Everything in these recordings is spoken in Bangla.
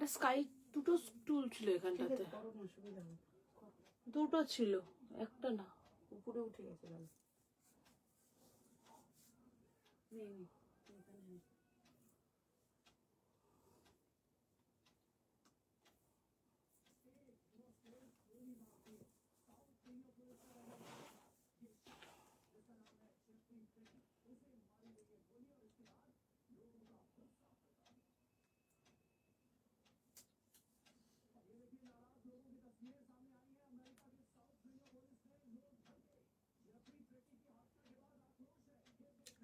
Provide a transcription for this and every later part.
একটা স্কাই দুটো স্টুল ছিল এখানটাতে, দুটো ছিল, একটা না। উপরে উঠে গেছে।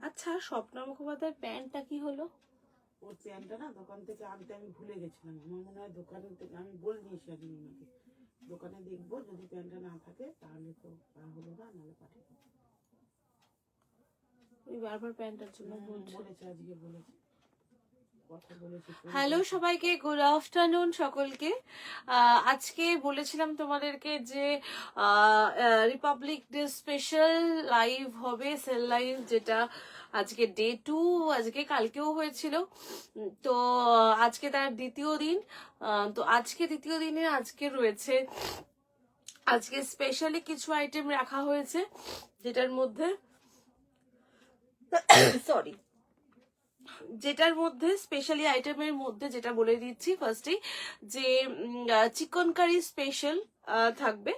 আচ্ছা, স্বপ্না মুখোপাধ্যায়ের প্যান্টটা কি হলো? ওর প্যান্টটা না দোকান থেকে আনতে আমি ভুলে গেছিলাম। আমার মনে হয় দোকান থেকে আমি বলে দিয়েছি একদিন ওনাকে, দোকানে দেখবো যদি প্যান্টটা না থাকে তাহলে তো আর হলো না, নাহলে পাঠিয়ে দেবো। ওই বারবার প্যান্টটার জন্য বলেছে, আজকে বলেছে, কথা বলেছি। হ্যালো সবাইকে, গুড আফটারনুন সকলকে। আজকে বলেছিলাম তোমাদেরকে যে রিপাবলিক ডে স্পেশাল লাইভ হবে, সেল লাইভ, যেটা আজকে ডে 2, আজকে কালকেও হয়েছিল। তো আজকে তার দ্বিতীয় দিন। তো আজকে দ্বিতীয় দিনে আজকে রয়েছে, আজকে স্পেশালি কিছু আইটেম রাখা হয়েছে, যেটার মধ্যে সরি, যেটার মধ্যে স্পেশালি আইটেমের মধ্যে যেটা বলে দিচ্ছি ফার্স্টেই, যে চিকেন কারি স্পেশাল থাকবে।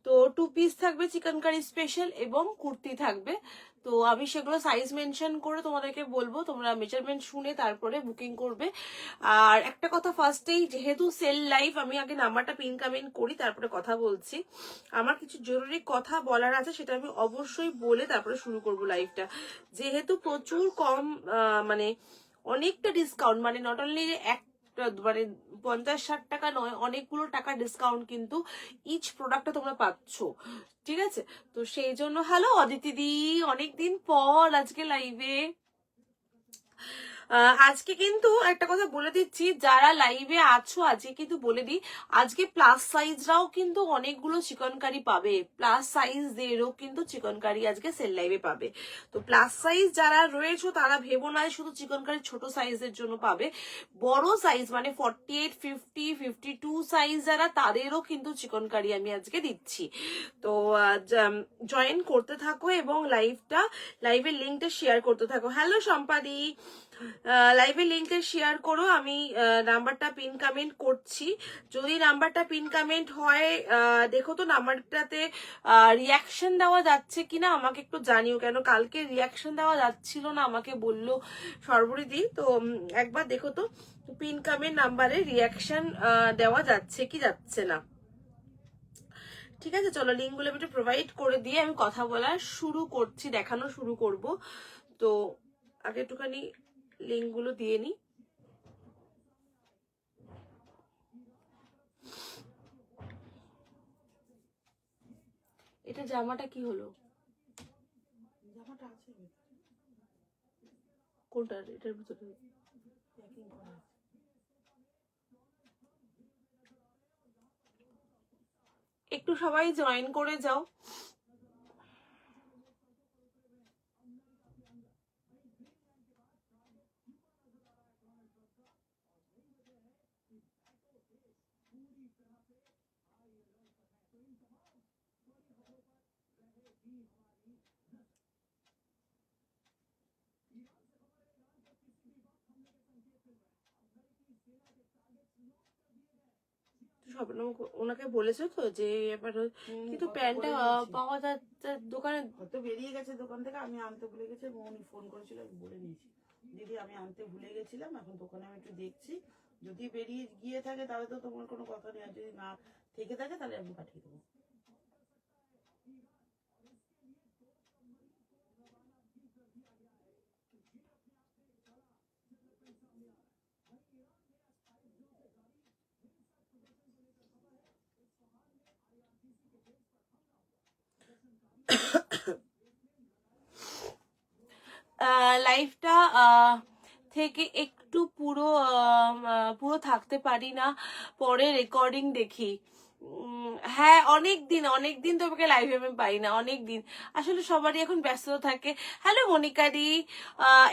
তো 2 পিস থাকবে চিকেন কারি স্পেশাল এবং কুর্তি থাকবে। তো আমি সেগুলো সাইজ মেনশন করে তোমাদেরকে বলবো, তোমরা মেজারমেন্ট শুনে তারপরে বুকিং করবে। আর একটা কথা ফার্স্টেই, যেহেতু সেল লাইভ, আমি আগে নাম্বারটা পিন কমেন্ট করি, তারপরে কথা বলছি। আমার কিছু জরুরি কথা বলার আছে, সেটা আমি অবশ্যই বলে তারপরে শুরু করব লাইভটা। যেহেতু প্রচুর কম, মানে অনেকটা ডিসকাউন্ট, মানে নট অনলি মানে 50-60 টাকা নয়, অনেকগুলো টাকা ডিসকাউন্ট কিন্তু ইচ প্রোডাক্টটা তোমরা পাচ্ছ, ঠিক আছে? তো সেই জন্য হ্যালো অদিতি দি, অনেকদিন পর আজকে লাইভে। আজকে কিন্তু একটা কথা বলে দিচ্ছি, যারা লাইভে আছো আজকে কিন্তু বলে দিই, আজকে প্লাস সাইজরাও কিন্তু অনেকগুলো চিকেন কারি পাবে, প্লাস সাইজদেরও কিন্তু চিকেন কারি আজকে সেল লাইভে পাবে। তো প্লাস সাইজ যারা রয়েছে তারা ভেবো না শুধু চিকেন কারি ছোট সাইজের জন্য পাবে, বড় সাইজ মানে 48, 50, 52 সাইজ যারা, তাদেরও কিন্তু চিকেন কারি আমি আজকে দিচ্ছি। তো জয়েন করতে থাকো এবং লাইভের লিঙ্কটা শেয়ার করতে থাকো। হ্যালো সম্পাদি, লাইভের লিঙ্কটা শেয়ার করো। আমি নাম্বারটা পিন কমেন্ট করছি। যদি নাম্বারটা পিন কমেন্ট হয়, দেখো তো নাম্বারটাতে রিয়াকশন দেওয়া যাচ্ছে কিনা আমাকে একটু জানিও, কেন কালকে রিয়াকশন দেওয়া যাচ্ছিল না, আমাকে বললো সর্বরিদি। তো একবার দেখো তো পিন কমেন্ট নাম্বারে রিয়াকশন দেওয়া যাচ্ছে কি যাচ্ছে না। ঠিক আছে, চলো লিঙ্কগুলো আমি একটু প্রোভাইড করে দিয়ে আমি কথা বলা শুরু করছি, দেখানো শুরু করব। তো আগে একটুখানি লিঙ্কগুলো দিয়ে নি। এটা জামাটা কি হলো? জামাটা আছে কোনটা? এটার ভিতরে একটু সবাই জয়েন করে যাও। ওনাকে বলেছো তো যে এবার, কিন্তু প্যান্টটা পাওয়া যাচ্ছে দোকানে, হয়তো বেরিয়ে গেছে দোকান থেকে, আমি আনতে ভুলে গেছি। উনি ফোন করেছিল, আমি বলে নিয়েছি, দিদি আমি আনতে ভুলে গেছিলাম, এখন দোকানে আমি একটু দেখছি, যদি বেরিয়ে গিয়ে থাকে তাহলে তো তোমার কোনো কথা নেই, আর যদি না থেকে থাকে তাহলে আমি পাঠিয়ে দেবো। লাইফটা থেকে একটু পুরো থাকতে পারি না, পরে রেকর্ডিং দেখি। হ্যাঁ অনেক দিন তোমাকে লাইভে আমি পাই না, অনেক দিন। আসলে সবারই এখন ব্যস্ততা থাকে। হ্যালো মনিকাদি,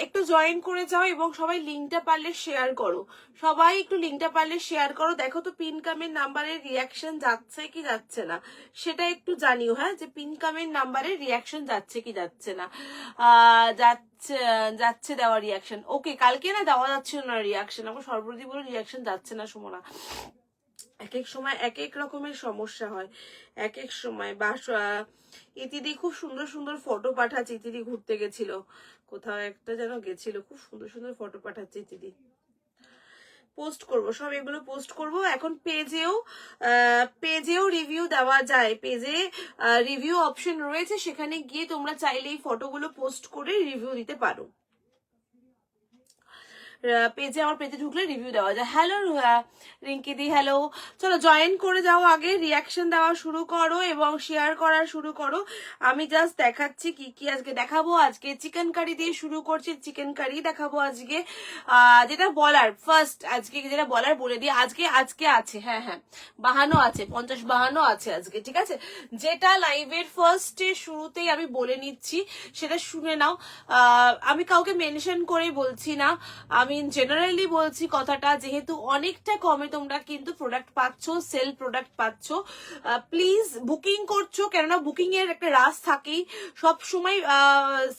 একটু জয়েন করে যাও এবং সবাই লিঙ্কটা পারলে শেয়ার করো, সবাই একটু লিঙ্কটা পারলে শেয়ার করো। দেখো তো পিন কামের নাম্বারের রিয়াকশন যাচ্ছে কি যাচ্ছে না সেটা একটু জানিও, হ্যাঁ, যে পিন কামের নাম্বারের রিয়াকশন যাচ্ছে কি যাচ্ছে না। যাচ্ছে যাচ্ছে দেওয়া রিয়াকশন, ওকে। কালকে না দেওয়া যাচ্ছিল না রিয়াকশন, আমার সর্বদি বলে রিয়াকশন যাচ্ছে না সুমনা। এক এক সময় এক এক রকমের সমস্যা হয়, এক এক সময়। বা ইতিদি খুব সুন্দর সুন্দর ফটো পাঠাচ্ছে, ইতিদি ঘুরতে গেছিল কোথাও একটা যেন গেছিল, খুব সুন্দর সুন্দর ফটো পাঠাচ্ছে ইতিদি। পোস্ট করব, সব এগুলো পোস্ট করব এখন। পেজেও রিভিউ দেওয়া যায়, পেজে রিভিউ অপশন রয়েছে, সেখানে গিয়ে তোমরা চাইলে এই ফটোগুলো পোস্ট করে রিভিউ দিতে পারো। পেজে, আমার পেজে ঢুকলে রিভিউ দেওয়া যায়। হ্যালো রিঙ্কিদি, হ্যালো। চলো জয়েন করে যাও, আগে রিয়াকশন দেওয়া শুরু করো এবং শেয়ার করা শুরু করো। আমি জাস্ট দেখাচ্ছি কি কি আজকে দেখাবো। আজকে চিকেন কারি দিয়ে শুরু করছি, চিকেন কারি দেখাবো আজকে। যেটা বলার ফার্স্ট, আজকে যেটা বলার বলে দিই। আজকে আছে, হ্যাঁ 52 আছে, 50-52 আছে আজকে, ঠিক আছে। যেটা লাইভের ফার্স্টে শুরুতেই আমি বলে নিচ্ছি, সেটা শুনে নাও। আমি কাউকে মেনশন করে বলছি না, আমি জেনারেলি বলছি কথাটা, যেহেতু অনেকটা কমে তোমরা কিন্তু প্রোডাক্ট পাচ্ছ, সেল প্রোডাক্ট পাচ্ছ। প্লিজ বুকিং করছো, কেননা বুকিং এর একটা রাশ থাকেই সব সময়।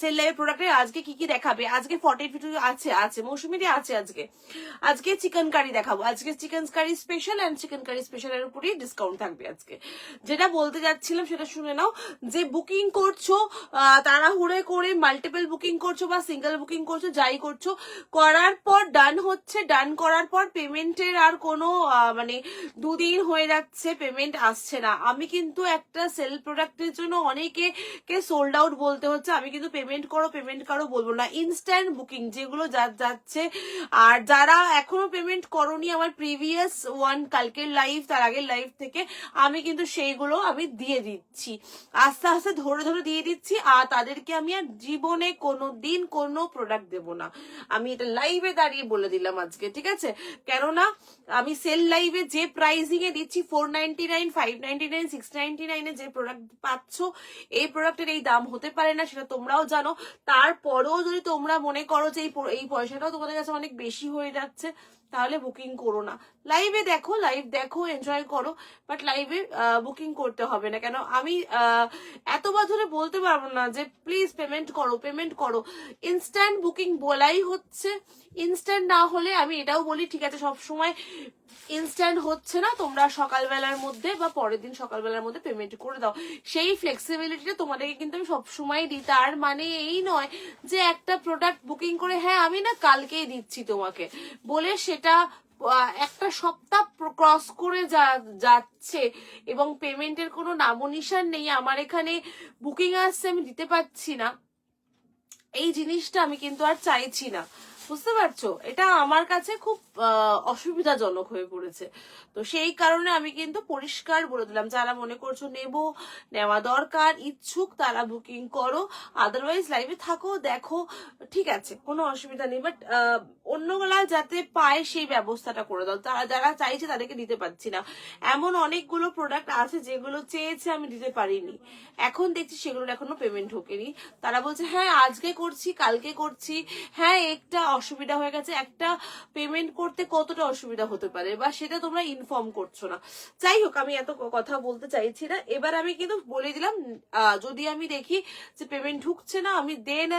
সেল লাইভ প্রোডাক্টের আজকে কি কি দেখাবে, আজকে 40 আছে মৌসুমিদি আছে আজকে চিকেন কারি দেখাবো, আজকে chikankari special and chikankari স্পেশালের উপরই ডিসকাউন্ট থাকবে আজকে। যেটা বলতে যাচ্ছিলাম সেটা শুনে নাও, যে বুকিং করছো তাড়াহুড়ো করে, মাল্টিপল বুকিং করছো বা সিঙ্গেল বুকিং করছো, যাই করছো, করার পর ডান হচ্ছে, ডান করার পর পেমেন্টের আর কোনো মানে 2 দিন হয়ে যাচ্ছে, পেমেন্ট আসছে না। আমি কিন্তু একটা সেল প্রোডাক্টের জন্য অনেকে সোল্ড আউট বলতে হচ্ছে, আমি কিন্তু পেমেন্ট করো বলবো না, ইনস্ট্যান্ট বুকিং যেগুলো যাচ্ছে। আর যারা এখনো পেমেন্ট করোনি, আমার প্রিভিয়াস কালকের লাইভ, তার আগের লাইভ থেকে আমি কিন্তু সেইগুলো আমি দিয়ে দিচ্ছি, আস্তে আস্তে ধরে দিয়ে দিচ্ছি। আর তাদেরকে আমি আর জীবনে কোনোদিন কোনো প্রোডাক্ট দেবো না, আমি এটা লাইভে দাঁড়িয়ে বলে দিলাম আজকে, ঠিক আছে। কেননা আমি সেল লাইভে যে প্রাইসিং এ দিচ্ছি 499, 599, 699 যে প্রোডাক্ট পাচ্ছ, এই প্রোডাক্টের এই দাম হতে পারে না, সেটা তোমরাও জানো। তারপরেও যদি তোমরা মনে করো যে এই পয়সাটাও তোমাদের কাছে অনেক বেশি হয়ে যাচ্ছে, তাহলে বুকিং করো না। লাইভ দেখো এনজয় করো, বাট লাইভে বুকিং করতে হবে না। কেন আমি এতবার ধরে বলতে পারবো না যে প্লিজ পেমেন্ট করো। ইনস্ট্যান্ট বুকিং বলাই হচ্ছে, ইনস্ট্যান্ট না হলে আমি এটাও বলি, ঠিক আছে সব সময় ইনস্ট্যান্ট হচ্ছে না, তোমরা সকালবেলার মধ্যে বা পরের দিন সকালবেলার মধ্যে পেমেন্ট করে দাও। সেই ফ্লেক্সিবিলিটিটা তোমাদেরকে কিন্তু আমি সবসময় দিই। তার মানে এই নয় যে একটা প্রোডাক্ট বুকিং করে হ্যাঁ আমি না কালকেই দিচ্ছি তোমাকে বলে, সেটা একটা সপ্তাহ ক্রস করে যাচ্ছে এবং পেমেন্টের কোনো নামোনিশান নেই, আমার এখানে বুকিং আসছে আমি দিতে পারছি না, এই জিনিসটা আমি কিন্তু আর চাইছি না। বুঝতে পারছো, এটা আমার কাছে খুব অসুবিধাজনক হয়ে পড়েছে। তো সেই কারণে আমি কিন্তু পরিষ্কার বলে দিলাম, যারা মনে করছো নেওয়া দরকার, ইচ্ছুক, তারা বুকিং করো, আদারওয়াইজ লাইভে থাকো, দেখো, ঠিক আছে, কোনো অসুবিধা নেই। বাট অন্যগুলা যাতে পায় সেই ব্যবস্থাটা করে দাও। তারা যারা চাইছে তাদেরকে দিতে পারছি না। এমন অনেকগুলো প্রোডাক্ট আছে যেগুলো চেয়েছে আমি দিতে পারিনি, এখন দেখছি সেগুলোর এখনো পেমেন্ট ঢোকেনি। তারা বলছে হ্যাঁ আজকে করছি, কালকে করছি। হ্যাঁ একটা অসুবিধা হয়ে গেছে, একটা পেমেন্ট করতে কতটা অসুবিধা হতে পারে, বা সেটা তোমরা ইনফর্ম করছো না। যাই হোক, আমি এত কথা বলতে চাইছি না। এবার আমি কিন্তু বলে দিলাম, যদি আমি দেখি যে পেমেন্ট ঢুকছে না, আমি দেন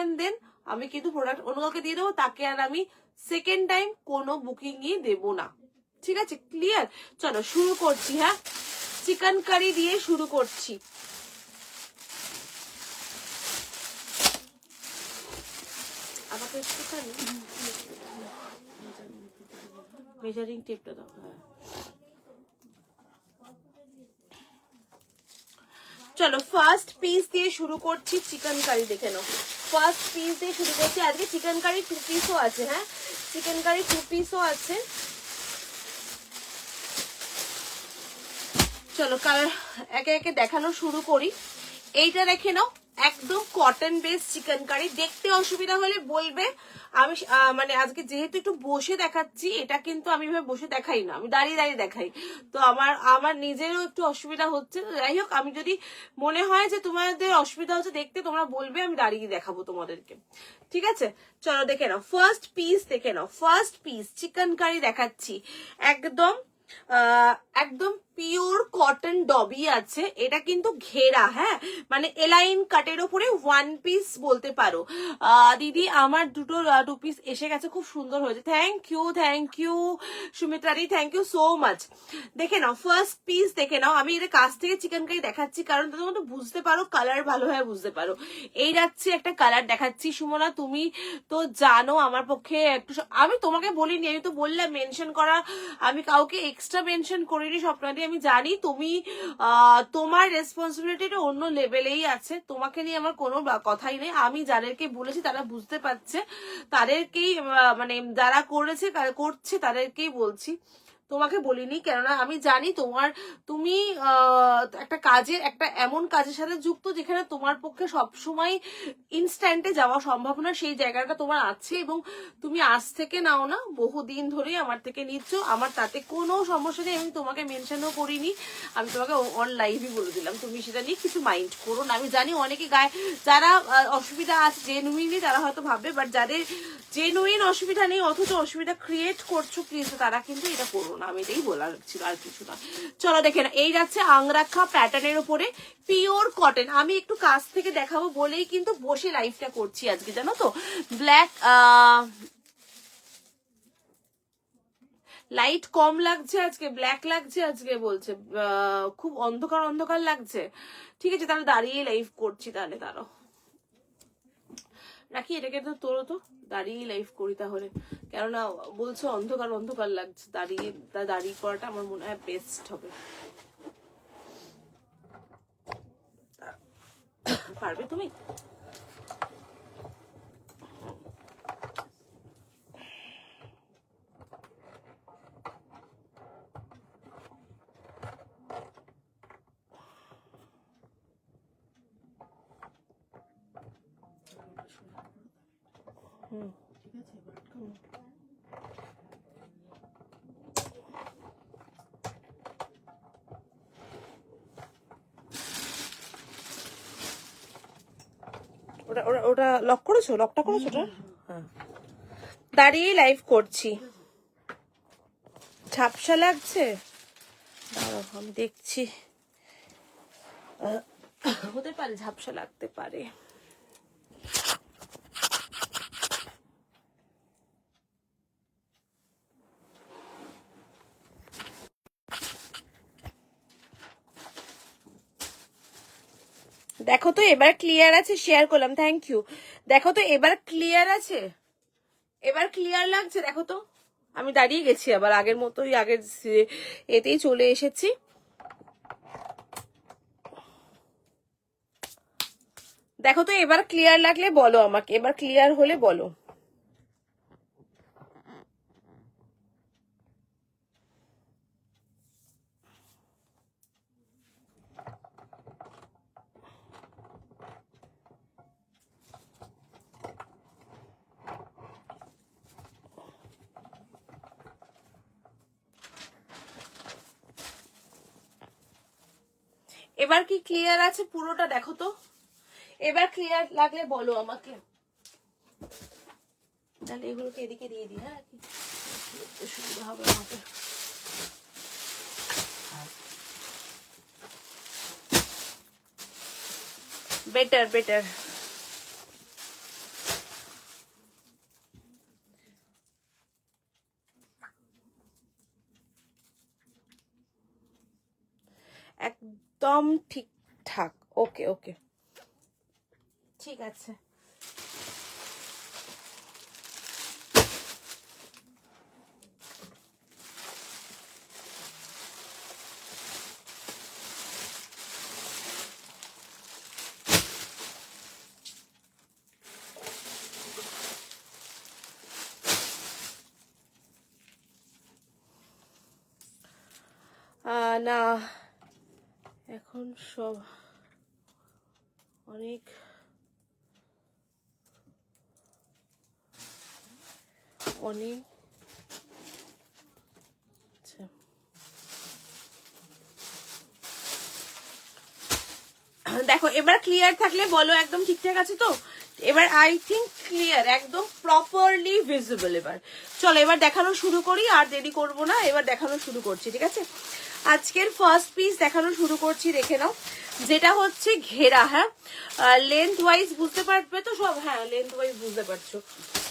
আমি কিন্তু প্রোডাক্ট অন্য কাউকে দিয়ে দেবো, তাকে আর আমি সেকেন্ড টাইম কোনো বুকিংই দেবো না। ঠিক আছে, ক্লিয়ার? চলো শুরু করছি। হ্যাঁ, চিকেন কারি দিয়ে শুরু করছি। আমাকে একটুখানি মেজারিং টেপটা দাও। হ্যাঁ, চলো ফার্স্ট পিস দিয়ে শুরু করছি। চিকেন কারি দেখে নাও, ফার্স্ট পিস দিয়ে শুরু করছি। আজকে চিকেন কারি 2 পিসও আছে। হ্যাঁ, চিকেন কারি 2 পিসও আছে। চলো কালার একে একে দেখানো শুরু করি। এইটা দেখে নাও, একদম কটন বেস চিকেন কারি। দেখতে অসুবিধা হলে বলবে। আমি মানে আজকে যেহেতু একটু বসে দেখাচ্ছি, এটা কিন্তু আমি এভাবে বসে দেখাই না, আমি দাঁড়িয়ে দাঁড়িয়ে দেখাই, তো আমার আমার নিজেরও একটু অসুবিধা হচ্ছে। তো যাই হোক, আমি যদি মনে হয় যে তোমাদের অসুবিধা হচ্ছে দেখতে, তোমরা বলবে, আমি দাঁড়িয়ে দেখাবো তোমাদেরকে। ঠিক আছে, চলো দেখে নাও ফার্স্ট পিস, দেখে নাও ফার্স্ট পিস চিকেন কারি দেখাচ্ছি। একদম একদম পিওর কটন ডবি আছে, এটা কিন্তু ঘেরা, হ্যাঁ, মানে এলাইন কাটের ওপরে ওয়ান পিস বলতে পারো। দিদি আমার টু পিস এসে গেছে, খুব সুন্দর হয়েছে, থ্যাংক ইউ সুমিত্রাদি, থ্যাংক ইউ সো মাচ। দেখে নাও ফার্স্ট পিস, দেখে নাও। আমি এর কাছ থেকে চিকেন কারি দেখাচ্ছি কারণ তোমরা তো বুঝতে পারো, কালার ভালোভাবে বুঝতে পারো। এই যাচ্ছে একটা কালার দেখাচ্ছি। সুমনা তুমি তো জানো আমার পক্ষে একটু, আমি তোমাকে বলিনি, আমি তো বললাম মেনশন করা, আমি কাউকে এক্সট্রা মেনশন করিনি স্বপ্নাদি। আমি জানি তুমি তোমার রেসপন্সিবিলিটিটা অন্য লেভেলেই আছে, তোমাকে নিয়ে আমার কোনো কথাই নেই। আমি যাদেরকে বলেছি তারা বুঝতে পারছে, তাদেরকেই মানে যারা করছে তাদেরকেই বলছি, তোমাকে বলিনি। কেননা আমি জানি তুমি একটা কাজের, একটা এমন কাজের সাথে যুক্ত যেখানে তোমার পক্ষে সবসময় ইনস্ট্যান্টে যাওয়া সম্ভব না, সেই জায়গাটা তোমার আছে, এবং তুমি আজ থেকে নাও না, বহুদিন ধরেই আমার থেকে নিচ্ছ, আমার তাতে কোনো সমস্যা নেই। আমি তোমাকে মেনশনও করিনি, আমি তোমাকে অন লাইভই বলে দিলাম, তুমি সেটা নিয়ে কিছু মাইন্ড করো না। আমি জানি অনেকে গায়ে যারা অসুবিধা আছে জেনুইনলি, তারা হয়তো ভাববে, বাট যাদের জেনুইন অসুবিধা নেই অথচ অসুবিধা ক্রিয়েট করছো প্লিজ তারা কিন্তু এটা করো না, আমি এটাই বলার ছিল, আর কিছু না। চলো দেখে না, এই যাচ্ছে আংরাখা প্যাটার্নের উপরে পিওর কটন। আমি একটু কাছ থেকে দেখাবো বলেই কিন্তু বসে লাইভটা করছি আজকে, জানো তো। ব্ল্যাক লাইট কম লাগছে আজকে, ব্ল্যাক লাগছে আজকে বলছে, খুব অন্ধকার অন্ধকার লাগছে। ঠিক আছে, তাহলে দাঁড়িয়ে লাইভ করছি, তাহলে দাঁড়াও রাখি এটাকে, তো তোরও তো দাঁড়িয়ে লাইভ করি তাহলে, কেননা বলছো অন্ধকার অন্ধকার লাগছে, দাঁড়িয়ে করাটা আমার মনে হয় বেস্ট হবে। পারবে তুমি? ওটা ওটা ওটা লক করেছো? লকটা করেছো ওটা? হ্যাঁ, দাঁড়িয়ে লাইভ করছি। ঝাপসা লাগছে, দাঁড়াও আমি দেখছি, হতে পারে ঝাপসা লাগতে পারে। দেখো তো এবার ক্লিয়ার আছে, শেয়ার করলাম, থ্যাংক ইউ। দেখো তো এবার ক্লিয়ার আছে, এবার ক্লিয়ার লাগছে, দেখো তো। আমি দাঁড়িয়ে গেছি আবার আগের মতোই, আগের এতেই চলে এসেছি। দেখো তো এবার ক্লিয়ার লাগলে বলো আমাকে, এবার ক্লিয়ার হলে বলো। এবার কি ক্লিয়ার আছে পুরোটা? দেখো তো এবার ক্লিয়ার লাগলে বলো আমাকে, তাহলে এগুলোকে এদিকে দিয়ে দিই, হ্যাঁ সুবিধা হবে আমাকে। Better better. একদম ঠিকঠাক, ওকে ওকে, ঠিক আছে। না এখন সব অনেক অনেক আচ্ছা দেখো এবার ক্লিয়ার থাকলে বলো একদম ঠিকঠাক আছে তো? এবার আই থিঙ্ক ক্লিয়ার, একদম প্রপারলি ভিজিবল। এবার চলো এবার দেখানো শুরু করি, আর দেরি করবো না, এবার দেখানো শুরু করছি, ঠিক আছে? আজকের ফার্স্ট পিস দেখানো শুরু করছি, দেখে নাও, যেটা হচ্ছে ঘেরা। হ্যাঁ, লেন্থ ওয়াইজ বুঝতে পারবে তো সব? হ্যাঁ, লেন্থ ওয়াইজ বুঝতে পারছো।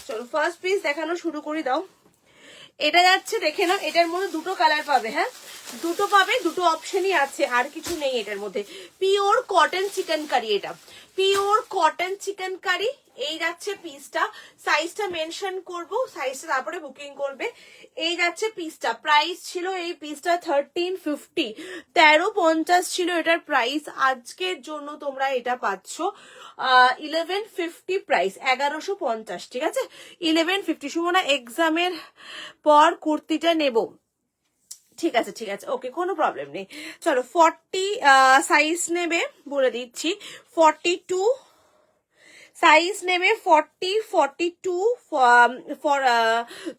চলো ফার্স্ট পিস দেখানো শুরু করি, দাও। এটা যাচ্ছে, দেখে নাও, এটার মধ্যে দুটো কালার পাবে। হ্যাঁ, দুটো পাবে, দুটো অপশনই আছে, আর কিছু নেই এটার মধ্যে। পিওর কটন চিকেন কারি, এটা পিওর কটন চিকেন কারি। এই যাচ্ছে পিসটা, সাইজটা মেনশন করব, সাইজটা তারপরে বুকিং করবে। এই যাচ্ছে পিসটা, প্রাইস ছিল এই পিসটা 1350, 1350 ছিল এটার প্রাইস। আজকের জন্য তোমরা এটা পাচ্ছ 1150 প্রাইস, 1150, ঠিক আছে? 1150। সুমনা এক্সামের পর কুর্তিটা নেব, ঠিক আছে ঠিক আছে, ওকে, কোনো প্রবলেম নেই। চলো 40 সাইজ নেবে, বলে দিচ্ছি 42 সাইজ নেবে, 40 42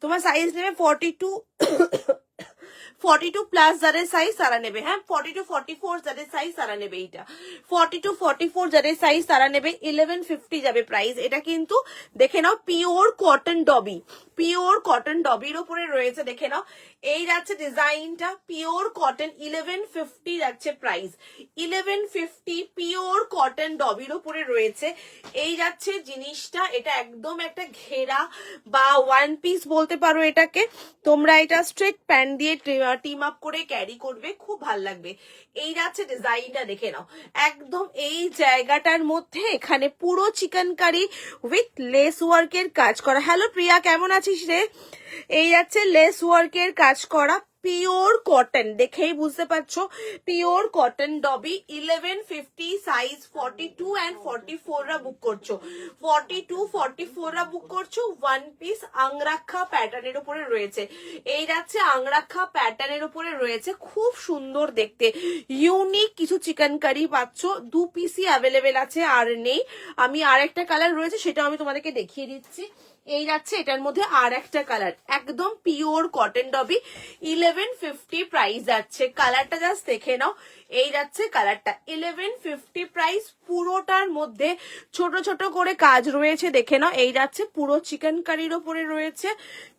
তোমার সাইজ নেবে 42 42 প্লাস যাদের সাইজ তারা নেবে। হ্যাঁ, 42 44 যাদের সাইজ তারা নেবে। এইটা 42 44 যাদের সাইজ তারা নেবে। 1150 যাবে প্রাইস। এটা কিন্তু দেখে নাও পিওর কটন ডবি, পিওর কটন ডবির উপরে রয়েছে, দেখে নাও। এই যাচ্ছে ডিজাইনটা, পিওর কটন, 1150 যাচ্ছে প্রাইস, 1150 পিওর কটন ডবির উপরে রয়েছে। এই যাচ্ছে জিনিসটা, এটা একদম একটা ঘেরা বা ওয়ান পিস বলতে পারো এটাকে। তোমরা এটা স্ট্রেট প্যান্ট দিয়ে টিম আপ করে ক্যারি করবে, খুব ভাল লাগবে। এই যাচ্ছে ডিজাইনটা, দেখে নাও, একদম এই জায়গাটার মধ্যে এখানে পুরো চিকেন কারি উইথ লেস ওয়ার্কের কাজ করা। হ্যালো প্রিয়া, কেমন আছিস রে? এই যাচ্ছে লেস ওয়ার্কের কাজ করা, পিওর কটন, দেখেই বুঝতে পারছো, পিওর কটন ডবি। 1150 সাইজ 42 এন্ড 44 রা বুক করছো, 42 44 রা বুক করছো। ওয়ান পিস আংরাক্ষা প্যাটার্নের উপরে রয়েছে। এই যাচ্ছে আংরাক্ষা প্যাটার্নের উপরে রয়েছে, খুব সুন্দর দেখতে, ইউনিক কিছু চিকেন কারি পাচ্ছ। দু পিসই অ্যাভেলেবেল আছে, আর নেই। আমি আর একটা কালার রয়েছে, সেটা আমি তোমাদেরকে দেখিয়ে দিচ্ছি। এই যাচ্ছে এটার মধ্যে আর একটা কালার, একদম পিওর কটন ডবি, 1150 প্রাইস যাচ্ছে। কালারটা জাস্ট দেখে নাও, এই যাচ্ছে কালারটা, 1150 প্রাইস। পুরোটার মধ্যে ছোট ছোট করে কাজ রয়েছে, দেখে নাও। এই যাচ্ছে পুরো চিকেন কারির ওপরে রয়েছে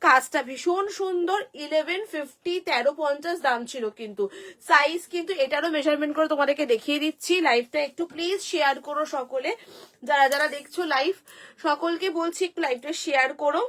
কাজটা, ভীষণ সুন্দর। 1150, 1350 দাম ছিল, কিন্তু সাইজ কিন্তু এটারও মেজারমেন্ট করে তোমাদেরকে দেখিয়ে দিচ্ছি। লাইভটা একটু প্লিজ শেয়ার করো সকলে, যারা যারা দেখছো লাইভ, সকলকে বলছি একটু লাইভটা শেয়ার করো।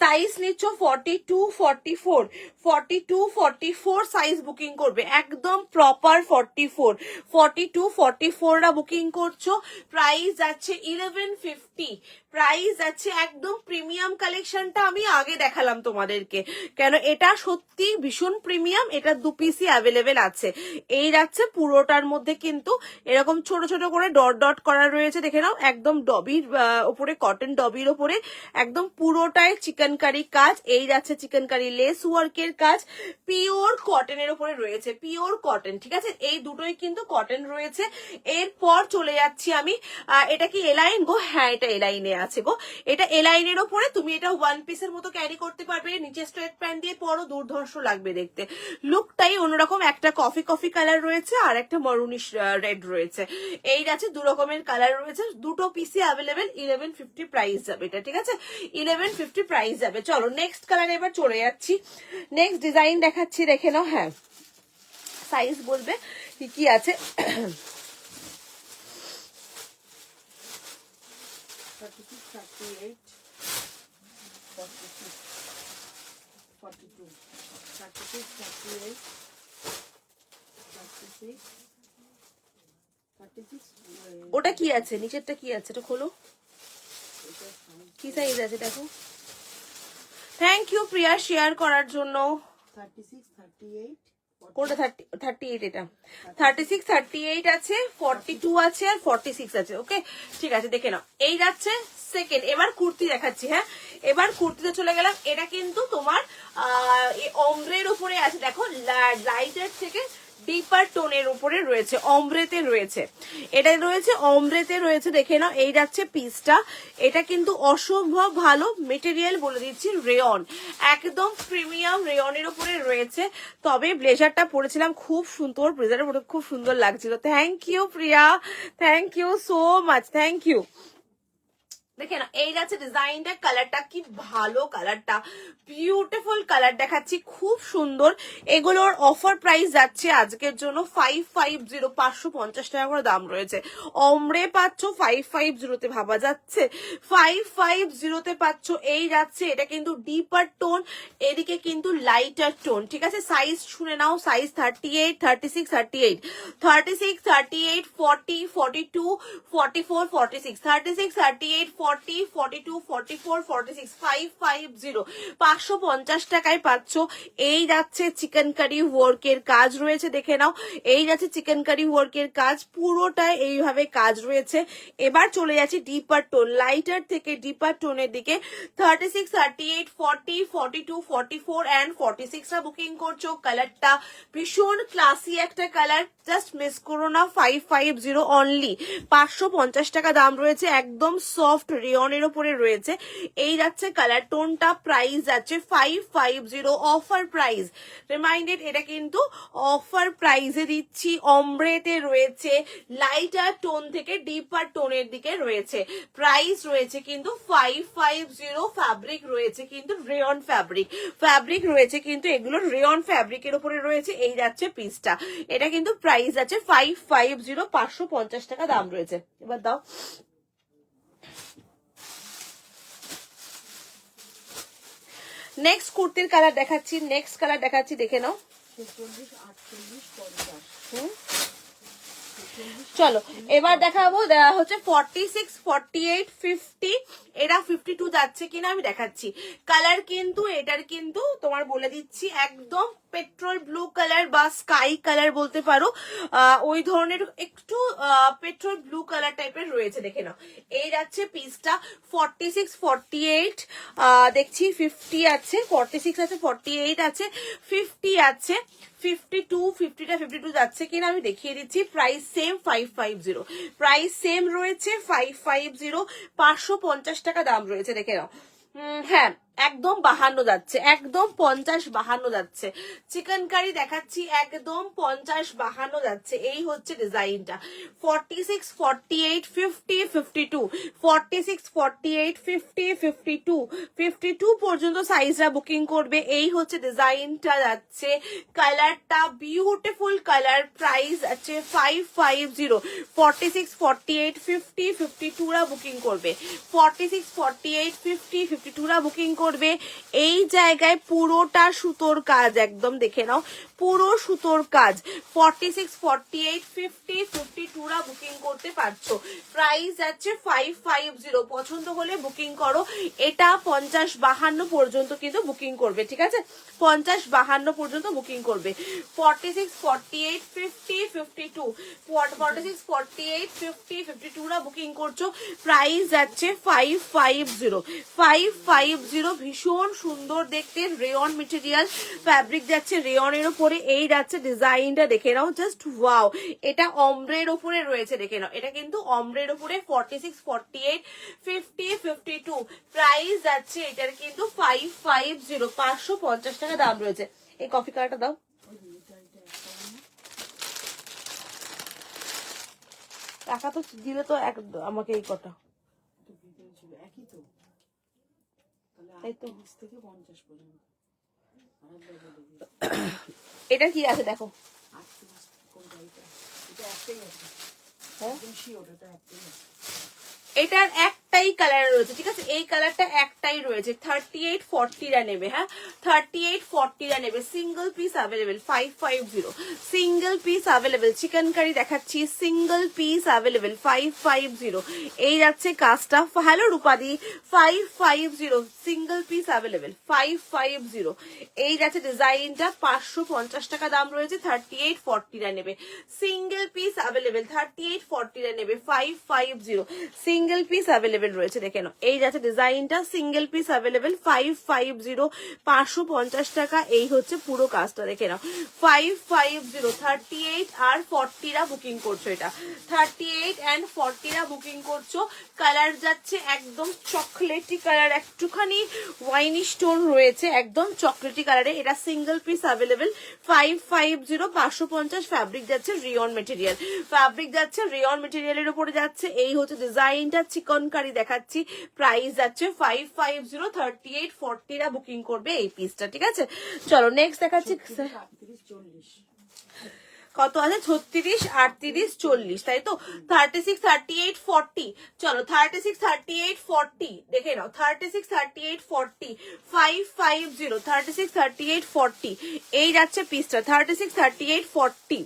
সাইজ নিচ্ছ 42 44, 42 44 সাইজ বুকিং করবে, একদম প্রপার 44 42 44 রা বুকিং করছো। প্রাইস যাচ্ছে 1150, প্রাইস যাচ্ছে একদম প্রিমিয়াম কালেকশনটা আমি আগে দেখালাম তোমাদেরকে, কেন এটা সত্যি ভীষণ প্রিমিয়াম। এটা দু পিসই অ্যাভেলেবেল আছে। এই যাচ্ছে পুরোটার মধ্যে কিন্তু এরকম ছোট ছোট করে ডট ডট করা রয়েছে, দেখে নাও, একদম ডবির উপরে, কটন ডবির উপরে একদম পুরোটায় চিকেন কারি কাজ। এই যাচ্ছে চিকেন কারি লেস ওয়ার্কের কাজ, পিওর কটনের উপরে রয়েছে, পিওর কটন, ঠিক আছে? এই দুটোই কিন্তু কটন রয়েছে। এরপর চলে যাচ্ছি আমি, এটা কি এলাইন গো? হ্যাঁ, এটা এলাইনে আছে গো। এটা এলাইনের ওপরে তুমি এটা ওয়ান পিসের মতো ক্যারি করতে পারবে, নিচে স্ট্রেট প্যান্ট দিয়ে পরো, দুর্ধর্ষ লাগবে দেখতে। লুকটাই অন্যরকম, একটা কফি কফি কালার রয়েছে আর একটা মরুনিশ রেড রয়েছে। এই যাচ্ছে দু রকমের কালার রয়েছে, দুটো পিসি অ্যাভেলেবেল। 1150 প্রাইস যাবে এটা, ঠিক আছে? 1150 প্রাইস যাবে। চলো নেক্সট কালার এবার চলে যাচ্ছি, নেক্সট ডিজাইন দেখাচ্ছি, দেখে নাও। হ্যাঁ, সাইজ বলবে কি কি আছে। 36 38 46 42 36 38 36 36। ওটা কি আছে, নিচেরটা কি আছে, এটা খোলো, কি সাইজ আছে দেখো। থ্যাংক ইউ প্রিয়া শেয়ার করার জন্য। 36 38 কোনটা 38? এটা 36 38 আছে, 42 আছে আর 46 আছে। ওকে, ঠিক আছে, দেখে নাও। এই যাচ্ছে সেকেন্ড। এবার কুর্তি দেখাচ্ছি। হ্যাঁ, এবার কুর্তিতে চলে গেলাম। এটা কিন্তু তোমার অম্ব্রের উপরে আছে, দেখো, লাইটের থেকে ডিপার টোনের উপরে রয়েছে, অমব্রেতে রয়েছে, এটা রয়েছে অমব্রেতে রয়েছে। দেখে নাও, এই যাচ্ছে পিসটা। এটা কিন্তু অসম্ভব ভালো মেটেরিয়াল, বলে দিচ্ছি, রেয়ন, একদম প্রিমিয়াম রেয়নের উপরে রয়েছে। তবে ব্লেজারটা পরেছিলাম, খুব সুন্দর, ব্লেজারটা পরে খুব সুন্দর লাগছিল। Thank you Priya, thank you so much, thank you. দেখে না, এই যাচ্ছে ডিজাইনটা, কালারটা কি ভালো, কালারটা বিউটিফুল কালার দেখাচ্ছি, খুব সুন্দর। এগুলোর অফার প্রাইস যাচ্ছে আজকের জন্য 550, 550 টাকা করে দাম রয়েছে। অমরে পাচ্ছ 550-তে, ভাবা যাচ্ছে 550-তে পাচ্ছ। এই যাচ্ছে, এটা কিন্তু ডিপার টোন, এদিকে কিন্তু লাইটার টোন, ঠিক আছে। সাইজ শুনে নাও, সাইজ 38, 36, 38, 36, 38, 40, 42, 44, 46, 36, 38, 40, 42, 44, 46, 550, 550 টাকায় পাচ্ছ। এই যাচ্ছে চিকেন কারি ওয়ার্কের কাজ রয়েছে, দেখে নাও। এই যাচ্ছে চিকেন কারি ওয়ার্কের কাজ, পুরোটাই এইভাবে কাজ রয়েছে। এবার চলে যাচ্ছে ডিপার টোন, লাইটার থেকে ডিপার টোনের দিকে। 36, 38, 40, 42, 44 এন্ড 46 টা বুকিং করছো। কালারটা ভীষণ ক্লাসি একটা কালার, জাস্ট মিস করো না। 550 অনলি, 550 টাকা দাম রয়েছে, একদম সফট রেয়নের উপরে রয়েছে। এই যাচ্ছে কালার টোনটা, প্রাইস যাচ্ছে 550, অফার প্রাইস রিমাইন্ডেড, এটা কিন্তু অফার প্রাইসে দিচ্ছি। অমব্রেতে রয়েছে, লাইটার টোন থেকে ডিপার টোনের দিকে রয়েছে। প্রাইস রয়েছে কিন্তু 550, ফ্যাব্রিক রয়েছে কিন্তু রেয়ন ফ্যাব্রিক, ফ্যাব্রিক রয়েছে কিন্তু এগুলো রেয়ন ফ্যাব্রিকের উপরে রয়েছে। এই যাচ্ছে পিসটা, এটা কিন্তু প্রাইস আছে 550, 550 টাকা দাম রয়েছে। এবার দাও, নেক্সট কুর্তির কালার দেখাচ্ছি, নেক্সট কালার দেখাচ্ছি, দেখে নাও। 46, 48, 50। চলো এবার দেখাবো, হচ্ছে 46, 48, 50, এটা 52 যাচ্ছে কিনা আমি দেখাচ্ছি। কালার কিন্তু এটার কিন্তু তোমার বলে দিচ্ছি, একদম পেট্রোল ব্লু কালার বা স্কাই কালার বলতে পারো, ওই ধরনের একটু পেট্রোল ব্লু কালার টাইপের রয়েছে, দেখে নাও। এই যাচ্ছে পিসটা 46, 48, দেখছি 50 আছে, 46 আছে, 48 আছে, 50 আছে, 52, 50টা 52 যাচ্ছে কিনা আমি দেখিয়ে দিচ্ছি। প্রাইস সেম 550, প্রাইস সেম রয়েছে 550, 550 টাকা দাম রয়েছে, দেখে নাও। হ্যাঁ, একদম 52 যাচ্ছে, একদম 50, 52 যাচ্ছে। চিকেন কারি দেখাচ্ছি, একদম 50, 52 যাচ্ছে। এই হচ্ছে ডিজাইনটা। 46, 48, 50, 52, 46, 48, 50, 52, 52 পর্যন্ত সাইজটা বুকিং করবে। এই হচ্ছে ডিজাইনটা যাচ্ছে, কালারটা বিউটিফুল কালার। প্রাইস আছে 550, 46, 48, 50, 52 রা বুকিং করবে। 46, 48, 50, 52 রা বুকিং করবে। এই জায়গায় পুরোটা সুতোর কাজ, একদম দেখে নাও, পুরো সুতোর কাজ। 46, 48, 50, 52 রা বুকিং করতে পারছো। প্রাইস আছে 550, পছন্দ হলে বুকিং করো। এটা 50, 52 পর্যন্ত কিন্তু বুকিং করবে, ঠিক আছে, 50, 52 পর্যন্ত বুকিং করবে। 46, 48, 50, 52, 46, 48, 50, 52 রা বুকিং করছো। প্রাইস যাচ্ছে 550, 550, ভীষণ সুন্দর দেখতে রেয়ন মেটেরিয়াল, ফ্যাব্রিক যাচ্ছে রেয়নের উপরে। এই যাচ্ছে ডিজাইনটা, দেখে নাও, জাস্ট ওয়াও। এটা অমব্রের উপরে রয়েছে, দেখে নাও, এটা কিন্তু অমব্রের উপরে। 46, 48, 50, 52, প্রাইস যাচ্ছে এটার কিন্তু 550, 550 টাকা দাম রয়েছে। এই কফি কালারটা দাও, টাকা তো দিলে তো এক আমাকে এই কটা, একই তো, এই তো। 38 থেকে 50 পর্যন্ত। এটা কি আছে দেখো, 38 কোনটা? এটা একটাই আছে, হ্যাঁ একদম শিওর, এটা একটাই আছে। এটার একটাই কালার রয়েছে, ঠিক আছে, এই কালারটা একটাই রয়েছে। 38, 40 রা নেবে, হ্যাঁ 38, 40 রা নেবে। Single piece available, 550, single piece available. Chikankari দেখাচ্ছি, সিঙ্গেল পিস অ্যাভেলেবেল, 550। এই যাচ্ছে কাজটা, হ্যালো রূপাদি, 550, সিঙ্গেল পিস অ্যাভেলেবেল, 550। এই যাচ্ছে ডিজাইনটা, 550 টাকা দাম রয়েছে। 38, 40 রা নেবে, সিঙ্গেল পিস অ্যাভেলেবেল, 38, 40 রা নেবে, 550, সিঙ্গেল পিস অ্যাভেলেবেল। অ্যাভেলেবেল রয়েছে, দেখে নাও। এই যাচ্ছে ডিজাইনটা, সিঙ্গেল পিস অ্যাভেলেবেল, 550, 550 টাকা। এই হচ্ছে পুরো কাজটা, দেখে নাও, 550। 38 আর 40রা বুকিং করছো, এটা 38 and 40রা বুকিং করছো। কালার যাচ্ছে একদম চকলেটি কালার, একটুখানি ওয়াইনি স্টোন রয়েছে, একদম চকলেটি কালারে। এটা সিঙ্গেল পিস অ্যাভেলেবেল, 550, 550। ফ্যাব্রিক যাচ্ছে রিয়ন মেটেরিয়াল, ফ্যাব্রিক যাচ্ছে রিয়ন মেটেরিয়ালের উপরে যাচ্ছে। এই হচ্ছে ডিজাইনটা, চিকনকারি দেখাচ্ছি। প্রাইস যাচ্ছে 550, 38, 40রা বুকিং করবে এই পিসটা, ঠিক আছে। চলো নেক্সট দেখাচ্ছি। 38, 40। কত আছে? 36, 38, 40, তাই তো। 36, 38, 40। চলো 36, 38, 40 দেখে নাও। 36, 38, 40, 550, 36, 38, 40। এই যাচ্ছে পিসটা, 36, 38, 40,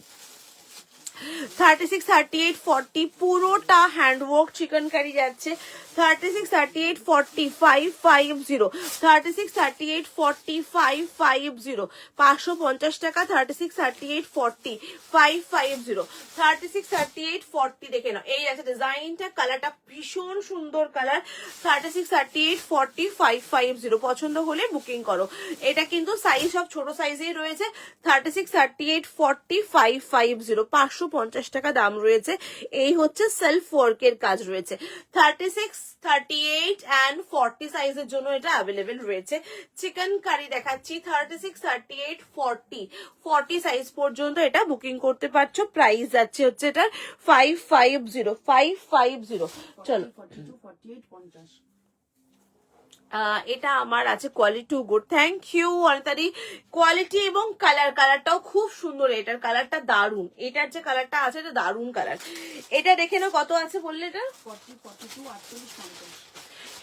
36, 38, 40 পুরোটা হ্যান্ডওয়ার্ক চিকনকারি যাচ্ছে। 36, 38, 40, 550, 36, 38, 40, 550, 550 টাকা। 36, 38, 40, 550, 36, 38, 40 দেখে নাও। এই আছে ডিজাইনটা, কালারটা ভীষণ সুন্দর কালার। 36, 38, 40, 550 পছন্দ হলে বুকিং করো। এটা কিন্তু সাইজ সব ছোট সাইজেই রয়েছে। 36, 38, 40, 550, 550 টাকা দাম রয়েছে। এই হচ্ছে সেলফ ওয়ার্কের কাজ রয়েছে। 36, 38 and 40 সাইজের জন্য এটা অ্যাভেলেবেল রয়েছে। চিকেন কারি দেখাচ্ছি, 36, 38, 40, 40 সাইজ পর্যন্ত এটা বুকিং করতে পারছো। প্রাইস যাচ্ছে হচ্ছে এটা 550, 550। চলো 42, 48, 50। এটা আমার আছে quality too good, thank you অনিতাদি। কোয়ালিটি এবং কালারটাও খুব সুন্দর, এটার কালারটা দারুন। এটার যে কালারটা আছে এটা দারুন কালার। এটা দেখে নাও, কত আছে বললে এটা? 40, 42, 48, 50।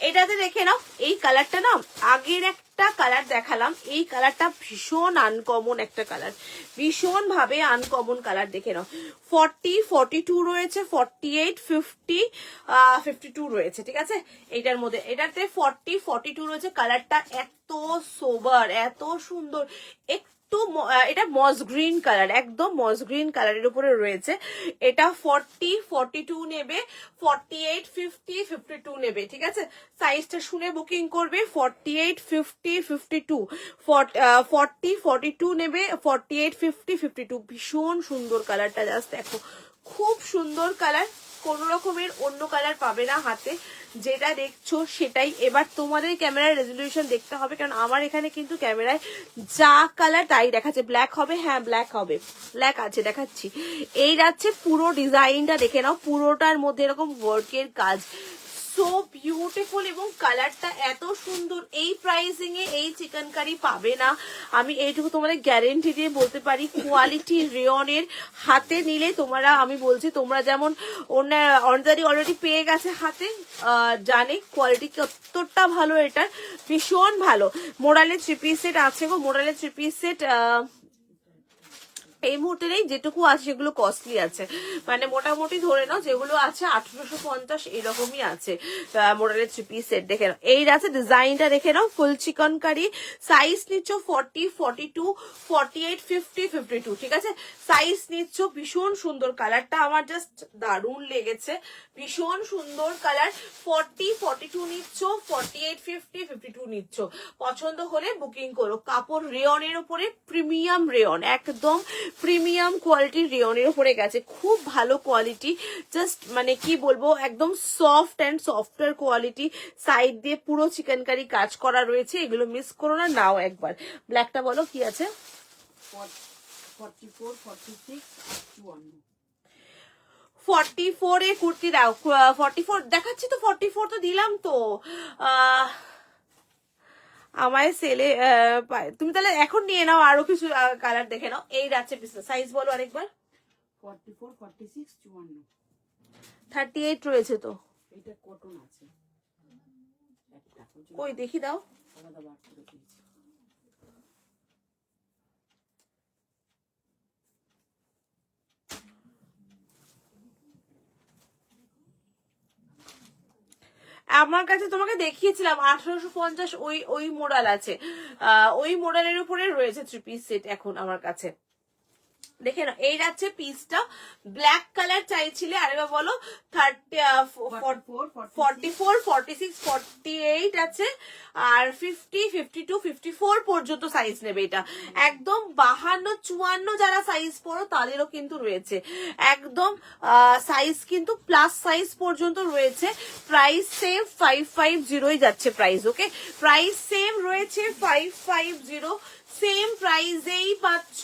এটাতে দেখে নাও, এই কালারটা না, আগের একটা কালার দেখালাম, এই কালারটা ভীষণ আনকমন একটা কালার, ভীষণ ভাবে আনকমন কালার। দেখে নাও, 40, 42 রয়েছে, 48, 50, 52 রয়েছে, ঠিক আছে। এটার মধ্যে এটাতে 40, 42 রয়েছে। কালারটা এত সোবার, এত সুন্দর, এটা মস গ্রিন কালার, একদম মস গ্রিন কালারের উপরে রয়েছে। এটা 40, 42 নেবে, 48, 50, 52 নেবে, ঠিক আছে। সাইজটা শুনে বুকিং করবে। 48, 50, 52, 40, 42 নেবে, 48, 50, 52। ভীষণ সুন্দর কালারটা, জাস্ট দেখো, খুব সুন্দর কালার। কোন রকমের অন্য কালার পাবে না হাতে, যেটা দেখছো সেটাই। এবার তোমাদের ক্যামেরার রেজলিউশন দেখতে হবে, কারণ আমার এখানে কিন্তু ক্যামেরায় যা কালার তাই দেখাচ্ছে। ব্ল্যাক হবে, হ্যাঁ ব্ল্যাক হবে, ব্ল্যাক আছে, দেখাচ্ছি। এই যাচ্ছে পুরো ডিজাইনটা, দেখে নাও, পুরোটার মধ্যে এরকম ওয়ার্কের কাজ, সো বিউটিফুল, এবং কালারটা এত সুন্দর। এই প্রাইসিং এ এই চিকেন কারি পাবে না, আমি এইটুকু তোমাদের গ্যারেন্টি দিয়ে বলতে পারি। কোয়ালিটি রেয়নের, হাতে নিলে তোমরা, আমি বলছি তোমরা যেমন অর্ডারি অলরেডি পেয়ে গেছে হাতে, জানে কোয়ালিটি কতটা ভালো, এটার ভীষণ ভালো। মোরালের 3 পিস সেট আছে গো, মোরালের 3 পিস সেট এই মুহূর্তে নেই, যেটুকু আছে সেগুলো কস্টলি আছে, মানে মোটামুটি ধরে নাও যেগুলো আছে 1850 এরকমই আছে মডেলের 3 পিস সেট। দেখে নাও, এই আছে ডিজাইনটা, দেখে নাও, ফুল চিকন কারি। সাইজ নিচ্ছ 40, 42, 48, 50, 52, ঠিক আছে। সাইজ নিচ্ছ। ভীষণ সুন্দর কালারটা, আমার জাস্ট দারুণ লেগেছে, ভীষণ সুন্দর কালার। 40, 42 নিচ্ছ, 48, 50, 52 নিচ্ছ। পছন্দ হলে বুকিং করো। কাপড় রেয়নের উপরে, প্রিমিয়াম রেয়ন, একদম প্রিমিয়াম কোয়ালিটির রেয়নের উপরে গেছে, খুব ভালো কোয়ালিটি। জাস্ট মানে কি বলবো, একদম soft and software quality. Side দিয়ে পুরো চিকেন কারি কাজ করা রয়েছে, এগুলো মিস করো না, নাও একবার। ব্ল্যাকটা বলো কি আছে? 44, 46, 51। 44 এ কুর্তি দাও। 44 দেখাচ্ছি তো, 44 তো দিলাম তো। আমায় সেলে তুমি তাহলে এখন নিয়ে নাও, আরো কিছু কালার দেখে নাও। এই যাচ্ছে পিস, সাইজ বলো আরেকবার। 44, 46, 54। 38 রয়েছে তো, এটা কটন আছে একটা, কই দেখি দাও। আলাদা বার করে দিয়েছি। আমার কাছে তোমাকে দেখিয়েছিলাম 1850, ওই মোডাল আছে, ওই মোডালের উপরে রয়েছে 3 পিস সেট এখন আমার কাছে। দেখে না, এই যাচ্ছে পিসটা। ব্ল্যাক কালার চাইছিলে, আরে বা বলো 44, 46, 48 আছে, আর 50, 52, 54 পর্যন্ত সাইজ নেবে এটা। একদম 52, 54 যারা সাইজ পড়ো তাদেরও কিন্তু রয়েছে, একদম সাইজ কিন্তু প্লাস সাইজ পর্যন্ত রয়েছে। প্রাইস সেম 550 যাচ্ছে প্রাইস। ওকে, প্রাইস সেম রয়েছে 550, সেম প্রাইসেই পাচ্ছ।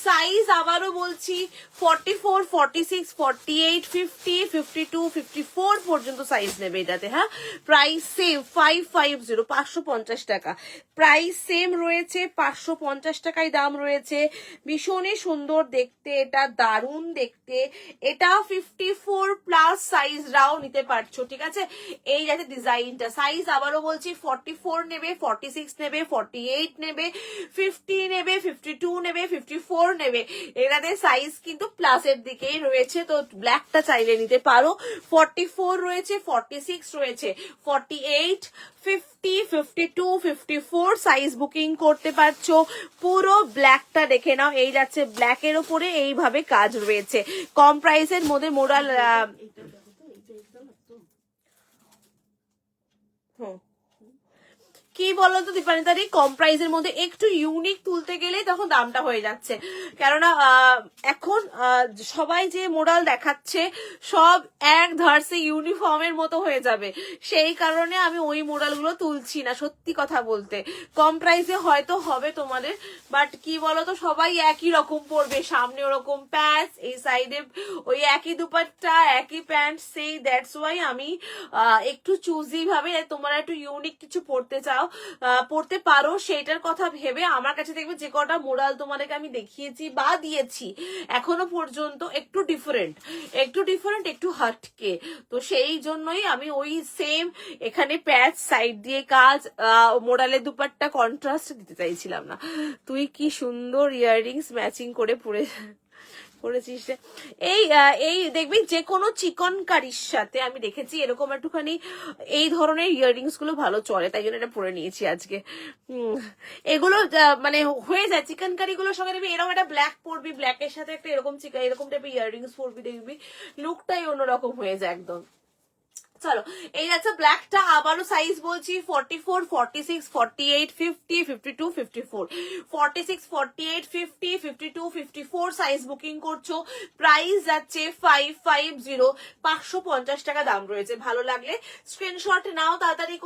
সাইজ আবারও বলছি 44, 46, 48, 50, 52, 54 পর্যন্ত সাইজ নেবে এটাতে। হ্যাঁ, প্রাইস সেম 550, 550 টাকা প্রাইস সেম রয়েছে, 550 টাকায় দাম রয়েছে। ভীষণই সুন্দর দেখতে, এটা দারুণ দেখতে। এটা 54 প্লাস সাইজরাও নিতে পারছো, ঠিক আছে। এই যাতে ডিজাইনটা, সাইজ আবারও বলছি 44 নেবে, 46 নেবে, 48 নেবে, 50 নেবে, 52 নেবে, 54 নেবে। এটাতে সাইজ কিন্তু প্লাসের দিকেই রয়েছে, তো ব্ল্যাকটা চাইলে নিতে পারো। 44 রয়েছে, 46 রয়েছে, 48, 50, 52, 54 সাইজ বুকিং করতে পারছো। পুরো ব্ল্যাকটা দেখে নাও, এই যাচ্ছে ব্ল্যাকের ওপরে এইভাবে কাজ রয়েছে। কম প্রাইসের মধ্যে মোরাল কি বলতো দীপানিতারি, কম প্রাইসের মধ্যে একটু ইউনিক তুলতে গেলে তখন দামটা হয়ে যাচ্ছে। কেননা এখন সবাই যে মোডাল দেখাচ্ছে সব এক ধারসে ইউনিফর্মের মতো হয়ে যাবে, সেই কারণে আমি ওই মোডালগুলো তুলছি না। সত্যি কথা বলতে কম প্রাইসে হয়তো হবে তোমাদের, বাট কি বলতো সবাই একই রকম পরবে, সামনে ওরকম প্যান্ট, এই সাইডে ওই একই দুপাট্টা, একই প্যান্ট, সেই দ্যাটস ওয়াই আমি একটু চুজি ভাবে তোমরা একটু ইউনিক কিছু পড়তে চাও, পড়তে পারো, সেইটার কথা ভেবে আমার কাছে দেখবে যে কটা মোডাল তোমাদেরকে আমি দেখিয়েছি বা দিয়েছি এখনো পর্যন্ত একটু ডিফারেন্ট, একটু হাটকে। তো সেই জন্যই আমি ওই সেম এখানে প্যাচ সাইড দিয়ে কাজ, মোডালের দুপাট্টা কন্ট্রাস্ট দিতে চাইছিলাম না। তুই কি সুন্দর ইয়াররিংস ম্যাচিং করে পরেছিস রে। এই দেখবি যে কোনো চিকন কারির সাথে আমি দেখেছি এরকম একটুখানি এই ধরনের ইয়াররিংস গুলো ভালো চলে, তাই জন্য এটা পরে নিয়েছি আজকে। এগুলো মানে হয়ে যায় চিকেন কারি গুলোর সঙ্গে, দেখবি এরকম একটা ব্ল্যাক পরবি, ব্ল্যাকের সাথে একটা এরকম এরকম টাইপের ইয়াররিংস পরবি, দেখবি লুকটাই অন্যরকম হয়ে যায় একদম। চলো, এই যাচ্ছে ব্ল্যাকটা। আবারও সাইজ বলছি 44, 46, 48, 50, 52, 54, 46, 48, 50, 52, 54 সাইজ বুকিং করছো। প্রাইস যাচ্ছে 550, 550 টাকা দাম রয়েছে। ভালো লাগলে স্ক্রিনশট নাও তাড়াতাড়ি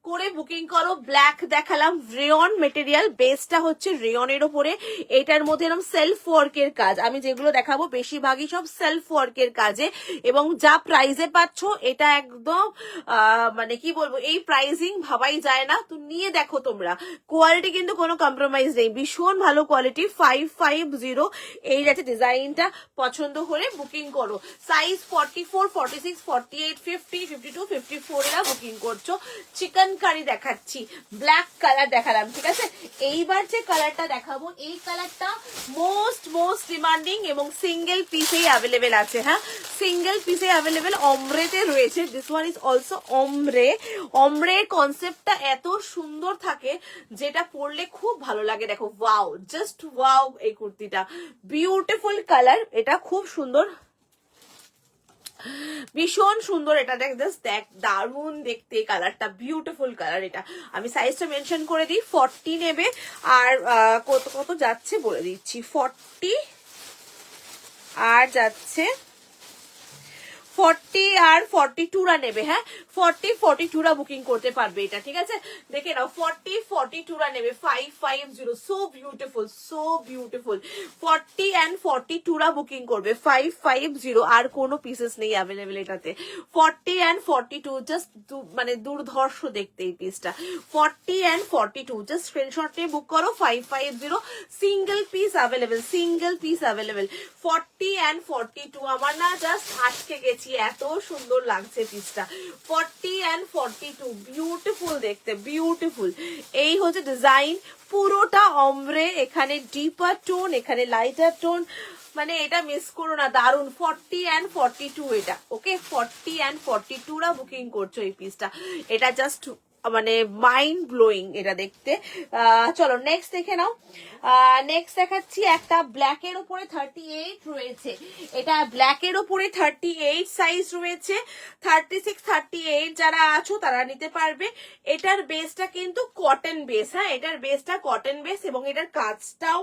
করে বুকিং করো। ব্ল্যাক দেখালাম, রেয়ন মেটেরিয়াল, বেসটা হচ্ছে রেয়নের ওপরে, এটার মধ্যে এরকম সেলফ ওয়ার্কের কাজ। আমি যেগুলো দেখাবো বেশিরভাগই সব সেলফ ওয়ার্কের কাজে, এবং যা প্রাইজে পাচ্ছ এটা একদম মানে কি বলবো, এই প্রাইজিং ভাবাই যায় না। তো নিয়ে দেখো তোমরা, কোয়ালিটি কিন্তু কোনো কম্প্রোমাইজ নেই, ভীষণ ভালো কোয়ালিটি। 550 এই যাচ্ছে ডিজাইনটা, পছন্দ হলে বুকিং করো। সাইজ 44, 46, 48, 50, 52, 54 এরা বুকিং করছো। চিকেন কারি দেখাচ্ছি, ব্ল্যাক কালার দেখালাম, ঠিক আছে। এইবার যে কালারটা দেখাবো, এই কালারটা মোস্ট ডিমান্ডিং এবং সিঙ্গেল পিসেই অ্যাভেলেবেল আছে। হ্যাঁ, সিঙ্গেল পিসে অ্যাভেলেবেল, অমরেতে রয়েছে। দিস ওয়ান ইজ অলসো অমরে কনসেপ্টটা এত সুন্দর থাকে যেটা পরলে খুব ভালো লাগে। দেখো, ওয়াও, জাস্ট ওয়াও, এই কুর্তিটা বিউটিফুল কালার, এটা খুব সুন্দর, ভীষণ সুন্দর। এটা দেখ, জাস্ট দেখ, দারুণ দেখতে কালারটা, বিউটিফুল কালার। এটা আমি সাইজটা মেনশন করে দিই, 40 নেবে। আর কত যাচ্ছে বলে দিচ্ছি, 40 আর যাচ্ছে 40 আর 42রা নেবে। হ্যাঁ, 40, 42রা বুকিং করতে পারবে এটা, ঠিক আছে। দেখে নাও, 40, 42রা নেবে 550, সো বিউটিফুল 40 and 42রা বুকিং করবে 550। আর কোনো পিসেস নেই অ্যাভেলেবেল এটাতে। 40 and 42 জাস্ট মানে দুর্ধর্ষ দেখতে এই পিসটা। 40 and 42 জাস্ট স্ক্রিনশট নিয়ে বুক করো। 550 সিঙ্গেল পিস অ্যাভেলেবেল, 40 and 42 আমার না জাস্ট আজকে গেছি, এত সুন্দর লাগছে পিসটা। 40 and 42 বিউটিফুল দেখতে, বিউটিফুল। এই হচ্ছে ডিজাইন, পুরোটা অমরে, এখানে ডিপার টোন, এখানে লাইটার টোন, মানে এটা মিস করো না, দারুন। 40 and 42 এটা, ওকে। 40 and 42রা বুকিং করছো এই পিসটা। এটা জাস্ট মানে মাইন্ড ব্লোয়িং এটা দেখতে। চলো নেক্সট দেখে নাও। নেক্সট দেখাচ্ছি একটা ব্ল্যাকের উপরে 38 রয়েছে, এটা ব্ল্যাকের উপরে 38 সাইজ রয়েছে, 36 38 যারা আছো তারা নিতে পারবে। এটার বেসটা কিন্তু কটন বেস, হ্যাঁ এটার বেসটা কটন বেস এবং এটার কাজটাও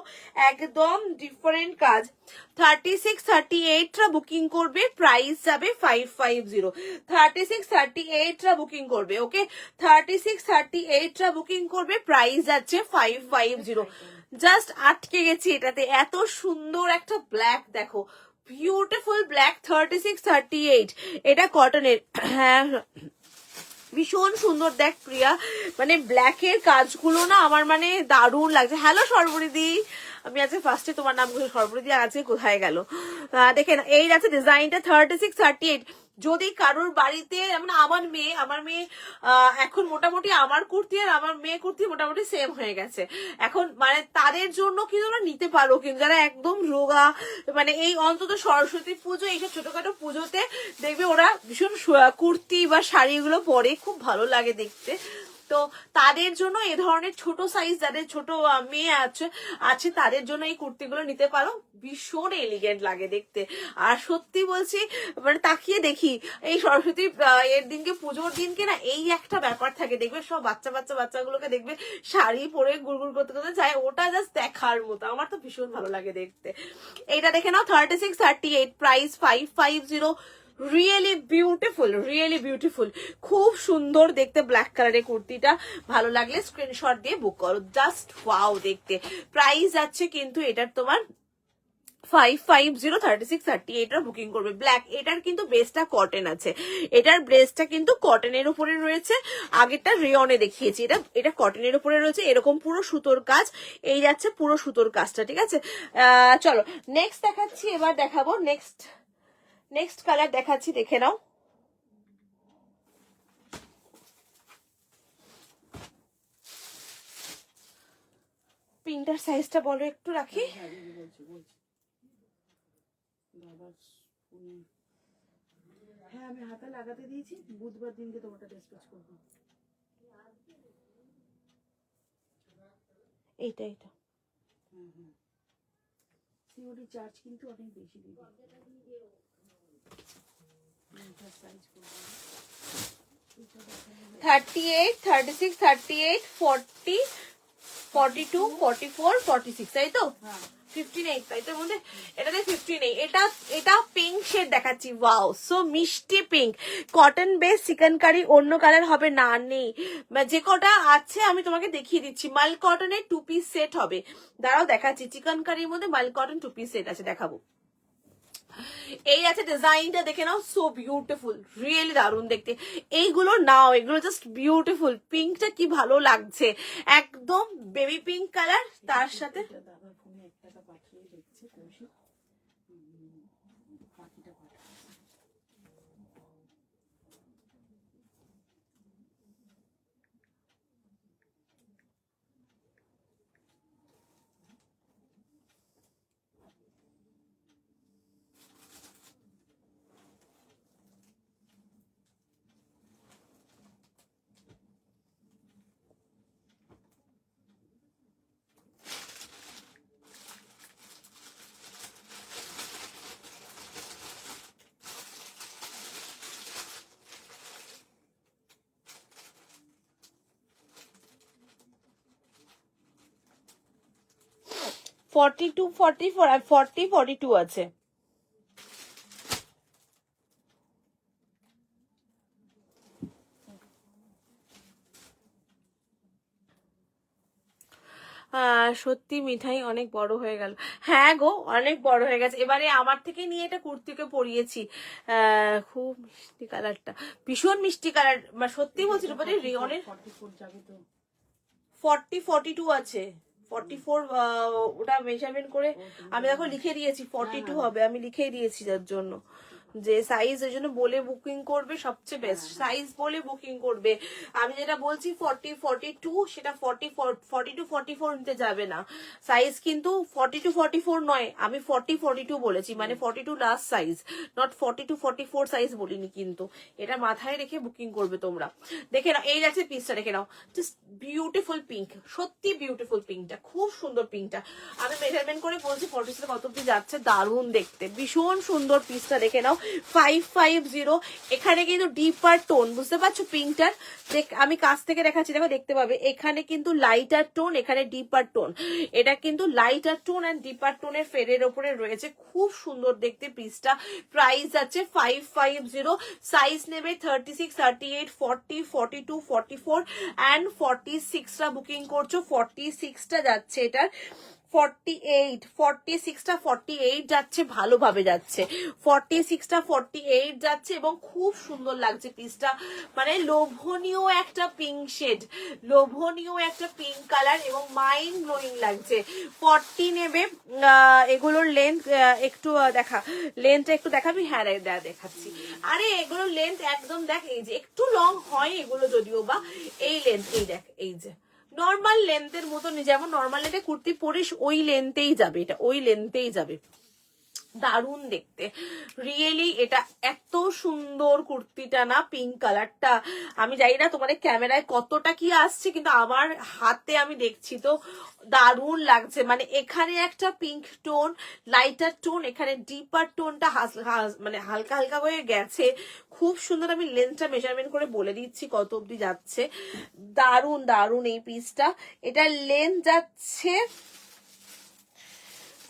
একদম ডিফারেন্ট কাজ। 36 38 রা বুকিং করবে, প্রাইস যাবে 550। 36 38 রা বুকিং করবে, ওকে 36 38 রা বুকিং করবে, প্রাইস যাচ্ছে 550। জাস্ট আটকে গেছি এটাতে, এত সুন্দর একটা ব্ল্যাক দেখো, বিউটিফুল ব্ল্যাক 36 38, এটা কটনের। হ্যাঁ ভীষণ সুন্দর দেখ প্রিয়া, মানে ব্ল্যাকের কাজগুলো না আমার মানে দারুণ লাগছে। হ্যালো সর্বরিদি, আমি আজকে ফার্স্টে তোমার নাম সর্বরিদি, আজকে কোথায় গেল দেখেন। এই আছে ডিজাইনটা 36 38। যদি কারোর বাড়িতে মানে আমার মেয়ে এখন মোটামুটি আমার কুর্তি আর আমার মেয়ে কুর্তি মোটামুটি সেম হয়ে গেছে এখন, মানে তাদের জন্য কিন্তু ওরা নিতে পারো, কিন্তু যারা একদম রোগা, মানে এই অন্তত সরস্বতী পুজো এইসব ছোটখাটো পুজোতে দেখবে ওরা ভীষণ কুর্তি বা শাড়িগুলো পরে খুব ভালো লাগে দেখতে। তো তাদের জন্য এ ধরনের ছোট সাইজ যাদের ছোট মেয়ে আছে তাদের জন্য এই কুর্তিগুলো নিতে পারো, ভীষণ এলিগেন্ট লাগে দেখতে। আর সত্যি বলছি মানে তাকিয়ে দেখি এই সরস্বতী এর দিনকে, পুজোর দিনকে না এই একটা ব্যাপার থাকে, দেখবে সব বাচ্চাগুলোকে দেখবে শাড়ি পরে গুড়গুড় করতে করতে যায়, ওটা জাস্ট দেখার মতো, আমার তো ভীষণ ভালো লাগে দেখতে। এইটা দেখে নাও 36 38, প্রাইস 550। রিয়েলি বিউটিফুল, খুব সুন্দর দেখতে ব্ল্যাক কালারের কুর্তিটা, ভালো লাগলে স্ক্রিনশট দিয়ে বুক করো, জাস্ট ওয়াও দেখতে। প্রাইস যাচ্ছে কিন্তু এটার তোমার 550, 36 38 বুকিং করবে ব্ল্যাক। এটার কিন্তু বেসটা কটন আছে, এটার বেসটা কিন্তু কটনের উপরে রয়েছে, আগেরটা রেয়নে দেখিয়েছি, এটা কটনের উপরে রয়েছে, এরকম পুরো সুতোর কাজ, এই যাচ্ছে পুরো সুতোর কাজটা, ঠিক আছে। চলো নেক্সট দেখাচ্ছি, এবার দেখাবো নেক্সট কালার দেখাচ্ছি, দেখে নাও। পিঙ্কটার সাইজটা বলো একটু রাখি। হ্যাঁ আমি হাতে লাগাতে দিয়েছি, বুধবার দিনকে তোমারটা ডিসপ্যাচ করবো। এইটা সিওডি চার্জ কিন্তু অনেক বেশি দিবে। 38 36 38 40 42 44 46, তাই তো 58, তাই তো মধ্যে এটাতে 58। এটা পিঙ্ক শেড দেখাচ্ছি, ওয়াও সো মিষ্টি পিঙ্ক, কটন বেস চিকেনকারি, অন্য কালার হবে না, নেই যে কটা আছে আমি তোমাকে দেখিয়ে দিচ্ছি। মাল কটনের 2 পিস সেট হবে, দাঁড়াও দেখাচ্ছি, চিকেনকারির মধ্যে মাল কটন 2 পিস সেট আছে, দেখাবো। এই আছে ডিজাইনটা দেখে নাও, সো বিউটিফুল, রিয়েলি দারুণ দেখতে। এইগুলো নাও, এগুলো জাস্ট বিউটিফুল। পিঙ্কটা কি ভালো লাগছে, একদম বেবি পিঙ্ক কালার, তার সাথে দাদার ফোনে 1 টাকা পাঠিয়ে দেখছি কৌশিক, বাকিটা পাঠাচ্ছে। ফর্টি টু 44 আর 40 42 আছে। সত্যি মিঠাই অনেক বড় হয়ে গেল, হ্যাঁ গো অনেক বড় হয়ে গেছে। এবারে আমার থেকে নিয়ে এটা কুর্তিকে পরিয়েছি, খুব মিষ্টি কালারটা, ভীষণ মিষ্টি কালার, সত্যি বলছি রিয়নের 40 42 আছে, 44 ওটা মেজারমেন্ট করে আমি দেখো লিখে দিয়েছি 42 হবে, আমি লিখেই দিয়েছি যার জন্য। যে সাইজ ওই জন্য বলে বুকিং করবে, সবচেয়ে বেস্ট সাইজ বলে বুকিং করবে। আমি যেটা বলছি 40-42 সেটা 42-44 নিতে যাবে না, সাইজ কিন্তু 42-44 নয়, আমি 40-42 বলেছি, মানে 42 লাস্ট সাইজ, নট 42-44 সাইজ বলিনি কিন্তু, এটা মাথায় রেখে বুকিং করবে তোমরা। দেখে নাও এই যাচ্ছে পিসটা, দেখে নাও জাস্ট বিউটিফুল পিঙ্ক, সত্যি বিউটিফুল পিঙ্কটা, খুব সুন্দর পিঙ্কটা। আমি মেজারমেন্ট করে বলছি 40 কত অব্দি যাচ্ছে, দারুণ দেখতে, ভীষণ সুন্দর পিসটা। দেখে নাও 550, এখানে কিন্তু ডিপার টোন, বুঝতে পারছো পিঙ্কটার, আমি কাছ থেকে দেখাচ্ছি, দেখো দেখতে পাবে এখানে কিন্তু লাইটার টোন, এখানে ডিপার টোন, এটা কিন্তু লাইটার টোন এন্ড ডিপার টোনের ফেডের ওপরে রয়েছে, খুব সুন্দর দেখতে পিসটা। প্রাইস আছে 550, সাইজ নেবে 36, 38, 40, 42, 44 অ্যান্ড 46টা বুকিং করছো, 46টা যাচ্ছে এটার, 46টা 48 যাচ্ছে, ভালোভাবে যাচ্ছে, 46টা 48 যাচ্ছে এবং খুব সুন্দর লাগছে পিসটা, মানে লোভনীয় একটা পিঙ্ক শেড, লোভনীয় একটা পিঙ্ক কালার এবং মাইন্ড ব্লোয়িং লাগছে। 40 নেবে, এগুলোর লেন্থ একটু দেখা, লেন্থটা একটু দেখাবি, হ্যাঁ দেখাচ্ছি, আরে এগুলোর লেন্থ একদম দেখ, এই যে একটু লং হয় এগুলো যদিও বা, এই লেন্থ, এই দেখ, এই যে নর্মাল লেন্থের মতন, যেমন নর্মাল লেন্থে কুর্তি পরিস ওই লেন্থেই যাবে, এটা ওই লেন্থেই যাবে, দারুণ দেখতে রিয়েলি। এটা এত সুন্দর কুর্তিটা না, পিঙ্ক কালারটা, আমি জানি না তোমাদের ক্যামেরায় কতটা কি আসছে, কিন্তু আমার হাতে আমি দেখছি তো দারুণ লাগছে, মানে এখানে একটা পিঙ্ক টোন, লাইটার টোন, এখানে ডিপার টোনটা মানে হালকা হালকা হয়ে গেছে, খুব সুন্দর। আমি লেন্থটা মেজারমেন্ট করে বলে দিচ্ছি কত অব্দি যাচ্ছে, দারুণ দারুণ এই পিসটা। এটা লেন্থ যাচ্ছে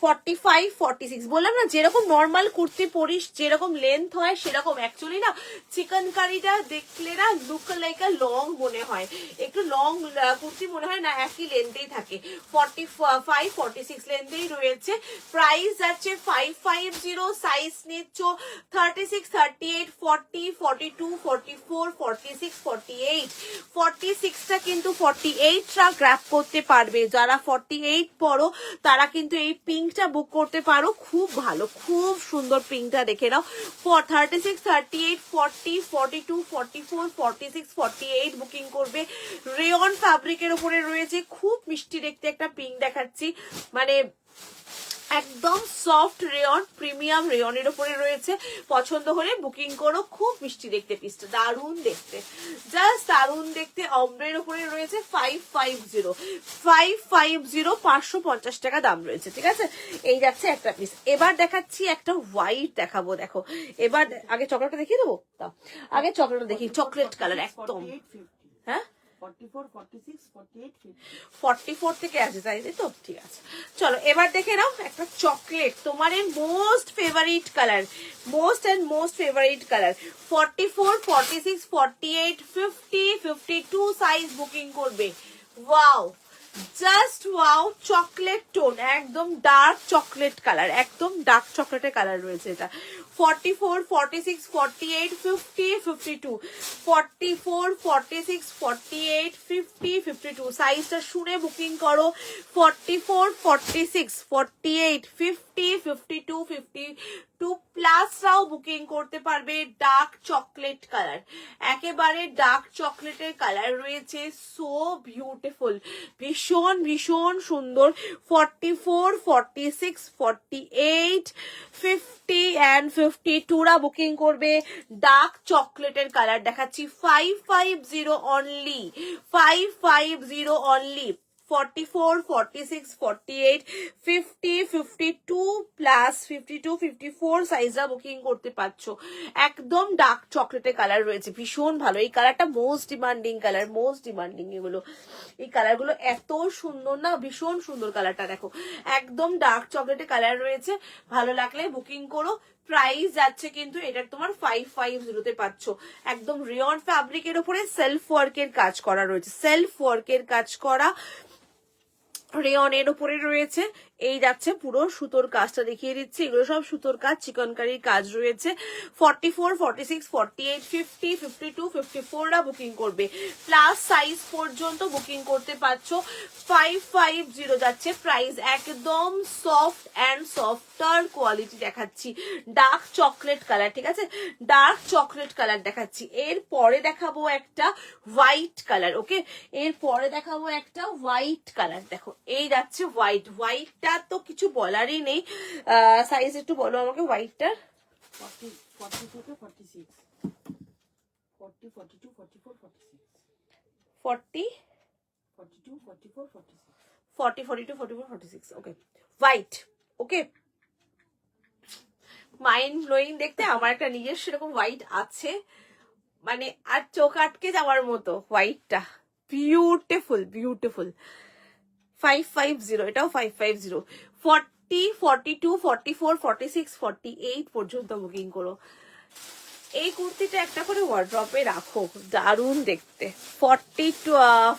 45-46, বললাম না যেরকম নর্মাল কুর্তি পরিস যেরকম লেন্থ হয় সেরকম, অ্যাকচুয়ালি না চিকেন কারিটা দেখলে না লুক লাইক আ লং মনে হয়, একটু লং কুর্তি মনে হয় না, একই লেন্থেই থাকে, 45-46 লেন্থেই রয়েছে। প্রাইস আছে 550, সাইজ নিচ্ছ 36, 38, 40, 42, 44, 46, 48, 46টা কিন্তু 48টা গ্র্যাব করতে পারবে, যারা 48 পরো তারা কিন্তু এই পিঙ্কটা বুক করতে পারো, খুব ভালো, খুব সুন্দর পিঙ্কটা, দেখে নাও 36, 38, 40, 42, 44, 46, 48 বুকিং করবে। রেয়ন ফ্যাব্রিকের উপরে রয়েছে, খুব মিষ্টি দেখতে একটা পিঙ্ক দেখাচ্ছি, মানে একদম সফট রেয়ন, প্রিমিয়াম রেয়নের উপরে রয়েছে, পছন্দ হলে বুকিং করো, খুব মিষ্টি দেখতে পিসটা, দারুণ দেখতে, জাস্ট দারুণ দেখতে। অম্ব্রের উপরে রয়েছে 550, 550 টাকা দাম রয়েছে, ঠিক আছে। এই যাচ্ছে একটা পিস। এবার দেখাচ্ছি একটা হোয়াইট দেখাবো, দেখো এবার আগে চকলেটটা দেখিয়ে দেবো, দাও আগে চকলেটটা দেখি, চকলেট কালার একদম, হ্যাঁ 44, 46, 48, 50। 44 থেকে আছে, তাই তো, ঠিক আছে। চলো এবার দেখে নাও একটা চকলেট, তোমার most favourite colour, most favourite colour, 44, 46, 48, 50, 52 size booking করবে। Wow, just wow, chocolate tone, একদম ডার্ক চকলেট কালার, একদম ডার্ক চকলেটের কালার রয়েছে এটা। 44, 46, 48, 50, 52, 44, 46, 48, 50, 52 সাইজটা শুনে বুকিং করো। 44, 46, 48, 50, 52, 52 প্লাসরাও বুকিং করতে পারবে। ডার্ক চকলেট কালার, একেবারে ডার্ক চকলেটের কালার রয়েছে, সো বিউটিফুল, ভীষণ ভীষণ সুন্দর। 44, 46, 48, 50 অ্যান্ড 52 রা বুকিং করবে। ডার্ক চকলেটের কালার দেখাচ্ছি, 550 অনলি, 550 অনলি। 44, 46, 48, 50, 52 প্লাস 52, 54 সাইজরা বুকিং করতে পারছো। একদম ডার্ক চকলেটের কালার রয়েছে, ভীষণ ভালো, এই কালারটা most demanding colour, most demanding, এগুলো এই কালারগুলো এত সুন্দর না, ভীষণ সুন্দর কালারটা, দেখো একদম ডার্ক চকলেটের কালার রয়েছে, ভালো লাগলে বুকিং করো। প্রাইস যাচ্ছে কিন্তু এটা তোমার 550 পাচ্ছ, একদম রেয়ন ফ্যাব্রিকের উপরে সেলফ ওয়ার্কের কাজ করা রয়েছে, সেলফ ওয়ার্কের কাজ করা রেয়নের উপরে রয়েছে এই যাচ্ছে পুরো সুতোর কাজটা দেখিয়ে দিচ্ছি, এগুলো সব সুতোর কাজ, চিকনকারির কাজ রয়েছে। 44, 46, 48, 50, 52, 54 রা বুকিং করবে, প্লাস সাইজ পর্যন্ত বুকিং করতে পারছো। 550 যাচ্ছে প্রাইস, একদম সফট অ্যান্ড সফটার কোয়ালিটি দেখাচ্ছি, ডার্ক চকলেট কালার, ঠিক আছে, ডার্ক চকলেট কালার দেখাচ্ছি। এরপরে দেখাবো একটা হোয়াইট কালার, ওকে, এরপরে দেখাবো একটা হোয়াইট কালার, দেখো এই যাচ্ছে হোয়াইট, হোয়াইটটা তো কিছু বলারই নেই। সাইজ একটু বলো আমাকে হোয়াইটটার। 40, 42 to 46, 40, 42, 44, 46, 40, 42, 44, 46. 40, 42, 44, 46, okay, white, okay. Mind blowing দেখতে, আমার একটা নিজস্ব এরকম হোয়াইট আছে, মানে আর চোখ আটকে যাওয়ার মতো হোয়াইটটা, বিউটিফুল বিউটিফুল। 550, এটাও 550, 40, 42, 44, 46, 48 পর্যন্ত বুকিং করো। এই কুর্তিটা একটা করে ওয়ার্ড্রপে রাখো, দারুণ দেখতে। 40,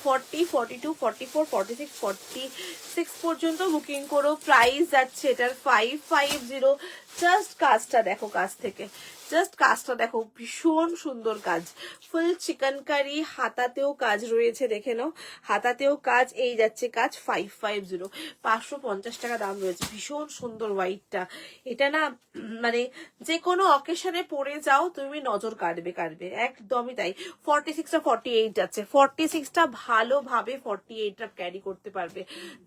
42, 44, 46, 46 পর্যন্ত বুকিং করো, প্রাইস যাচ্ছে এটার 550। জাস্ট কাজটা দেখো, কাজ থেকে জাস্ট কাজটা দেখো, ভীষণ সুন্দর কাজ, ফুল চিকেনকারি, হাতাতেও কাজ রয়েছে, দেখে নাও হাতাতেও কাজ, এই যাচ্ছে কাজ। 550, 550 টাকা দাম রয়েছে, ভীষণ সুন্দর হোয়াইটটা। এটা না মানে যে কোনো অকেশনে পরে যাও তুমি, নজর কাটবে কাটবে, একদমই তাই। 46টা 48 যাচ্ছে, 46টা ভালোভাবে 48টা ক্যারি করতে পারবে,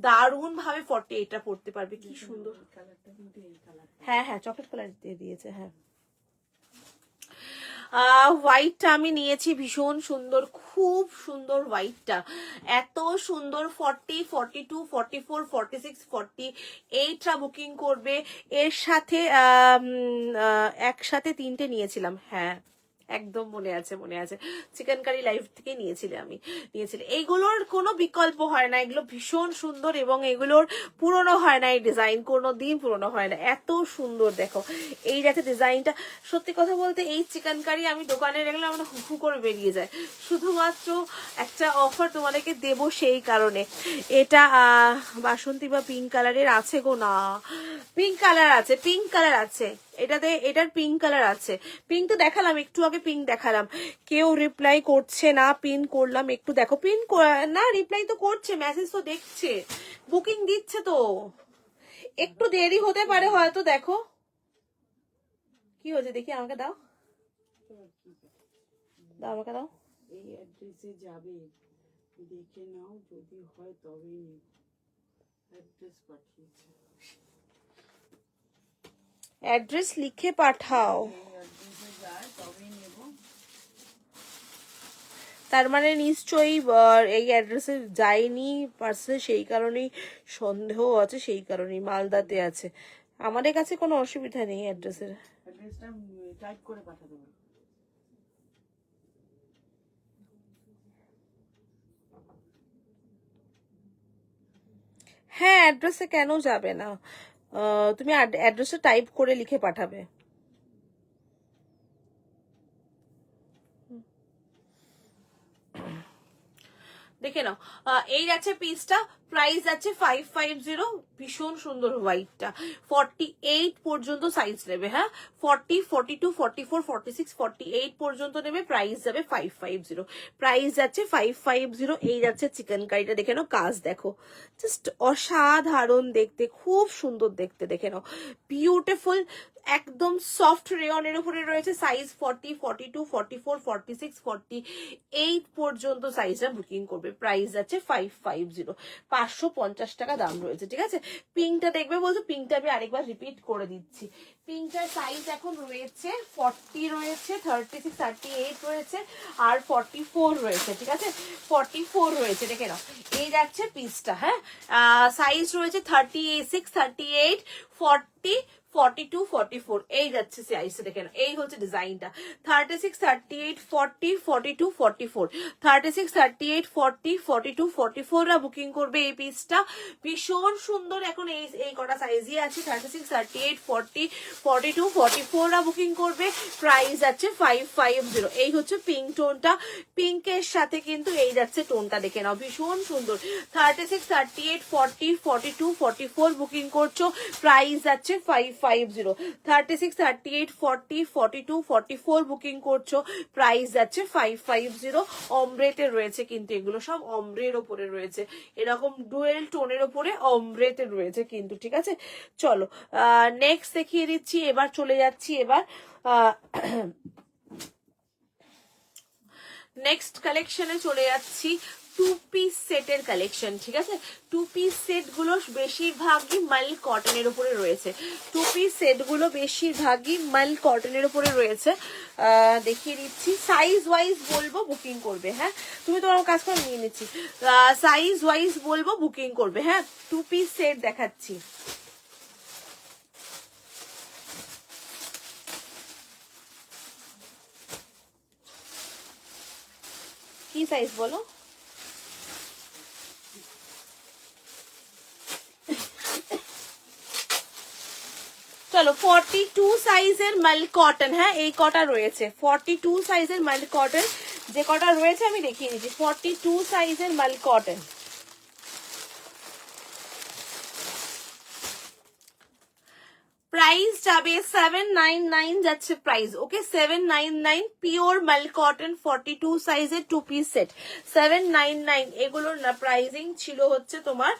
দারুণ ভাবে 48টা পরতে পারবে, কি সুন্দর। কালারটা কিন্তু এই কালার, হ্যাঁ হ্যাঁ, চকলেট কালার দিয়ে দিয়েছে, হ্যাঁ। হোয়াইটটা আমি নিয়েছি, ভীষণ সুন্দর, খুব সুন্দর হোয়াইটটা, এত সুন্দর। 40, 42, 44, 46, 48টা বুকিং করবে। এর সাথে একসাথে 3টে নিয়েছিলাম, হ্যাঁ একদম মনে আছে মনে আছে, চিকেন কারি লাইভ থেকে নিয়েছিলে। এইগুলোর কোনো বিকল্প হয় না, এগুলো ভীষণ সুন্দর, এবং এগুলোর পুরনো হয় না, এই ডিজাইন কোনো দিন পুরনো হয় না, এত সুন্দর। দেখো এই যাতে ডিজাইনটা, সত্যি কথা বলতে এই চিকেন কারি আমি দোকানে দেখলে আমার হু করে বেরিয়ে যায়, শুধুমাত্র একটা অফার তোমাদেরকে দেবো সেই কারণে। এটা বাসন্তী বা পিঙ্ক কালারের আছে গো, না পিঙ্ক কালার আছে, পিঙ্ক কালার আছে এটাতে, এটার পিঙ্ক কালার আছে। পিঙ্ক তো দেখালাম একটু আগে, পিঙ্ক দেখালাম, কেউ রিপ্লাই করছে না, পিন করলাম একটু, দেখো পিন না, রিপ্লাই তো করছে, মেসেজ তো দেখছে, বুকিং দিচ্ছে তো, একটু দেরি হতে পারে হয়তো। দেখো কি হয়েছে দেখি, আমাকে দাও দাও, আমাকে দাও। এই অ্যাড্রেসে যাবে, দেখে নাও, যদি হয় তবেই নেব। অ্যাড্রেস পাঠিয়েছে, অ্যাড্রেস লিখে পাঠাও, এই অ্যাড্রেসে যায় তবেই নেব। তার মানে নিশ্চয়ই এই অ্যাড্রেসে যায়নি পার্সেল, সেই কারণেই সন্দেহ আছে, সেই কারণেই মালদাতে আছে। আমাদের কাছে কোনো অসুবিধা নেই অ্যাড্রেসের। অ্যাড্রেসটা টাইপ করে পাঠাতে হবে। হ্যাঁ অ্যাড্রেসে কেন যাবে না, তুমি অ্যাড্রেসটা টাইপ করে লিখে পাঠাবে। দেখে নাও, এই যাচ্ছে পিসটা, প্রাইস যাচ্ছে 550, ভীষণ সুন্দর হোয়াইটটা। 48 পর্যন্ত সাইজ নেবে, হ্যাঁ 40, 42, 44, 46, 48 পর্যন্ত নেবে, প্রাইস যাবে 550, প্রাইস যাচ্ছে 550। এই যাচ্ছে চিকেন কারিটা, দেখে নাও কাজ দেখো, জাস্ট অসাধারণ দেখতে, খুব সুন্দর দেখতে, দেখে নাও বিউটিফুল, একদম সফট রেয়নের উপরে রয়েছে। সাইজ 40, 42, 44, 46, 48 পর্যন্ত সাইজটা বুকিং করবে, প্রাইস যাচ্ছে 550, 550 টাকা দাম রয়েছে, ঠিক আছে। পিঙ্কটা দেখবে বলছো, পিঙ্কটা আমি আরেকবার রিপিট করে দিচ্ছি, পিঙ্কটার সাইজ এখন রয়েছে 40 রয়েছে, 36, 38 রয়েছে, আর 44 রয়েছে, ঠিক আছে, 44 রয়েছে, দেখে নাও এই যাচ্ছে পিসটা, হ্যাঁ সাইজ রয়েছে 36, 38, 40, 42, 44 এই যাচ্ছে সাইজটা দেখেন, এই হচ্ছে ডিজাইনটা। 36, 38, 40, 42, 44, 36, 38, 40, 42, 44 রা বুকিং করবে এই পিসটা। ভীষণ সুন্দর, এখন এই কটা সাইজই আছে। 36, 38, 40, 42, 44 রা বুকিং করবে। প্রাইস আছে 550। এই হচ্ছে পিঙ্ক টোনটা, পিঙ্কের সাথে কিন্তু এই যাচ্ছে টোনটা, দেখে নাও ভীষণ সুন্দর। 36, 38, 40, 42, 44 বুকিং করছো, প্রাইস আছে 550। 36, 38, 40, 42, 44 বুকিং করছো, প্রাইস আছে 550। অমব্রেতে রয়েছে কিন্তু, এগুলো সব অমব্রের ওপরে রয়েছে, এরকম ডুয়েল টোনের ওপরে অমব্রেতে রয়েছে কিন্তু, ঠিক আছে। চলো নেক্সট দেখিয়ে দিচ্ছি, এবার চলে যাচ্ছি এবার নেক্সট কালেকশনে চলে যাচ্ছি। টু পিস সেটের কালেকশন, ঠিক আছে। টু পিস সেট গুলো বেশিরভাগই মাল কটনের উপরে রয়েছে। টু পিস সেট গুলো বেশিরভাগই মাল কটনের উপরে রয়েছে। দেখিয়ে দিচ্ছি, সাইজ ওয়াইজ বলবো বুকিং করবে, হ্যাঁ তুমি তোমার কাজ করে নিয়ে নিচ্ছি। সাইজ ওয়াইজ বলবো বুকিং করবে, হ্যাঁ। টু পিস সেট দেখাচ্ছি। কি সাইজ বলো? চলো 42 সাইজের মাল কটন, হ্যাঁ এই কটা রয়েছে। 42 সাইজের মাল কটন যে কটা রয়েছে আমি দেখিয়ে দিচ্ছি। 42 সাইজের মাল কটন, প্রাইস যাবে 799 যাচ্ছে প্রাইস, ওকে 799 পিওর মাল কটন 42 সাইজের টু পিস সেট 799। এগুলোর না প্রাইসিং ছিল হচ্ছে তোমার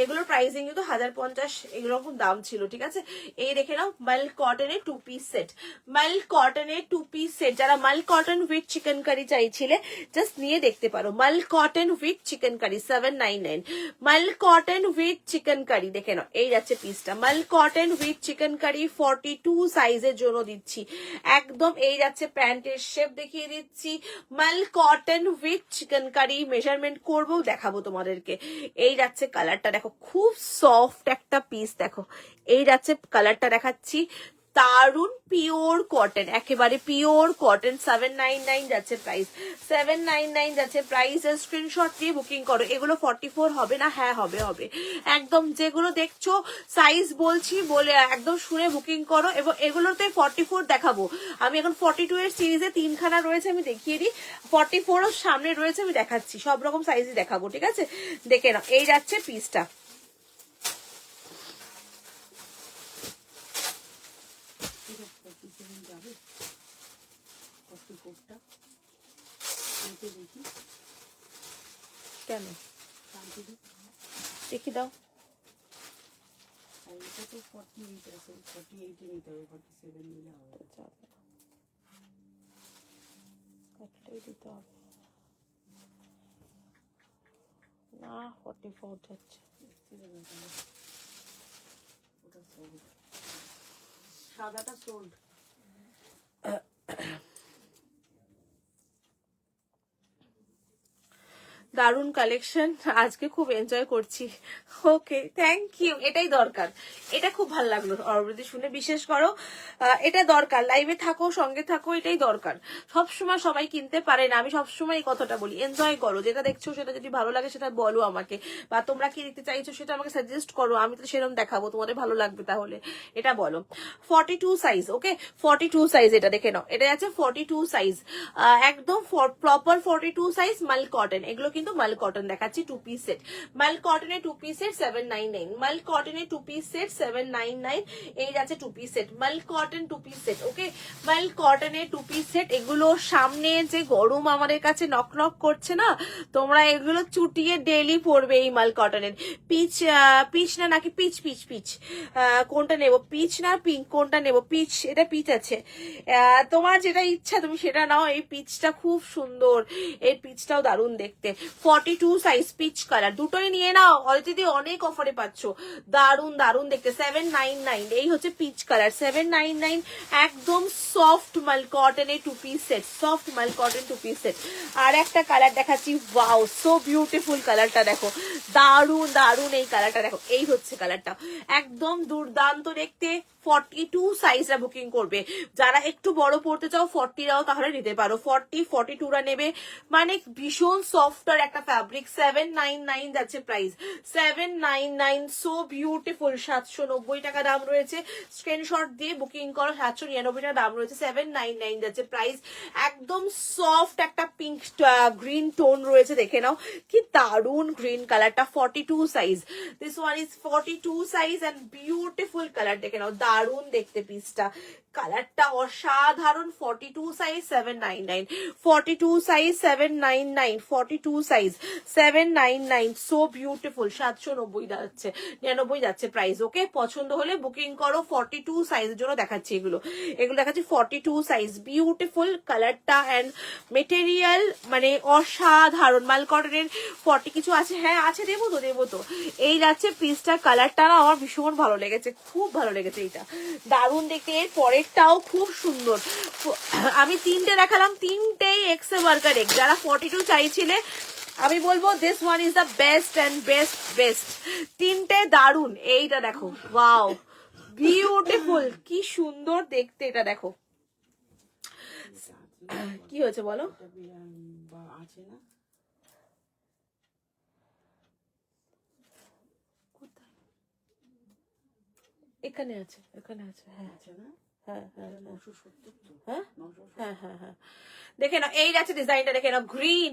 এগুলোর প্রাইসিং কিন্তু 1050 এরকম দাম ছিল, ঠিক আছে। এই দেখে নাও মাল কটনের টু পিস সেট, মাল কটনের টু পিস সেট। যারা মাল কটন উইথ চিকেন কারি চাইছিলে জাস্ট নিয়ে দেখতে পারো। মাল কটন উইথ চিকেন কারি 799, মাল কটন উইথ চিকেন কারি দেখে নাও, এই যাচ্ছে পিসটা। মাল কটন উইথ চিকেন কারি 42 সাইজের জন্য দিচ্ছি একদম। এই যাচ্ছে প্যান্টের শেপ দেখিয়ে দিচ্ছি। মাল cotton with chikankari measurement করবো, দেখাবো তোমাদেরকে। এই যাচ্ছে কালারটা দেখো, খুব সফট একটা পিস দেখো। এই যাচ্ছে কালারটা দেখাচ্ছি, দারুন পিওর কটন, একেবারে পিওর কটন। 799 যাচ্ছে প্রাইস, 799 যাচ্ছে প্রাইস। স্ক্রিনশট দিয়ে বুকিং করো। এগুলো 44 হবে না? হ্যাঁ হবে হবে একদম। যেগুলো দেখছো সাইজ বলছি বলে একদম শুনে বুকিং করো। এবং এগুলোতে 44 দেখাবো আমি এখন। 42 এর সিরিজে 3খানা রয়েছে, আমি দেখিয়ে দিই। 44 ও সামনে রয়েছে, আমি দেখাচ্ছি। সব রকম সাইজই দেখাবো, ঠিক আছে। দেখে নাও, এই যাচ্ছে পিসটা। কেন দেখি দাও, এটা তো 48 আছে, 48 এ নিতে হবে, 47 নিলে হবে। কাটলেই দিতে হবে না, 44 যাচ্ছে। ওটা সোল্ড, সাদাটা সোল্ড। দারুন কালেকশন, আজকে খুব এনজয় করছি। ওকে থ্যাংক ইউ, এটাই দরকার। এটা খুব ভালো লাগলো অরবিদি শুনে, বিশেষ করো এটা দরকার। লাইভে থাকো, সঙ্গে থাকো, এটাই দরকার। সবসময় সবাই কিনতে পারে না, আমি সবসময় এই কথাটা বলি। এনজয় করো, যেটা দেখছো সেটা যদি ভালো লাগে সেটা বলো আমাকে, বা তোমরা কি দেখতে চাইছো সেটা আমাকে সাজেস্ট করো, আমি তো সেরকম দেখাবো, তোমাদের ভালো লাগবে তাহলে এটা বলো। 42 সাইজ, ওকে 42 সাইজ, এটা দেখে নাও। এটা আছে 42 সাইজ, একদম প্রপার 42 সাইজ মাল কটন। এগুলো কিন্তু মাল কটন দেখাচ্ছি, টু পিস সেট। মাল কটনের টু পিস সেট 799, মাল কটনের টু পিস সেট 799। এই যাচ্ছে টু পিস সেট, মাল কটন টু পিস সেট, ওকে মাল কটনের টু পিস সেট। এগুলো সামনে যে গরম আমাদের কাছে নক নক করছে না, তোমরা এগুলো চুটিয়ে ডেলি পরবে এই মাল কটনের। পিচ পিচ না নাকি পিচ পিচ পিচ কোনটা নেব? পিচ না পিঙ্ক, কোনটা নেব? পিচ, এটা পিচ আছে। তোমার যেটা ইচ্ছা তুমি সেটা নাও। এই পিচটা খুব সুন্দর, এই পিচটাও দারুণ দেখতে। 42 সাইজ পিচ কালার, দুটোই নিয়ে নাও অলরেডি অনেক অফারে পাচ্ছ। দারুন দারুন দেখতে, 799 এই হচ্ছে পিচ কালার, 799 একদম সফট মাল কটনের 2 পিস সেট, সফট মাল কটন 2 পিস সেট। আর একটা কালার দেখাচ্ছি, ওয়াও সো বিউটিফুল কালারটা দেখো, দারুন দারুন এই কালারটা দেখো, এই হচ্ছে কালারটা একদম দুর্দান্ত দেখতে। 42 সাইজরা বুকিং করবে, যারা একটু বড় পড়তে চাও 40রাও তাহলে নিতে পারো, 40 42রা নেবে, মানে ভীষণ সফট আর একটা ফ্যাব্রিক। 799 যাচ্ছে প্রাইস, 799 সো বিউটিফুল। 790 টাকা দাম রয়েছে, স্ক্রিনশট দিয়ে বুকিং করো, 799 টাকা দাম রয়েছে, 799 যাচ্ছে প্রাইস। একদম সফট একটা পিঙ্ক গ্রিন টোন রয়েছে, দেখে নাও কি দারুন গ্রিন কালারটা, 42 size, this one is 42 size and beautiful colour, দেখে নাও দারুন দেখতে পিসটা, কালারটা অসাধারণ। 42 size 799, 42 size 799, 42 size 799 so beautiful. 790 যাচ্ছে, 99 যাচ্ছে প্রাইস। ওকে, পছন্দ হলে বুকিং করো। 42 সাইজের জন্য দেখাচ্ছি এগুলো, এগুলো দেখাচ্ছি 42 সাইজ, বিউটিফুল কালারটা এন্ড মেটেরিয়াল মানে অসাধারণ। মাল কটনের 40 কিছু আছে, হ্যাঁ আছে, দেবো তো দেবো তো। এই যাচ্ছে পিসটা, কালারটা না আমার ভীষণ ভালো লেগেছে, খুব ভালো লেগেছে, এইটা দারুণ দেখতে। এর পরেরটাও খুব সুন্দর, আমি তিনটে দেখালাম, তিনটেই এক্সে ওয়ার্কার এক্স। যারা 42 চাইছিলে আমি বলবো this one is the best and best best, তিনটে দারুণ। এইটা দেখো, ওয়াও বিউটিফুল, কি সুন্দর দেখতে, এটা দেখো কি হয়েছে বলো। বা আছে না, এখানে আছে, এখানে আছে, হ্যাঁ আছে না, হ্যাঁ হ্যাঁ 970 তো, হ্যাঁ 970 হ্যাঁ হ্যাঁ হ্যাঁ, দেখে নাও এই যাচ্ছে ডিজাইনটা, দেখে নাও গ্রিন।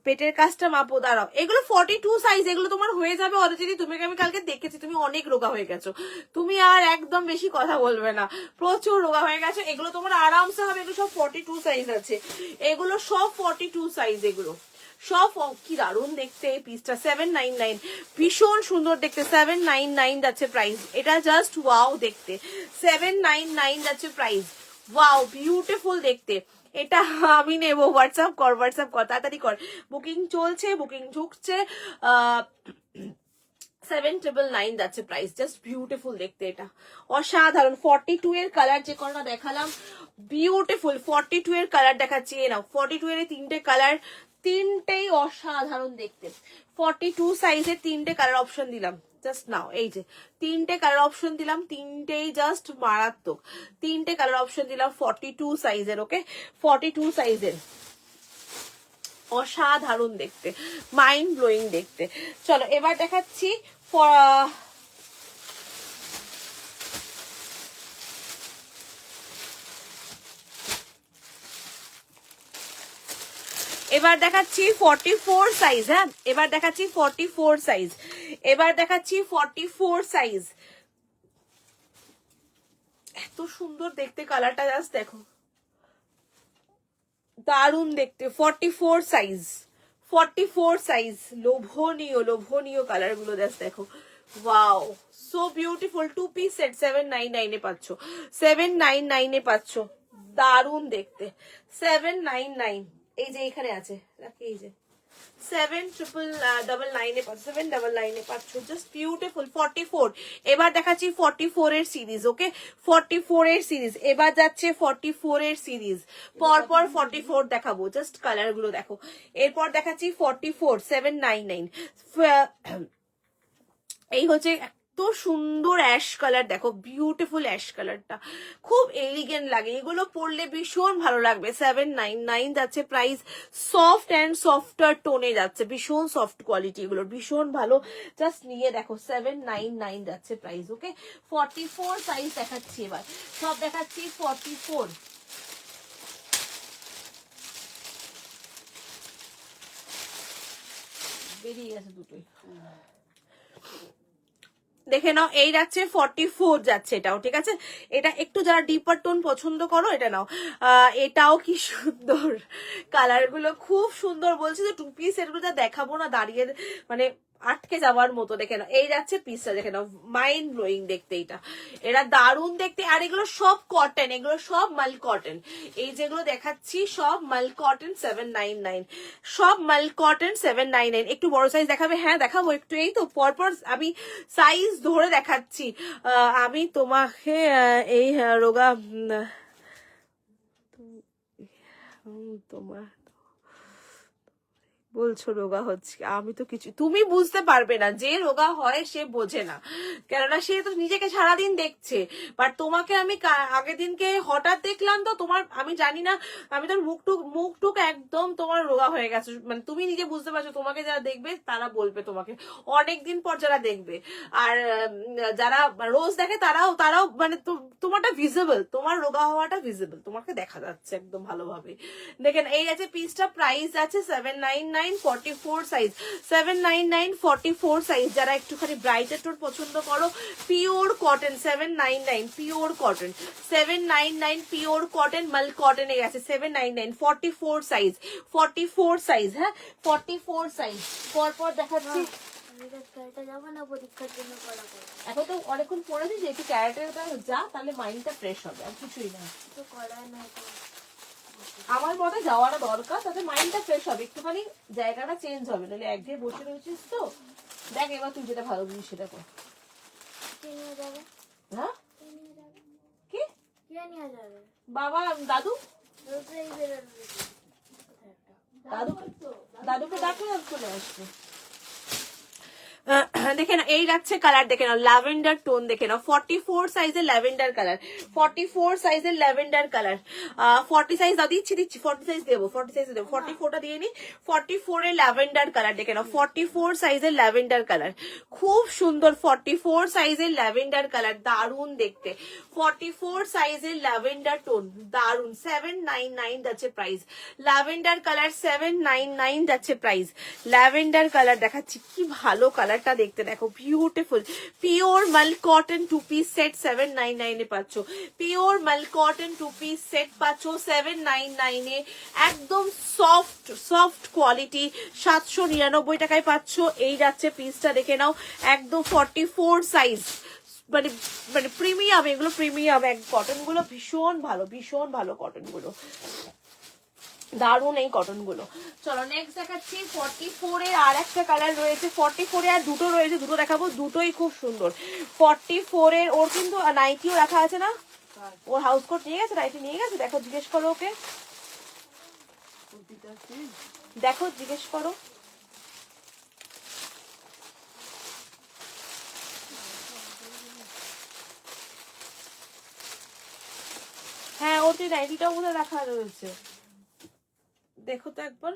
পেটের কাজটা মাপো, দাঁড়াও, এগুলো 42 সাইজ, এগুলো তোমার হয়ে যাবে অলরেডি। তুমি আমি কালকে দেখেছি, তুমি অনেক রোগা হয়ে গেছো, তুমি আর একদম বেশি কথা বলবে না, প্রচুর রোগা হয়ে গেছো, এগুলো তোমার আরামসে হবে। এগুলো সব 42 সাইজ আছে, এগুলো সব 42 সাইজ, এগুলো সব কি দারুণ দেখতে এই পিসটা। 799 ভীষণ সুন্দর দেখতে, 799 যাচ্ছে প্রাইস, এটা জাস্ট ওয়াও দেখতে, 799 যাচ্ছে প্রাইস, ওয়াও বিউটিফুল দেখতে। এটা আমি নেবো, হোয়াটসঅ্যাপ কর তাড়াতাড়ি কর, বুকিং চলছে, বুকিং ঢুকছে। 799 যাচ্ছে প্রাইস, জাস্ট বিউটিফুল দেখতে, এটা অসাধারণ। 42 এর কালার যে কটা দেখালাম বিউটিফুল, 42 এর কালার দেখাচ্ছি, এ নাও 42 এর তিনটে কালার, তিনটেই অসাধারণ দেখতে। 42 সাইজের তিনটে কালার অপশন দিলাম, জাস্ট নাও, এই যে তিনটে কালার অপশন দিলাম, তিনটেই জাস্ট মারাত্মক, তিনটে কালার অপশন দিলাম 42 সাইজের। ওকে, 42 সাইজের অসাধারণ দেখতে, মাইন্ড ব্লোয়িং দেখতে। চলো এবার দেখাচ্ছি এবার দেখাচ্ছি 44 সাইজ, হ্যাঁ এবার দেখাচ্ছি 44 সাইজ, এবার দেখাচ্ছি 44 সাইজ। এত সুন্দর দেখতে কালারটা, জাস্ট দেখো দারুণ দেখতে। 44 সাইজ, 44 সাইজ, লোভনীয় লোভনীয় কালার গুলো, জাস্ট দেখো, wow so beautiful. 2 piece set 799 এ পাচ্ছ, 799 এ পাচ্ছ, দারুণ দেখতে। 799, এই যে এখানে আছে, এই যে 799 এ পাচ্ছ, 799 এ পাচ্ছ, জাস্ট বিউটিফুল। 44, এবার দেখাচ্ছি 44 এর সিরিজ। ওকে, 44 এর সিরিজ, এবার যাচ্ছে 44 এর সিরিজ, পরপর 44 দেখাবো, জাস্ট কালার গুলো দেখো। এরপর দেখাচ্ছি 44, 799, এই হচ্ছে এত সুন্দর অ্যাশ কালার, দেখো বিউটিফুল অ্যাশ কালারটা, খুব এলিগেন্ট লাগে, এগুলো পরলে ভীষণ ভালো লাগবে। 799 যাচ্ছে প্রাইস, সফট অ্যান্ড সফটার টোনে যাচ্ছে, ভীষণ সফট কোয়ালিটি, এগুলো ভীষণ ভালো, জাস্ট নিয়ে দেখো। 799 যাচ্ছে প্রাইস। ওকে, 44 সাইজ দেখাচ্ছি, এবার সব দেখাচ্ছি 44, বেরিয়ে গেছে দুটোই, দেখে নাও। এই যাচ্ছে 44 যাচ্ছে, এটাও ঠিক আছে। এটা একটু যারা ডিপার টোন পছন্দ করো এটা নাও। এটাও কি সুন্দর, কালার গুলো খুব সুন্দর। বলছি তো 2 পিস এগুলো যা দেখাবো না দাঁড়িয়ে, মানে আটকে যাওয়ার মতো। দেখে নাও এই যাচ্ছে পিসটা, দেখে নাও মাইন্ড ব্লোয়িং দেখতে এটা, এরা দারুণ দেখতে। আর এগুলো সব কটন, এগুলো সব মাল কটন, এই যেগুলো দেখাচ্ছি সব মাল কটন 799, সব মাল কটন 799। একটু বড় সাইজ দেখাবে? হ্যাঁ দেখাবো একটু, এই তো পরপর আমি সাইজ ধরে দেখাচ্ছি। আমি তোমাকে এই রোগা তোমার বলছো রোগা হচ্ছে, আমি তো কিছু, তুমি বুঝতে পারবে না, যে রোগা হয় সে বোঝে না, কেননা সে তো নিজেকে সারাদিন দেখছে। বাট তোমাকে আমি আগের দিনকে হঠাৎ দেখলাম তো তোমার, আমি জানি না, আমি তোর মুখ টুক একদম তোমার রোগা হয়ে গেছে, মানে তুমি নিজে বুঝতে পারছো, তোমাকে যারা দেখবে তারা বলবে তোমাকে, অনেকদিন পর যারা দেখবে। আর যারা রোজ দেখে তারাও মানে তোমারটা ভিজিবল, তোমার রোগা হওয়াটা ভিজিবল, তোমাকে দেখা যাচ্ছে একদম ভালোভাবে। দেখেন এই আছে পিসটা, প্রাইস আছে 799, 44 সাইজ, 799 44 সাইজ। যারা একটুখানি ব্রাইটের টোন পছন্দ করো, pure cotton 799, pure cotton 799, pure cotton মাল কটনে গেছে 799, 44 সাইজ, 44 সাইজ, হ্যাঁ 44 সাইজ। পরপর দেখাচ্ছি। এখন তো অনেকক্ষণ পড়েছি, যে একটু ক্যারেটের যা, তাহলে মাইন্ডটা ফ্রেশ হবে, আর কিছুই না। আমার মতে যাওয়াটা দরকার, তাতে মাইন্ডটা ফ্রেশ হবে, একটুখানি জায়গাটা চেঞ্জ হবে, নাহলে একঘেয়ে বসে রয়েছিস তো। দেখ এবার তুই যেটা ভালো বুঝিস সেটা কর। হ্যাঁ কি বাবা, দাদু দাদুকে ডাকলে চলে আসবে। দেখে না এই যাচ্ছে কালার, দেখে নাও ল্যাভেন্ডার টোন, দেখে নাও 44 সাইজের ল্যাভেন্ডার কালার, 44 সাইজের ল্যাভেন্ডার কালার। 40 সাইজ দাও, দিচ্ছি 40 সাইজ দেবো, 40 সাইজ দেবো, 44টা দিয়ে নি। 44 এর ল্যাভেন্ডার কালার, দেখে নাও 44 সাইজের ল্যাভেন্ডার কালার, খুব সুন্দর। 44 সাইজের ল্যাভেন্ডার কালার, দারুণ দেখতে। 44 সাইজের ল্যাভেন্ডার টোন, দারুণ। 799 যাচ্ছে প্রাইস, ল্যাভেন্ডার কালার 799 যাচ্ছে প্রাইস। ল্যাভেন্ডার কালার দেখাচ্ছি, কি ভালো কালারটা দেখতে, দেখো বিউটিফুল। পিওর মাল কটন 2 পিস সেট 799 এ পাচ্ছ, পিওর মাল কটন 2 পিস সেট পাচ্ছ 799 এ, একদম সফট কোয়ালিটি, 799 টাকায় পাচ্ছ। এই যাচ্ছে পিসটা, দেখে নাও একদম 44 সাইজ, মানে মানে প্রিমিয়াম, এগুলো প্রিমিয়াম কটন গুলো, ভীষণ ভালো কটন গুলো, দারুন এই কটন গুলো। চলো নেক্সট দেখাচ্ছি 44 এর আর একটা কালার রয়েছে, 44 এ আর দুটো রয়েছে, দুটো দেখাবো, দুটোই খুব সুন্দর। 44 এর, ওর কিন্তু নাইটিও রাখা আছে না, ওর হাউস কোট নিয়ে গেছে, নাইটি নিয়ে গেছে, দেখো জিজ্ঞেস করো ওকে, দেখো জিজ্ঞেস করো। হ্যাঁ ওর নাইটিটাও বোধহয় রাখা রয়েছে, দেখো তো একবার।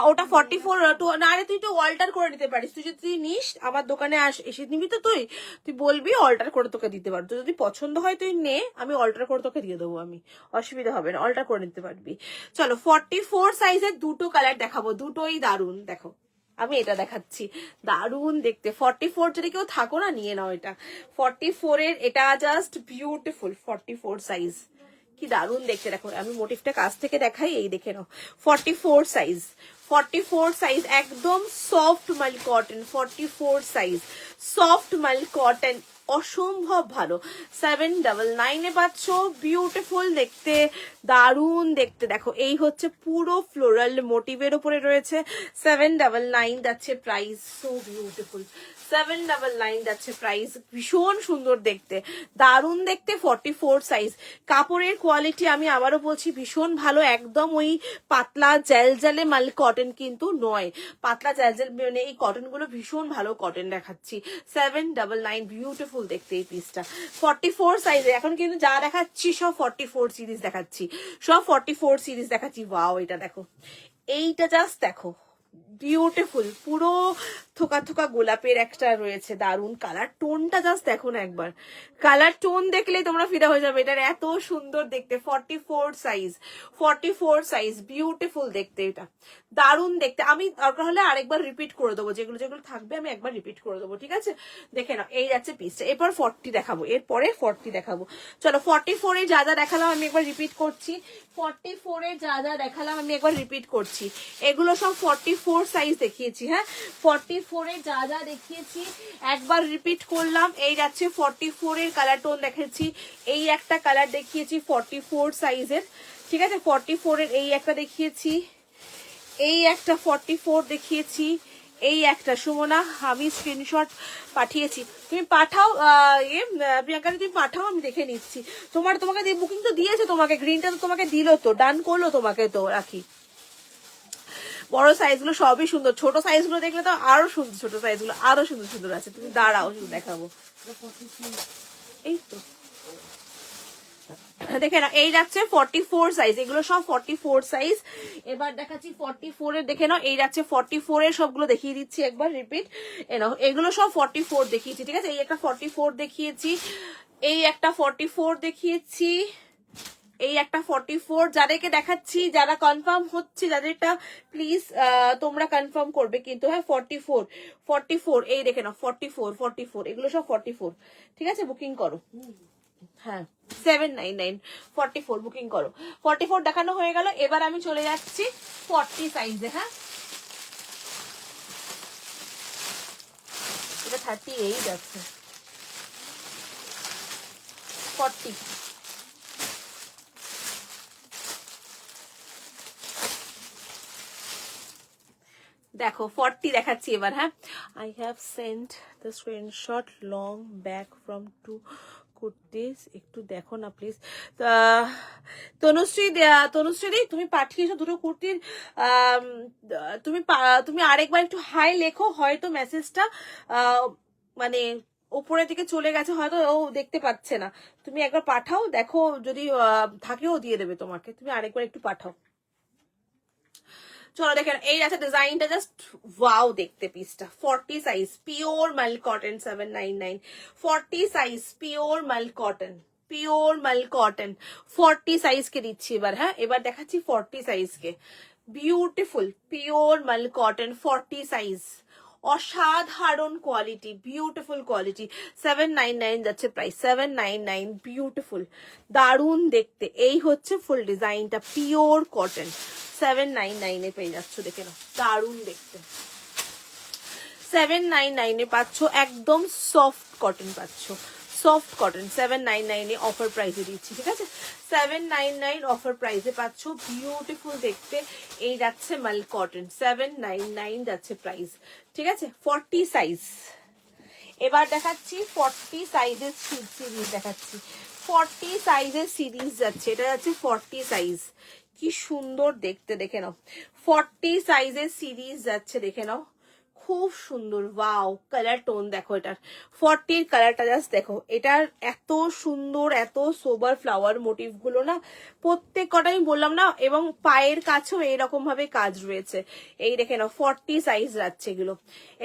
ওটা 44 না, আরে তুই তো অল্টার করে নিতে পারিস, তুই যদি নিস আমার দোকানে এসে নিবি তো, তুই বলবি অল্টার করে তোকে দিতে পারবো, তো যদি পছন্দ হয় তুই নে, আমি অল্টার করে তোকে দিয়ে দেবো, আমি অসুবিধা হবে না, অল্টার করে নিতে পারবি। চলো 44 সাইজের দুটো কালার দেখাবো, দুটোই দারুন। দেখো আমি এটা দেখাচ্ছি, দারুন দেখতে। 44 যদি কেউ থাকো না, নিয়ে নাও এটা, 44 এর, এটা জাস্ট বিউটিফুল। 44 সাইজ, কি দারুণ দেখতে, দেখো আমি মোটিভটা কাছ থেকে দেখাই, এই দেখে নাও 44 সাইজ, 44 সাইজ, একদম সফট মাল কটন, 44 সাইজ সফট মাল কটন, অসম্ভব ভালো। 799 এ পাচ্ছ, বিউটিফুল দেখতে, দারুণ দেখতে। দেখো এই হচ্ছে পুরো ফ্লোরাল মোটিভের উপরে রয়েছে, 799 যাচ্ছে প্রাইস, সো বিউটিফুল। 799 যাচ্ছে প্রাইস, ভীষণ সুন্দর দেখতে, দারুণ দেখতে। 44 সাইজ, কাপড়ের কোয়ালিটি আমি আবারও বলছি ভীষণ ভালো, একদম ওই পাতলা জ্যালজ্যালে মাল কটন কিন্তু নয়, পাতলা জ্যালজ্যাল মানে এই কটন গুলো ভীষণ ভালো কটন দেখাচ্ছি। 799, বিউটিফুল দেখতে এই পিসটা। 44 সাইজে এখন কিন্তু যা দেখাচ্ছি সব 44 সিরিজ দেখাচ্ছি, সব 44 সিরিজ দেখাচ্ছি। ওয়াও এটা দেখো, এইটা জাস্ট দেখো, বিউটিফুল, পুরো থোকা থোকা গোলাপের একটা রয়েছে, দারুন কালার টোনটা, জাস্ট দেখো না একবার, কালার টোন দেখলে তোমরা ফিদা হয়ে যাবে, এটার এত সুন্দর দেখতে। 44 সাইজ, 44 সাইজ, বিউটিফুল দেখতে, এটা দারুন দেখতে। আমি দরকার হলে আরেকবার রিপিট করে দেবো, যেগুলো যেগুলো থাকবে আমি একবার রিপিট করে দেবো, ঠিক আছে? দেখে নাও এই যাচ্ছে পিসটা, এরপর 40 দেখাবো, এরপরে 40 দেখাবো। চলো 44 এ যা যা দেখালাম আমি একবার রিপিট করছি, 44 এ যা যা দেখালাম আমি একবার রিপিট করছি, এগুলো সব 44 44 সাইজ দেখিয়েছি, হ্যাঁ 44 এর যা যা দেখিয়েছি একবার রিপিট করলাম। এই যাচ্ছে 44 এর কালার টোন দেখাচ্ছি, এই একটা কালার দেখিয়েছি 44 সাইজের, ঠিক আছে। 44 এর এই একটা দেখিয়েছি, এই একটা 44 দেখিয়েছি, এই একটা। সুমনা আমি স্ক্রিনশট পাঠিয়েছি, তুমি পাঠাও প্রিয়াঙ্কা তুমি পাঠাও, আমি দেখে নিচ্ছি। তোমাকে বুকিং তো দিয়েছে, তোমাকে গ্রিনটা তো তোমাকে দিলো, তো ডান করলো তোমাকে, তো রাখি। বড় সাইজগুলো সবই সুন্দর, ছোট সাইজগুলো দেখলে তো আরো সুন্দর, ছোট সাইজগুলো আরো সুন্দর সুন্দর আছে। তুমি দাঁড়াও শুধু দেখাবো, এই তো দেখে না, এই যাচ্ছে 44 সাইজ, এগুলো সব 44 সাইজ। এবার দেখাচ্ছি 44 এর, দেখে নাও এই যাচ্ছে 44 এর, সবগুলো দেখিয়ে দিচ্ছি একবার রিপিট। এগুলো সব 44 দেখিয়েছি, ঠিক আছে। এই একটা 44 দেখিয়েছি, এই একটা 44 দেখিয়েছি, এই একটা 44। যাদেরকে দেখাচ্ছি যারা কনফার্ম হচ্ছে, যাদেরটা প্লিজ তোমরা কনফার্ম করবে কিন্তু, হ্যাঁ 44 এই দেখে নাও 44 এগুলো সব 44, ঠিক আছে। বুকিং করো, হ্যাঁ 799 44 বুকিং করো। 44 দেখানো হয়ে গেল। এবার আমি চলে যাচ্ছি 40 সাইজে, হ্যাঁ এটা 38 আছে, 40 দেখো 40 দেখাচ্ছি এবার, হ্যাঁ। I have sent the screenshot long back from two kurtis, একটু দেখো না প্লিজ। তনুশ্রী তুমি পাঠিয়েছো দুটো কুর্তির, তুমি আরেকবার একটু হাই লেখো, হয়তো মেসেজটা মানে উপরের দিকে চলে গেছে, হয়তো ও দেখতে পাচ্ছে না। তুমি একবার পাঠাও, দেখো যদি থাকেও দিয়ে দেবে তোমাকে, তুমি আরেকবার একটু পাঠাও। চলো দেখেন, এই আছে ডিজাইনটা, জাস্ট ওয়াও দেখতে পিসটা। 40 সাইজ পিওর মাল কটন 799, 40 সাইজ পিওর মাল কটন, পিওর মাল কটন 40 সাইজ কে দিচ্ছি এবার, হ্যাঁ এবার দেখাচ্ছি 40 সাইজ কে। বিউটিফুল পিওর মাল কটন 40 সাইজ, অসাধারণ কোয়ালিটি, বিউটিফুল কোয়ালিটি। 799 যাচ্ছে প্রাইস, 799 বিউটিফুল, দারুণ দেখতে। এই হচ্ছে ফুল ডিজাইনটা, পিওর কটন 799 এ পেয়ে যাচ্ছ, দেখে নাও দারুণ দেখতে। 799 এ পাচ্ছ, একদম সফট কটন পাচ্ছ, সফট কটন 799 এ অফার প্রাইসে দিচ্ছি, ঠিক আছে। 799 অফার প্রাইসে পাচ্ছ, বিউটিফুল দেখতে। এই যাচ্ছে মাল কটন 799 যাচ্ছে প্রাইস, ঠিক আছে। 40 সাইজ এবার দেখাচ্ছি, 40 সাইজের সিরিজ দেখাচ্ছি, 40 সাইজের সিরিজ যাচ্ছে, এটা যাচ্ছে 40 সাইজ, কি সুন্দর দেখতে, দেখে নাও 40 সাইজের সিরিজ যাচ্ছে, দেখে নাও খুব সুন্দর। ওয়াও কালার টোন দেখো এটার, 40 কালারটা জাস্ট দেখো, এটার এত সুন্দর, এত সোবার ফ্লাওয়ার মোটিভ গুলো না, প্রত্যেক কটাই বললাম না, এবং পায়ের কাছেও এইরকম ভাবে কাজ রয়েছে। এই দেখে নাও 40 সাইজ যাচ্ছে এগুলো,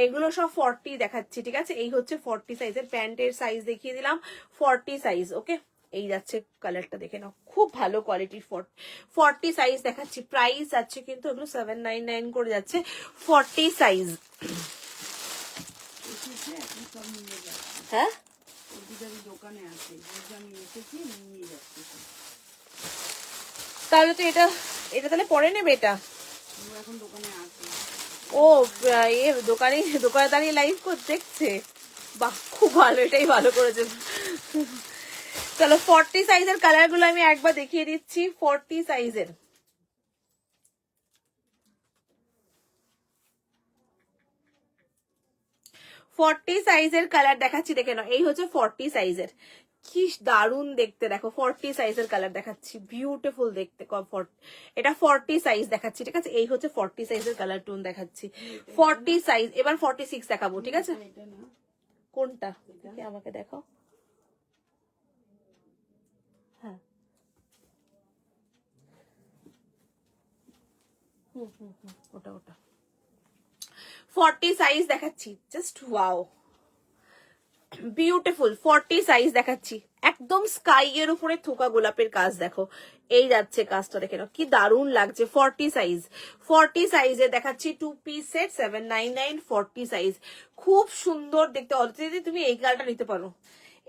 এগুলো সব 40 দেখাচ্ছি, ঠিক আছে। এই হচ্ছে 40 সাইজের, প্যান্টের সাইজ দেখিয়ে দিলাম 40 সাইজ, ওকে। এই যাচ্ছে কালারটা, দেখে নাও খুব ভালো কোয়ালিটির 40 সাইজ দেখাচ্ছি। প্রাইস যাচ্ছে কিন্তু এগুলো 799 করে যাচ্ছে, 40 সাইজ, হ্যাঁ দোকানে আছে, আমি এসেছি নিয়ে যাচ্ছি। তাহলে তো এটা তাহলে পরে নেবে এটা, এখন দোকানে আছে। ও দোকানে দাঁড়িয়ে লাইভ দেখছে, বাহ খুব ভালো, এটাই ভালো করেছে। চলো 40 সাইজের কালার গুলো আমি একবার দেখিয়ে দিচ্ছি। 40 সাইজের, কালার দেখাচ্ছি, দেখে নাও এই হচ্ছে 40 সাইজের, কি দারুণ দেখতে দেখো। 40 সাইজের কালার দেখাচ্ছি, বিউটিফুল দেখতে। এটা 40 সাইজ দেখাচ্ছি, ঠিক আছে। এই হচ্ছে 40 সাইজের কালার টোন দেখাচ্ছি, 40 সাইজ। এবার 46 দেখাবো, ঠিক আছে। কোনটা আমাকে দেখো, হ্যাঁ ওটা 40 সাইজ দেখাচ্ছি, জাস্ট ওয়াও বিউটিফুল। 40 সাইজ দেখাচ্ছি, একদম স্কাই এর উপরে থোকা গোলাপের কাজ দেখো, এই যাচ্ছে কাজটা, দেখে নাও কি দারুণ লাগছে। 40 সাইজ, 40 সাইজে দেখাচ্ছি 2 পিস সেট 799, 40 সাইজ, খুব সুন্দর দেখতে। অদিতি তুমি এই কালারটা নিতে পারো,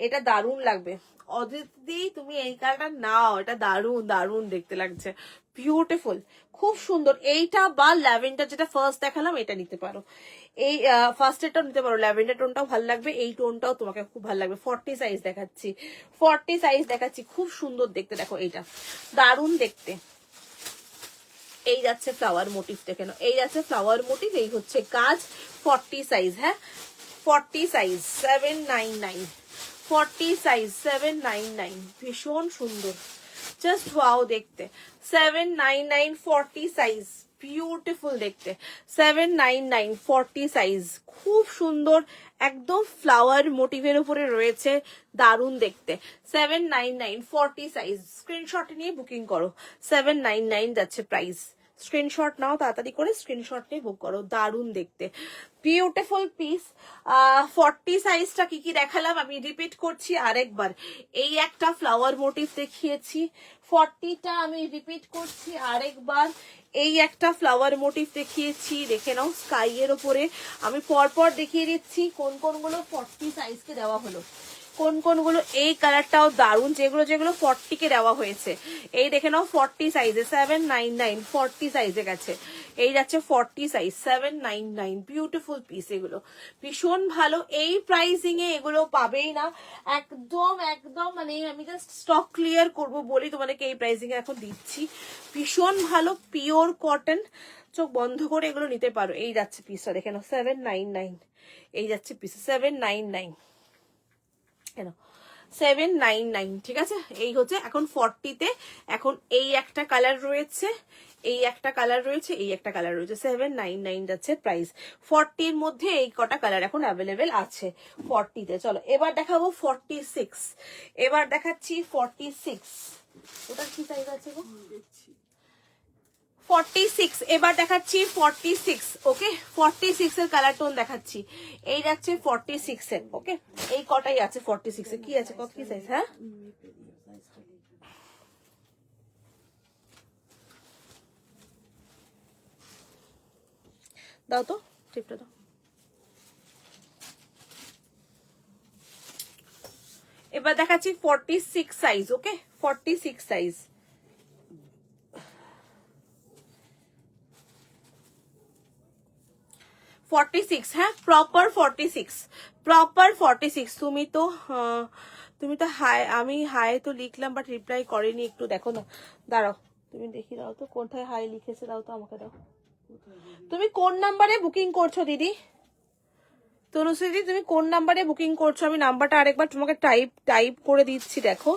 এটা দারুণ লাগবে। অদিতি তুমি এই কালারটা নাও, এটা দারুণ দারুণ দেখতে লাগছে, বিউটিফুল, খুব সুন্দর। এইটা বা ল্যাভেন্ডার যেটা ফার্স্ট দেখালাম এটা নিতে পারো, এই ফার্স্ট এটাও নিতে পারো, ল্যাভেন্ডার টোনটাও ভালো লাগবে, এই টোনটাও তোমাকে খুব ভালো লাগবে। 40 সাইজ দেখাচ্ছি, 40 সাইজ দেখাচ্ছি, খুব সুন্দর দেখতে, দেখো এইটা দারুণ দেখতে। এই যাচ্ছে ফ্লাওয়ার মোটিভ, দেখে নাও, এই যাচ্ছে ফ্লাওয়ার মোটিভ, এই হচ্ছে কাজ। 40 সাইজ, হ্যাঁ 40 সাইজ 799, 40 সাইজ 799, ভীষণ সুন্দর, জাস্ট ওয়াও দেখতে। 799 40 সাইজ, বিউটিফুল দেখতে। 799 40 সাইজ, খুব সুন্দর, একদম ফ্লাওয়ার মোটিভের উপরে রয়েছে, দারুণ দেখতে। 799 40 সাইজ, স্ক্রিনশট নিয়ে বুকিং করো। 799 যাচ্ছে প্রাইস, স্ক্রিনশট নাও, তাড়াতাড়ি করে স্ক্রিনশট নিয়ে বুক করো, দারুণ দেখতে, বিউটিফুল পিস। 40 সাইজটা কি কি দেখালাম আমি রিপিট করছি আরেকবার। এই একটা ফ্লাওয়ার মোটিভ দেখিয়েছি, 40টা আমি রিপিট করছি আরেকবার। এই একটা ফ্লাওয়ার মোটিভ দেখিয়েছি, দেখে নাও স্কাই এর উপরে। আমি পরপর দেখিয়ে দিচ্ছি কোন কোনগুলো 40 সাইজকে দেওয়া হলো, কোন কোনগুলো। এই কালারটাও দারুণ, যেগুলো যেগুলো 40 কে দেওয়া হয়েছে, এই দেখে নাও 40 সাইজে 799, 40 সাইজে গেছে, এই যাচ্ছে 40 সাইজ 799, বিউটিফুল পিস, এগুলো ভীষণ ভালো। এই প্রাইসিং এ এগুলো পাবেই না, একদম একদম, মানে আমি জাস্ট স্টক ক্লিয়ার করব বলি তোমাদেরকে এই প্রাইসিং এ এখন দিচ্ছি। ভীষণ ভালো পিওর কটন, চোখ বন্ধ করে এগুলো নিতে পারো। এই যাচ্ছে পিসটা, দেখে নাও 799, এই যাচ্ছে পিস 799, কেন 799, ঠিক আছে। এই হচ্ছে এখন 40-তে, এখন এই একটা কালার রয়েছে, এই একটা কালার রয়েছে, এই একটা কালার রয়েছে, 799 যাচ্ছে প্রাইস। 40-র মধ্যে এই কটা কালার এখন অ্যাভেলেবেল আছে 40-তে। চলো এবার দেখাবো 46, এবার দেখাচ্ছি 46, ওটার কি সাইজ আছে গো? 46, এবার দেখাচ্ছি 46, ওকে 46 এর কালার টোন দেখাচ্ছি, এই যাচ্ছে 46 এর, ওকে এই কটাই আছে 46 এ। কি আছে, কত কি সাইজ? হ্যাঁ দাও তো, টিপটা দাও। এবার দেখাচ্ছি 46 সাইজ, ওকে 46 সাইজ। 46, হ্যাঁ প্রপার 46, প্রপার 46। তুমি তো হাই, আমি হাই তো লিখলাম বাট রিপ্লাই করেনি, একটু দেখো না, দাঁড়াও তুমি দেখি দাও তো কোথায় হাই লিখেছে, দাও তো আমাকে দাও। তুমি কোন নাম্বারে বুকিং করছো দিদি? তনুশ্রী তুমি কোন নাম্বারে বুকিং করছো? আমি নাম্বারটা আরেকবার তোমাকে টাইপ করে দিচ্ছি, দেখো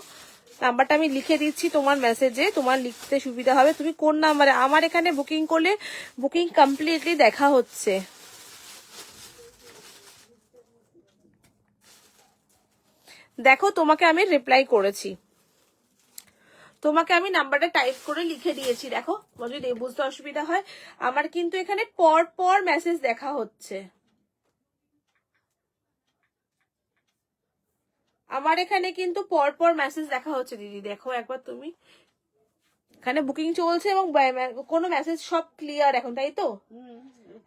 নাম্বারটা আমি লিখে দিচ্ছি তোমার মেসেজে, তোমার লিখতে সুবিধা হবে। তুমি কোন নাম্বারে? আমার এখানে বুকিং করলে বুকিং কমপ্লিটলি দেখা হচ্ছে। দেখো তোমাকে আমি রিপ্লাই করেছি, তোমাকে আমি নাম্বারটা টাইপ করে লিখে দিয়েছি, দেখো যদি বুঝতে অসুবিধা হয়। আমার কিন্তু এখানে পর পর মেসেজ দেখা হচ্ছে, আমার এখানে কিন্তু পর পর মেসেজ দেখা হচ্ছে দিদি, দেখো একবার তুমি, এখানে বুকিং চলছে এবং কোনো মেসেজ সব ক্লিয়ার এখন, তাই তো?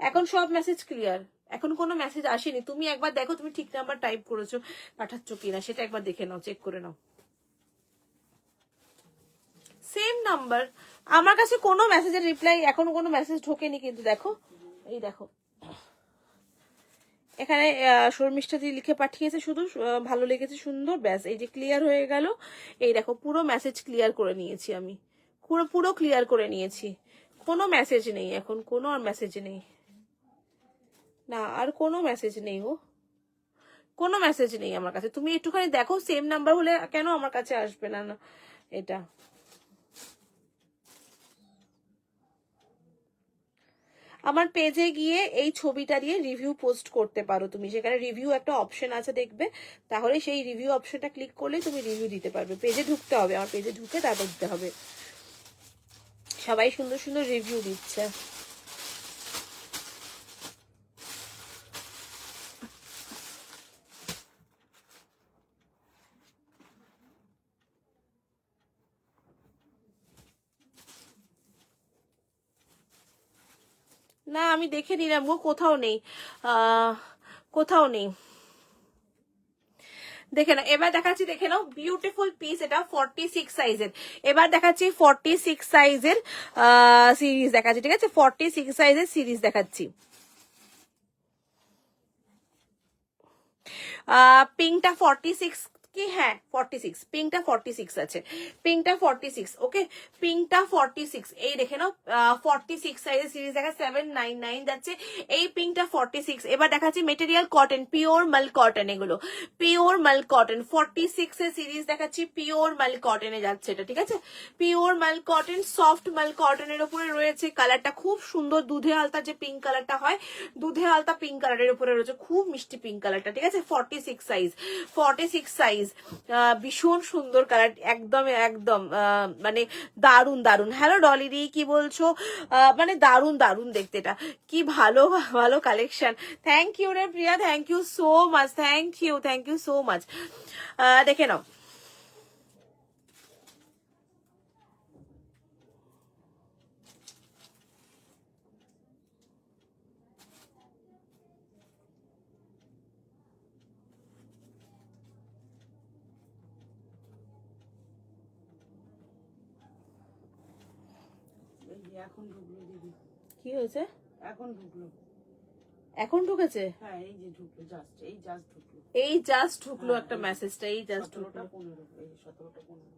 এখন সব মেসেজ ক্লিয়ার, এখন কোনো মেসেজ আসেনি। তুমি একবার দেখো তুমি ঠিক নাম্বার টাইপ করেছো, পাঠাচ্ছ কিনা সেটা একবার দেখে নাও, চেক করে নাও। সেম নাম্বার, আমার কাছে কোনো মেসেজের রিপ্লাই এখনো কোনো মেসেজ ঢোকেনি কিন্তু, দেখো এই দেখো এখানে শর্মিষ্ঠা দি লিখে পাঠিয়েছে শুধু ভালো লেগেছে সুন্দর, ব্যাস এই যে ক্লিয়ার হয়ে গেল। এই দেখো পুরো মেসেজ ক্লিয়ার করে নিয়েছি আমি, পুরো পুরো ক্লিয়ার করে নিয়েছি, কোনো মেসেজ নেই এখন, কোনো আর মেসেজ নেই, না আর কোনো মেসেজ নেই গো, কোনো মেসেজ নেই আমার কাছে। তুমি একটুখানি দেখো, সেম নাম্বার হলে কেন আমার কাছে আসবে না, না এটা আমার পেজে গিয়ে এই ছবিটা দিয়ে রিভিউ পোস্ট করতে পারো তুমি, সেখানে রিভিউ একটা অপশন আছে দেখবে, তাহলে সেই রিভিউ অপশনটা ক্লিক করলে তুমি রিভিউ দিতে পারবে। পেজে ঢুকতে হবে, আমার পেজে ঢুকে তারপর দিতে হবে। সবাই সুন্দর সুন্দর রিভিউ দিচ্ছে। না আমি দেখে নিলাম গো, কোথাও নেই, কোথাও নেই, দেখে নাও, এবার দেখাচ্ছি, দেখে নাও বিউটিফুল পিস, এটা 46 সাইজের। এবার দেখাচ্ছি 46 সাইজের সিরিজ দেখাচ্ছি, ঠিক আছে, 46 সাইজের সিরিজ দেখাচ্ছি। পিঙ্কটা 46 কি, হ্যাঁ 46, পিঙ্কটা 46 আছে, পিঙ্কটা 46, ওকে, পিঙ্কটা 46, এই দেখে নাও 46 সাইজের সিরিজ দেখা 799 যাচ্ছে, এই পিঙ্কটা 46। এবার দেখাচ্ছি মেটেরিয়াল কটন, পিওর মাল কটন, এগুলো পিওর মাল কটন, 46 এর সিরিজ দেখাচ্ছি, পিওর মাল কটনে যাচ্ছে এটা, ঠিক আছে, পিওর মাল কটন, সফট মাল কটনের উপরে রয়েছে। কালারটা খুব সুন্দর, দুধে আলতা যে পিঙ্ক কালারটা হয়, দুধে আলতা পিঙ্ক কালারের উপরে রয়েছে, খুব মিষ্টি পিঙ্ক কালারটা, ঠিক আছে, 46 সাইজ, 46 সাইজ, ভীষণ সুন্দর কালার, একদম একদম মানে দারুন দারুন। হ্যালো ডলিদি, কি বলছো? মানে দারুন দারুন দেখতে, এটা কি ভালো ভালো কালেকশন। থ্যাংক ইউ রে Priya, thank you so much, thank you so much. দেখে নাও, এই যে এখন ঢুকলো দিদি, কি হয়েছে? এখন ঢুকলো, এখন ঢুকেছে? হ্যাঁ এই যে ঢুকলো, জাস্ট এই জাস্ট ঢুকলো, এই জাস্ট ঢুকলো হ্যাঁ, একটা এই মেসেজটা, এই জাস্ট ঢুকলো। 17টা 15, এই 17টা 15,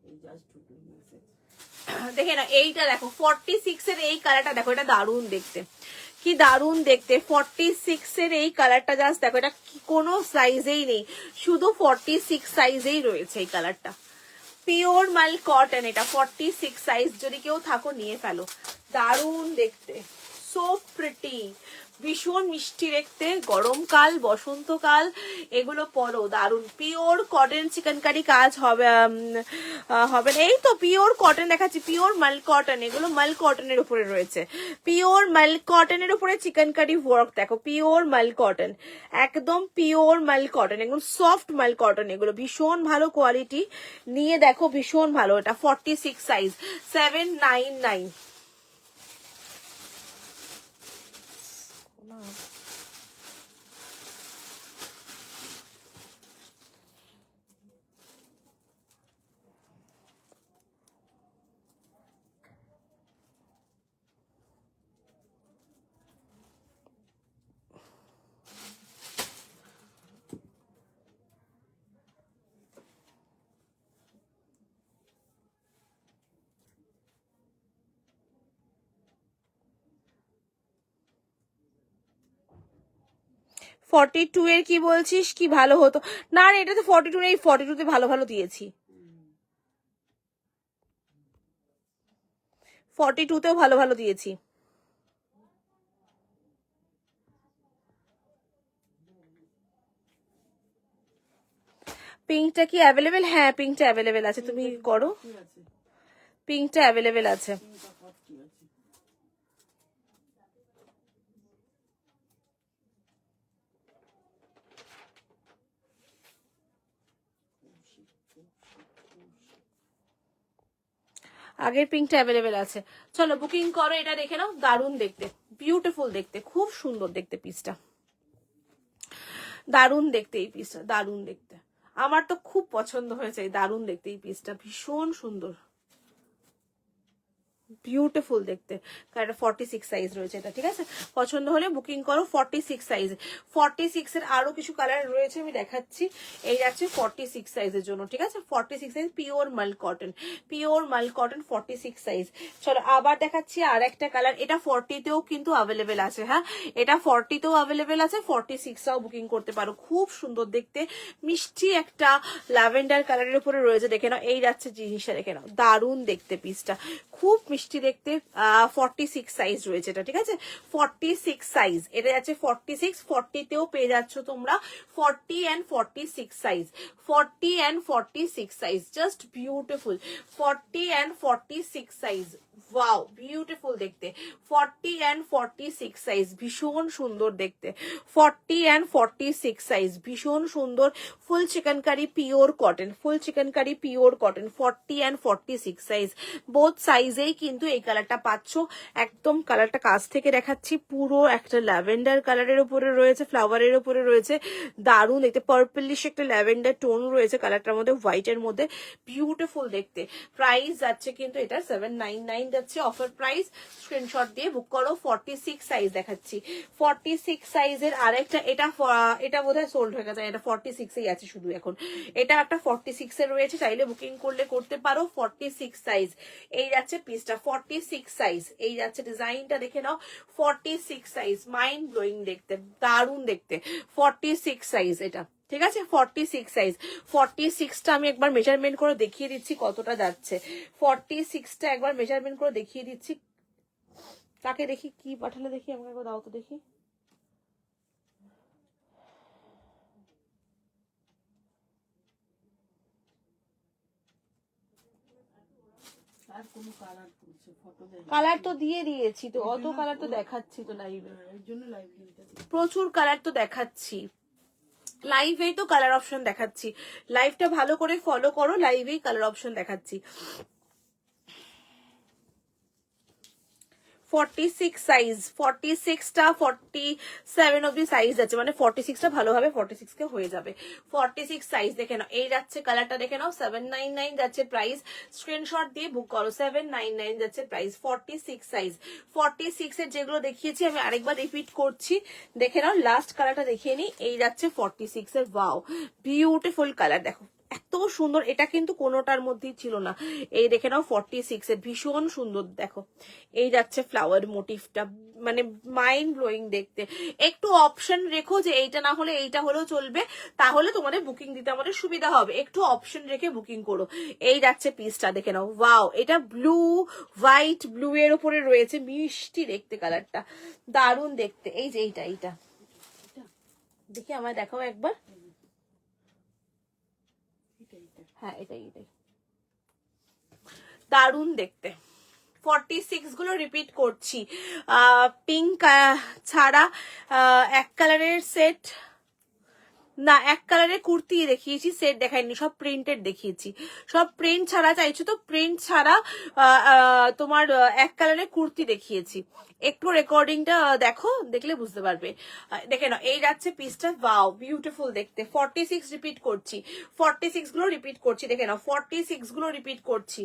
এই জাস্ট ঢুকলো মেসেজ। দেখে না, এইটা দেখো 46 এর এই কালারটা দেখো, এটা দারুণ দেখতে, কি দারুণ দেখতে, 46 এর এই কালারটা জাস্ট দেখো, এটা কোনো সাইজেই নেই, শুধু 46 সাইজেই রয়েছে এই কালারটা, পিওর মাল কটন, এটা 46 সাইজ, যদি কেউ থাকো নিয়ে ফেলো, দারুণ দেখতে, সো প্রিটি, ভীষণ মিষ্টি দেখতে, গরমকাল বসন্তকাল এগুলো পরো, দারুণ, পিওর কটন চিকেনকারি কাজ হবে হবে না, এই তো পিওর কটন দেখাচ্ছি, পিওর মাল কটন, এগুলো মাল কটনের উপরে রয়েছে, পিওর মাল কটনের উপরে চিকেনকারি ওয়ার্ক দেখো, পিওর মাল কটন, একদম পিওর মাল কটন, একদম সফট মাল কটন, এগুলো ভীষণ ভালো কোয়ালিটি, নিয়ে দেখো ভীষণ ভালো, এটা 46 সাইজ, 799। 42 এর কি বলছিস, কি ভালো হতো না রে, এটা তো 42 নেই, 42 তে ভালো ভালো দিয়েছি, 42 তেও ভালো ভালো দিয়েছি। পিঙ্কটা কি অ্যাভেলেবেল? হ্যাঁ পিঙ্কটা অ্যাভেলেবেল আছে, তুমি করো, ঠিক আছে, পিঙ্কটা অ্যাভেলেবেল আছে। তিনটা 40 আছে। আগের পিঙ্কটা অ্যাভেলেবেল আছে, চলো বুকিং করো, এটা দেখে নাও, দারুণ দেখতে, বিউটিফুল দেখতে, খুব সুন্দর দেখতে পিসটা, দারুণ দেখতে এই পিসটা, দারুণ দেখতে, আমার তো খুব পছন্দ হয়েছে, এই দারুণ দেখতে এই পিসটা, ভীষণ সুন্দর, বিউটিফুল দেখতে, কারণ 46 সাইজ রয়েছে এটা, ঠিক আছে, পছন্দ হলে বুকিং করো, 46 সাইজ, 46 এর আরো কিছু কালার রয়েছে আমি দেখাচ্ছি, এই যাচ্ছে 46 সাইজের জন্য, ঠিক আছে, 46 সাইজ, পিওর মাল কটন, পিওর মাল কটন, 46 সাইজ। চলো আবার দেখাচ্ছি আর একটা কালার, এটা 40 তেও কিন্তু অ্যাভেলেবেল আছে, হ্যাঁ এটা 40 তেও অ্যাভেলেবেল আছে, 46 টাও বুকিং করতে পারো, খুব সুন্দর দেখতে, মিষ্টি একটা ল্যাভেন্ডার কালারের উপরে রয়েছে, দেখে নাও, এই যাচ্ছে জিনিসটা দেখে নাও, দারুণ দেখতে পিসটা, খুব মিষ্টি দেখতে, 46 সাইজ রয়েছে এটা, ঠিক আছে, 46 সাইজ, এটা যাচ্ছে 46, 40 তেও পেয়ে যাচ্ছ তোমরা, 40 and 46 size, 40 and 46 size, just beautiful, 40 and 46 size. Wow beautiful দেখতে। 40 অ্যান্ড 46 সাইজ, ভীষণ সুন্দর দেখতে। 40 অ্যান্ড 46 সাইজ, ভীষণ সুন্দর। Full chikankari pure cotton, full chikankari pure cotton. 40 and 46 size, both সাইজেই কিন্তু এই কালারটা পাচ্ছ। একদম কালারটা কাছ থেকে দেখাচ্ছি, পুরো একটা ল্যাভেন্ডার কালারের উপরে রয়েছে, ফ্লাওয়ারের উপরে রয়েছে, দারুণ দেখতে। পার্পলিশ একটা ল্যাভেন্ডার টোন রয়েছে কালারটার মধ্যে, হোয়াইটের মধ্যে, বিউটিফুল দেখতে। প্রাইস যাচ্ছে কিন্তু এটা 799 যাচ্ছে অফার প্রাইস। স্ক্রিনশট দিয়ে বুক করো। 46 সাইজ দেখাচ্ছি, 46 সাইজের আরেকটা, এটা বোধহয় সোল্ড হয়ে গেছে, এটা 46 এই আছে শুধু এখন। এটা একটা 46 এর রয়েছে, চাইলে বুকিং করলে করতে পারো। 46 সাইজ, এই যাচ্ছে পিসটা। 46 সাইজ, এই যাচ্ছে ডিজাইনটা দেখে নাও। 46 সাইজ, মাইন্ড ব্লোয়িং দেখতে, দারুণ দেখতে। 46 সাইজ এটা, ঠিক আছে। 46 সাইজ, 46টা আমি একবার মেজারমেন্ট করে দেখিয়ে দিচ্ছি কতটা যাচ্ছে। 46টা একবার মেজারমেন্ট করে দেখিয়ে দিচ্ছি। তাকে দেখি কি পাঠালে, দেখি আমাকে একবার দাও তো দেখি। আর কোনো কালার করছে ফটো দেয়? কালার তো দিয়ে দিয়েছি তো, অত কালার তো দেখাচ্ছি তো লাইভে, এর জন্য লাইভ লিংকটা প্রচুর কালার তো দেখাচ্ছি লাইভেই, তো কালার অপশন দেখাচ্ছি। লাইভটা ভালো করে ফলো করো, লাইভেই কালার অপশন দেখাচ্ছি। 46 সাইজ, 46টা 47 অব্দি সাইজ আছে, মানে 46টা ভালোভাবে 46 কে হয়ে যাবে। 46 সাইজ দেখে নাও, এই যাচ্ছে কালারটা দেখে নাও। 799 যাচ্ছে প্রাইস, স্ক্রিনশট দিয়ে বুক করো। 799 যাচ্ছে প্রাইস। 46 সাইজ, 46 এর যেগুলো দেখিয়েছি আমি আরেকবার রিপিট করছি, দেখে নাও। লাস্ট কালারটা দেখিয়ে নি, এই যাচ্ছে 46 এর। ওয়াও বিউটিফুল কালার, দেখো এত সুন্দর। এটা কিন্তু কোনোটার মধ্যেই ছিল না, এই দেখে নাও। 46 এর, ভীষণ সুন্দর দেখো। এই যাচ্ছে ফ্লাওয়ার মোটিভটা, মানে মাইন্ড ব্লোয়িং দেখতে। একটু অপশন রেখো যে এইটা না হলে এইটা হলেও চলবে, তাহলে তোমাদের বুকিং দিতে আমাদের সুবিধা হবে। একটু অপশন রেখে বুকিং করো। এই যাচ্ছে পিসটা দেখে নাও। ওয়াও, এটা ব্লু, হোয়াইট ব্লু এর উপরে রয়েছে, মিষ্টি দেখতে কালারটা, দারুণ দেখতে। এই যে এইটা দেখি আমায় দেখাও একবার। হ্যাঁ এটাই, দারুণ দেখতে। 46 গুলো রিপিট করছি। পিঙ্ক ছাড়া এক কালারের সেট, না এক কালারের কুর্তি দেখিয়েছি, সেট দেখাইনি, সব প্রিন্টেড দেখিয়েছি। সব প্রিন্ট ছাড়া চাইছো তো, প্রিন্ট ছাড়া তোমার এক কালারের কুর্তি দেখিয়েছি। একটু রেকর্ডিংটা দেখো, দেখলে বুঝতে পারবে। দেখে নাও, এই যাচ্ছে পিসটা। ওয়াও বিউটিফুল দেখতে। 46 রিপিট করছি, 46 গুলো রিপিট করছি, দেখে নাও। 46 গুলো রিপিট করছি,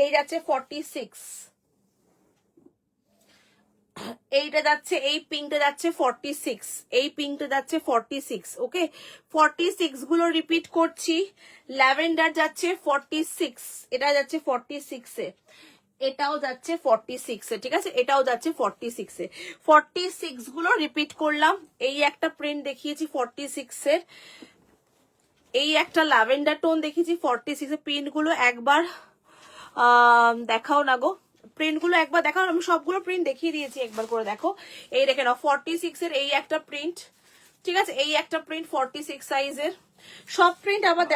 এই যাচ্ছে 46। এইটা যাচ্ছে, এই পিঙ্কটা যাচ্ছে 46, এই পিঙ্কটা যাচ্ছে 46। ওকে, 46 গুলো রিপিট করছি। ল্যাভেন্ডার যাচ্ছে 46, এটা যাচ্ছে 46 এ, এটাও যাচ্ছে 46 এ, ঠিক আছে, এটাও যাচ্ছে 46 এ। 46 গুলো রিপিট করলাম। এই একটা প্রিন্ট দেখিয়েছি 46 এর, এই একটা ল্যাভেন্ডার টোন দেখিয়েছি 46 এর। প্রিন্ট গুলো একবার দেখাও না গো, প্রিন্ট গুলো একবার দেখাও। আমি সবগুলো প্রিন্ট দেখিয়ে দিয়েছি, একবার করে দেখো। এই দেখে নাও 46 এর এই একটা প্রিন্ট, ঠিক আছে, এই একটা প্রিন্ট 46 সাইজের। সব প্রিন্ট আবার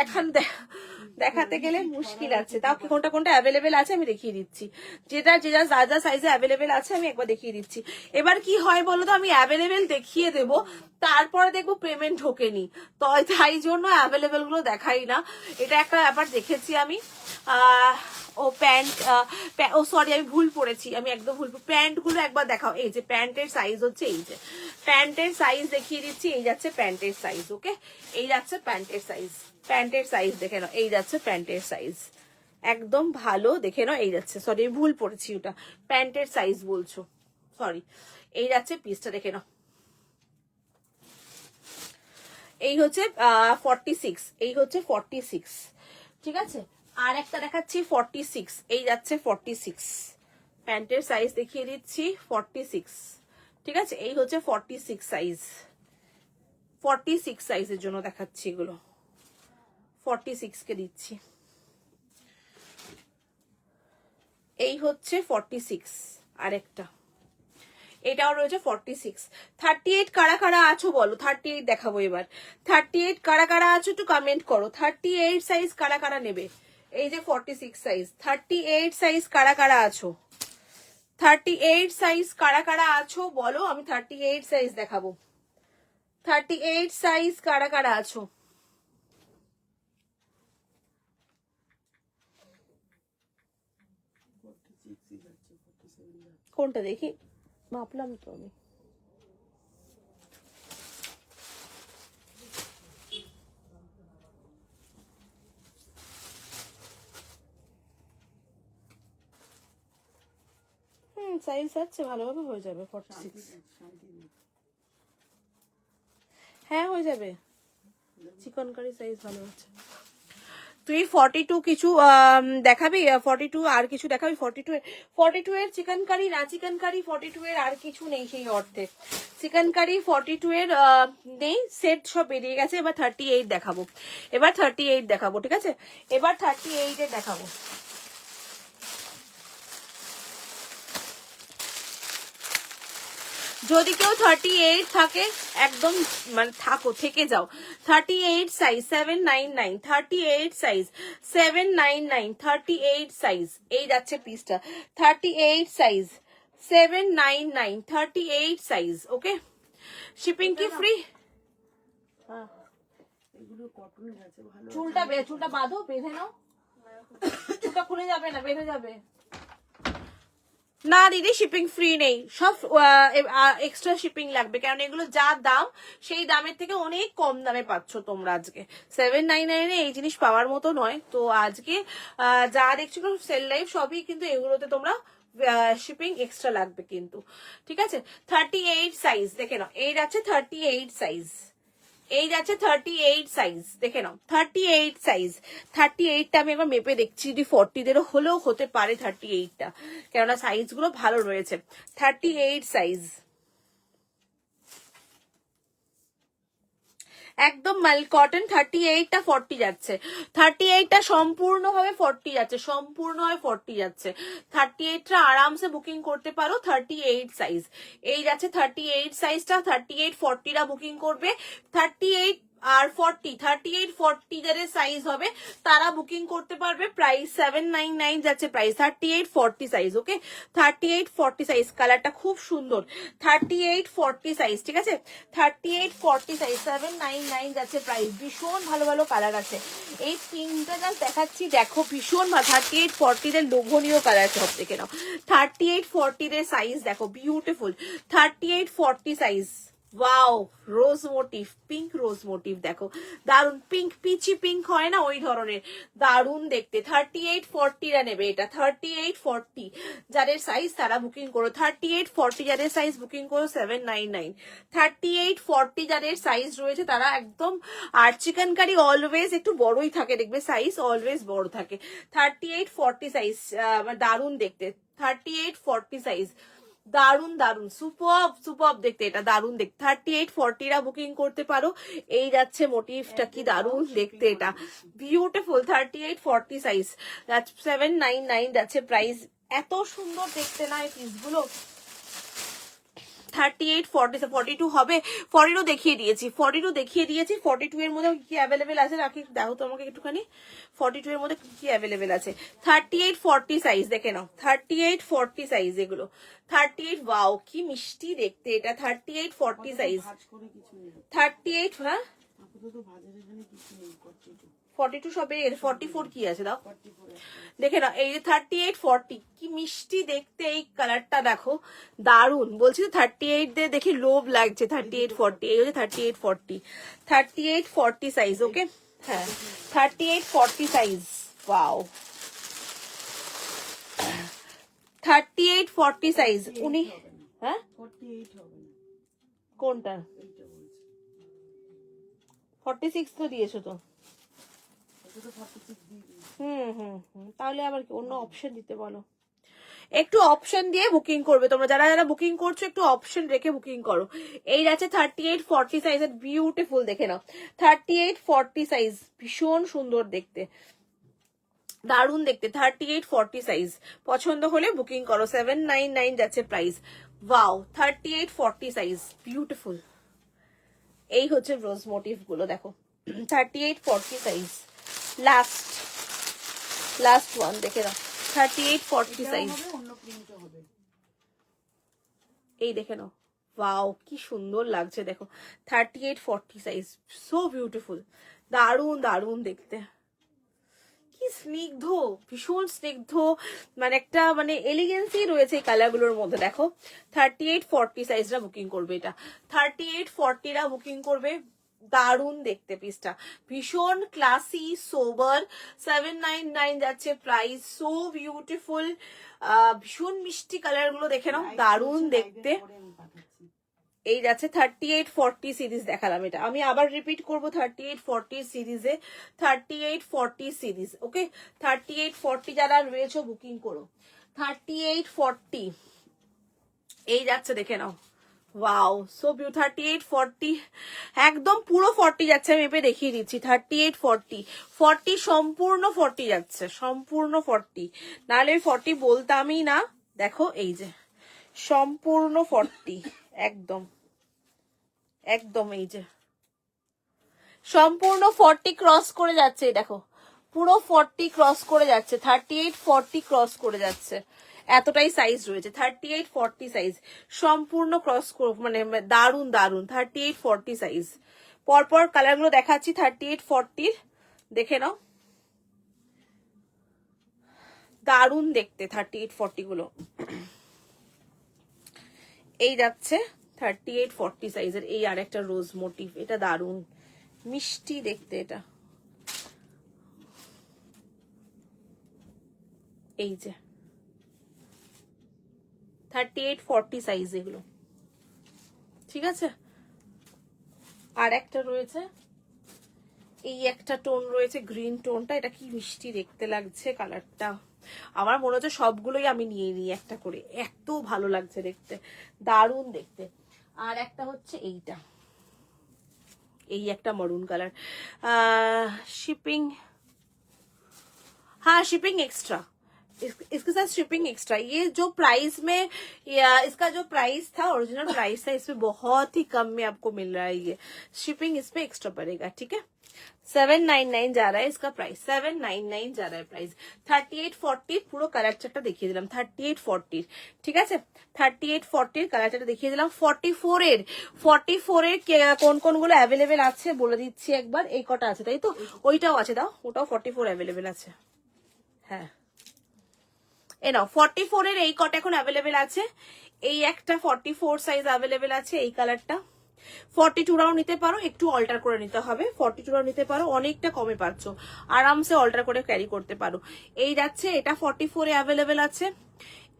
দেখাতে গেলে মুশকিল আছে, তাও কোনটা কোনটা অ্যাভেলেবেল আছে আমি দেখিয়ে দিচ্ছি। যেটা যা যা সাইজে অ্যাভেলেবেল আছে আমি একবার দেখিয়ে দিচ্ছি। এবার কি হয় বলো তো, আমি অ্যাভেলেবেল দেখিয়ে দেব, তারপরে দেখবো পেমেন্ট ঢোকেনি, তাই জন্য অ্যাভেলেবেল গুলো দেখাই না। এটা একটা ব্যাপার দেখেছি আমি। ও প্যান্ট, ও সরি আমি ভুল পড়েছি, আমি একদম ভুল। প্যান্ট গুলো একবার দেখাও। এই যে প্যান্টের সাইজ হচ্ছে, এই যে প্যান্টের সাইজ দেখিয়ে দিচ্ছি, এই যাচ্ছে প্যান্টের সাইজ। ওকে, এই যাচ্ছে প্যান্টের সাইজ, প্যান্টের সাইজ দেখে নাও, এই যাচ্ছে প্যান্টের সাইজ, একদম ভালো দেখে নাও। এই যাচ্ছে, সরি আমি ভুল পড়েছি, ওটা প্যান্টের সাইজ বলছো, সরি। এই যাচ্ছে পিসটা দেখে নাও, এই হচ্ছে 46, এই হচ্ছে 46, ঠিক আছে। আর একটা দেখাচ্ছি 46, এই যাচ্ছে 46, প্যান্টের সাইজ দেখিয়ে দিচ্ছি 46, ঠিক আছে। এই হচ্ছে 46 সাইজ, 46 সাইজের জন্য দেখাচ্ছি এগুলো, 46 কে দিচ্ছি। এই হচ্ছে 46, আরেকটা এটাও রয়েছে 46। 38 কারা কারা আছো বলো, 38 দেখাবো এবার। 38 কারা কারা আছো একটু কমেন্ট করো। 38 সাইজ কারা কারা নেবে, এই যে 46 সাইজ, 38 সাইজ কারা কারা আছো 38 সাইজ কারা কারা আছো বলো, আমি 38 সাইজ দেখাবো। 38 সাইজ কারা কারা আছো? কোনটা দেখি, মাপলাম তো আমি। সাইজ আছে, ভালোভাবে হয়ে যাবে 46। হ্যাঁ হয়ে যাবে, চিকনকারি সাইজ ভালো হচ্ছে। তুই 42 কিছু দেখাবি, 42 আর কিছু দেখাবি? 42 এর চিকেন কারি না, চিকেন কারি 42 এর আর কিছু নেই সেই অর্থে। চিকেন কারি 42 এর নেই, সেট সব বেরিয়ে গেছে। এবার 38 দেখাবো, এবার 38 দেখাবো, ঠিক আছে? এবার 38 এর দেখাবো। যদি কেউ 38 থাকে একদম মানে থাকো, থেকে যাও। 38 সাইজ 799, 38 সাইজ 799, 38 সাইজ এই যাচ্ছে পিসটা। 38 সাইজ 799, 38 সাইজ। ওকে, শিপিং কি ফ্রি? এগুলো কটনের আছে, ভালো। চুলটা বাঁধো, বেঁধে নাও, চুলটা খুলে যাবে না, বেঁধে যাবে না দিদি। শিপিং ফ্রি নেই, সব এক্সট্রা শিপিং লাগবে, কারণ এগুলো যা দাম সেই দামের থেকে অনেক কম দামে পাচ্ছ তোমরা আজকে। 799 এই জিনিস পাওয়ার মতো নয়। তো আজকে যা দেখছো সেল লাইভ সবই কিন্তু এগুলোতে তোমরা শিপিং এক্সট্রা লাগবে কিন্তু, ঠিক আছে? 38 সাইজ দেখে নাও, এই যাচ্ছে 38 সাইজ, এই যাচ্ছে 38 সাইজ দেখে নাও। 38 সাইজ, 38টা আমি একবার মেপে দেখছি, যদি 40 হলেও হতে পারে 38টা, কেননা সাইজ গুলো ভালো রয়েছে। 38 সাইজ একদম মাল কটন। 38টা 40 যাচ্ছে, 38টা সম্পূর্ণভাবে 40 যাচ্ছে, সম্পূর্ণভাবে 40 যাচ্ছে। 38টা আরামসে বুকিং করতে পারো। 38 সাইজ এই যাচ্ছে, 38 সাইজটা 38 40টা বুকিং করবে। 38 আর 38 40 যাদের সাইজ হবে তারা বুকিং করতে পারবে। প্রাইস 799 যাচ্ছে প্রাইস। 38 40 সাইজ, ওকে? 38 40 সাইজ, কালারটা খুব সুন্দর। 38 40 সাইজ, ঠিক আছে? 38 40 সাইজ 799 যাচ্ছে প্রাইস। ভীষণ ভালো ভালো কালার আছে। এই পিঙ্কটা যা দেখাচ্ছি দেখো, ভীষণ 38 40 এর লোভনীয় কালার সব দেখে নাও। 38 40 এর সাইজ দেখো, বিউটিফুল। 38 40 সাইজ, ওয়াও, রোজ মোটিভ, পিঙ্ক রোজ মোটিভ দেখো, দারুন। পিঙ্ক পিচি পিঙ্ক হয় না ওই ধরনের, দারুন দেখতে। 38 40রা নেবে এটা। 38 40 যাদের সাইজ তারা বুকিং করো। 38 40 যাদের সাইজ বুকিং করো 799। 38 40 যাদের সাইজ রয়েছে তারা একদম। আর চিকেন কারি অলওয়েজ একটু বড়ই থাকে, দেখবে সাইজ অলওয়েজ বড় থাকে। 38 40 সাইজ দারুন দেখতে। 38 40 সাইজ দারুন দারুন, সুপার সুপার দেখতে, এটা দারুন দেখতে। 38 40রা বুকিং করতে পারো। এই যাচ্ছে মোটিভটা, কি দারুন দেখতে, এটা বিউটিফুল। 38 40 সাইজ 799 যাচ্ছে প্রাইস। এত সুন্দর দেখতে না এই পিসগুলো। 38 40 42 হবে, 42 দেখিয়ে দিয়েছি, 42 দেখিয়ে দিয়েছি। 42 এর মধ্যে কি অ্যাভেলেবেল আছে রাখি দেখো তো আমাকে একটুখানি। 42 এর মধ্যে কি অ্যাভেলেবেল আছে? 38 40 সাইজ দেখে নাও। 38 40 সাইজ এগুলো। 38, ওয়াও কি মিষ্টি দেখতে এটা। 38 40 সাইজ, 38, হ্যাঁ 42 সবে। 44 কি আছে দাও দেখে না। এই যে 38 40 কি মিষ্টি দেখতে, এই কালারটা দেখো দারুন। বলছি তো 38 দিয়ে দেখি লোভ লাগছে। 38 40 এই হচ্ছে 38 40। 38 40 সাইজ, ওকে? হ্যাঁ 38 40 সাইজ, ওয়াও। 38 40 সাইজ উনি, হ্যাঁ কোনটা? 46 তো দিয়েছো তো। তাহলে আবার কি অন্য অপশন দিতে বলো। একটু অপশন দিয়ে বুকিং করবে তোমরা, যারা যারা বুকিং করছো একটু অপশন রেখে বুকিং করো। এই আছে 38 40 সাইজের, বিউটিফুল দেখে নাও। 38 40 সাইজ ভীষণ সুন্দর দেখতে, দারুন দেখতে। 38 40 সাইজ পছন্দ হলে বুকিং করো। 799 যাচ্ছে প্রাইস। Wow, 38 40 size beautiful. এই হচ্ছে রোজ মোটিভ গুলো দেখো। 38 40 সাইজ লাস্ট ওয়ান দেখে নাও। 38 40 সাইজ, এই দেখে নাও, ওয়াও কি সুন্দর লাগছে দেখো, 38-40 সাইজ, সো বিউটিফুল, দারুন দারুন দেখতে, কি স্নিগ্ধ, ভীষণ স্নিগ্ধ, মানে একটা মানে এলিগেন্সি রয়েছে এই কালারগুলোর মধ্যে। দেখো 38-40 সাইজটা বুকিং করবে, এটা 38-40রা বুকিং করবে, দারুন দেখতে পিসটা, ভীষণ ক্লাসি সোবার, 799 যাচ্ছে প্রাইস, সো বিউটিফুল, ভীষণ মিষ্টি কালার গুলো দেখে নাও, দারুন দেখতে। এই যাচ্ছে 38-40 সিরিজ দেখালাম, এটা আমি আবার রিপিট করবো 38-40 সিরিজে, 38-40 সিরিজ, ওকে 38-40 যারা রয়েছে বুকিং করো, 38-40 এই যাচ্ছে দেখে নাও, ওয়াও সো বিউ, 38-40 একদম পুরো 40 যাচ্ছে, আমি মেপে দেখিয়ে দিচ্ছি, 38-40 সম্পূর্ণ 40 যাচ্ছে, সম্পূর্ণ 40, নাহলে আমি 40 বলতামই না, দেখো এই যে সম্পূর্ণ 40, একদম একদম এই যে সম্পূর্ণ 40 ক্রস করে যাচ্ছে, দেখো পুরো 40 ক্রস করে যাচ্ছে, 38-40 ক্রস করে যাচ্ছে, এতটাই সাইজ রয়েছে, 38-40 সাইজ সম্পূর্ণ ক্রস মানে দারুন দারুন, 38-40 সাইজ। পরপর কালার গুলো দেখাচ্ছি 38-40, দেখে নাও, দারুন দেখতে 38-40 গুলো। এই যাচ্ছে 38-40 সাইজের, এই আর একটা রোজ মোটিভ, এটা দারুন মিষ্টি দেখতে, এটা এই যে 38-40 সাইজ এগুলো, ঠিক আছে। আর একটা রয়েছে, এই একটা টোন রয়েছে গ্রিন টোনটা, এটা কি মিষ্টি দেখতে লাগছে কালারটা, আমার মনে হচ্ছে সবগুলোই আমি নিয়ে নিই একটা করে, এত ভালো লাগছে দেখতে, দারুন দেখতে। আর একটা হচ্ছে এইটা, এই একটা মরুন কালার, শিপিং, हाँ शिपिंग एक्स्ट्रा, इसके साथ शिपिंग एक्स्ट्रा, ये जो प्राइस में इसका जो प्राइस था, ओरिजिनल प्राइस था, इसमें बहुत ही कम में आपको मिल रहा है, ये शिपिंग इसमें एक्स्ट्रा पड़ेगा, ठीक है। 799 जा रहा है इसका प्राइस, 799 जा रहा है प्राइस। 38-40 পুরো কালার চারটা দেখিয়ে দিলাম, 38-40 ঠিক আছে, 38-40 কালার চারটা দেখিয়ে দিলাম। 44 এর কোন কোন গুলো অ্যাভেলেবেল আছে বলে দিচ্ছি একবার, এই কটা আছে তাই তো, ওইটাও আছে, দাও ওটাও 44 অ্যাভেলেবেল আছে, হ্যাঁ এ নাও 44 এর এই কটা এখন অ্যাভেলেবেল আছে, এই একটা 44 সাইজ অ্যাভেলেবেল আছে, এই কালারটা 42রাও নিতে পারো, একটু অল্টার করে নিতে হবে, 42রাও নিতে পারো, অনেকটা কমে পাচ্ছ, আরামসে অল্টার করে ক্যারি করতে পারো। এই যাচ্ছে, এটা 44 এ অ্যাভেলেবেল আছে,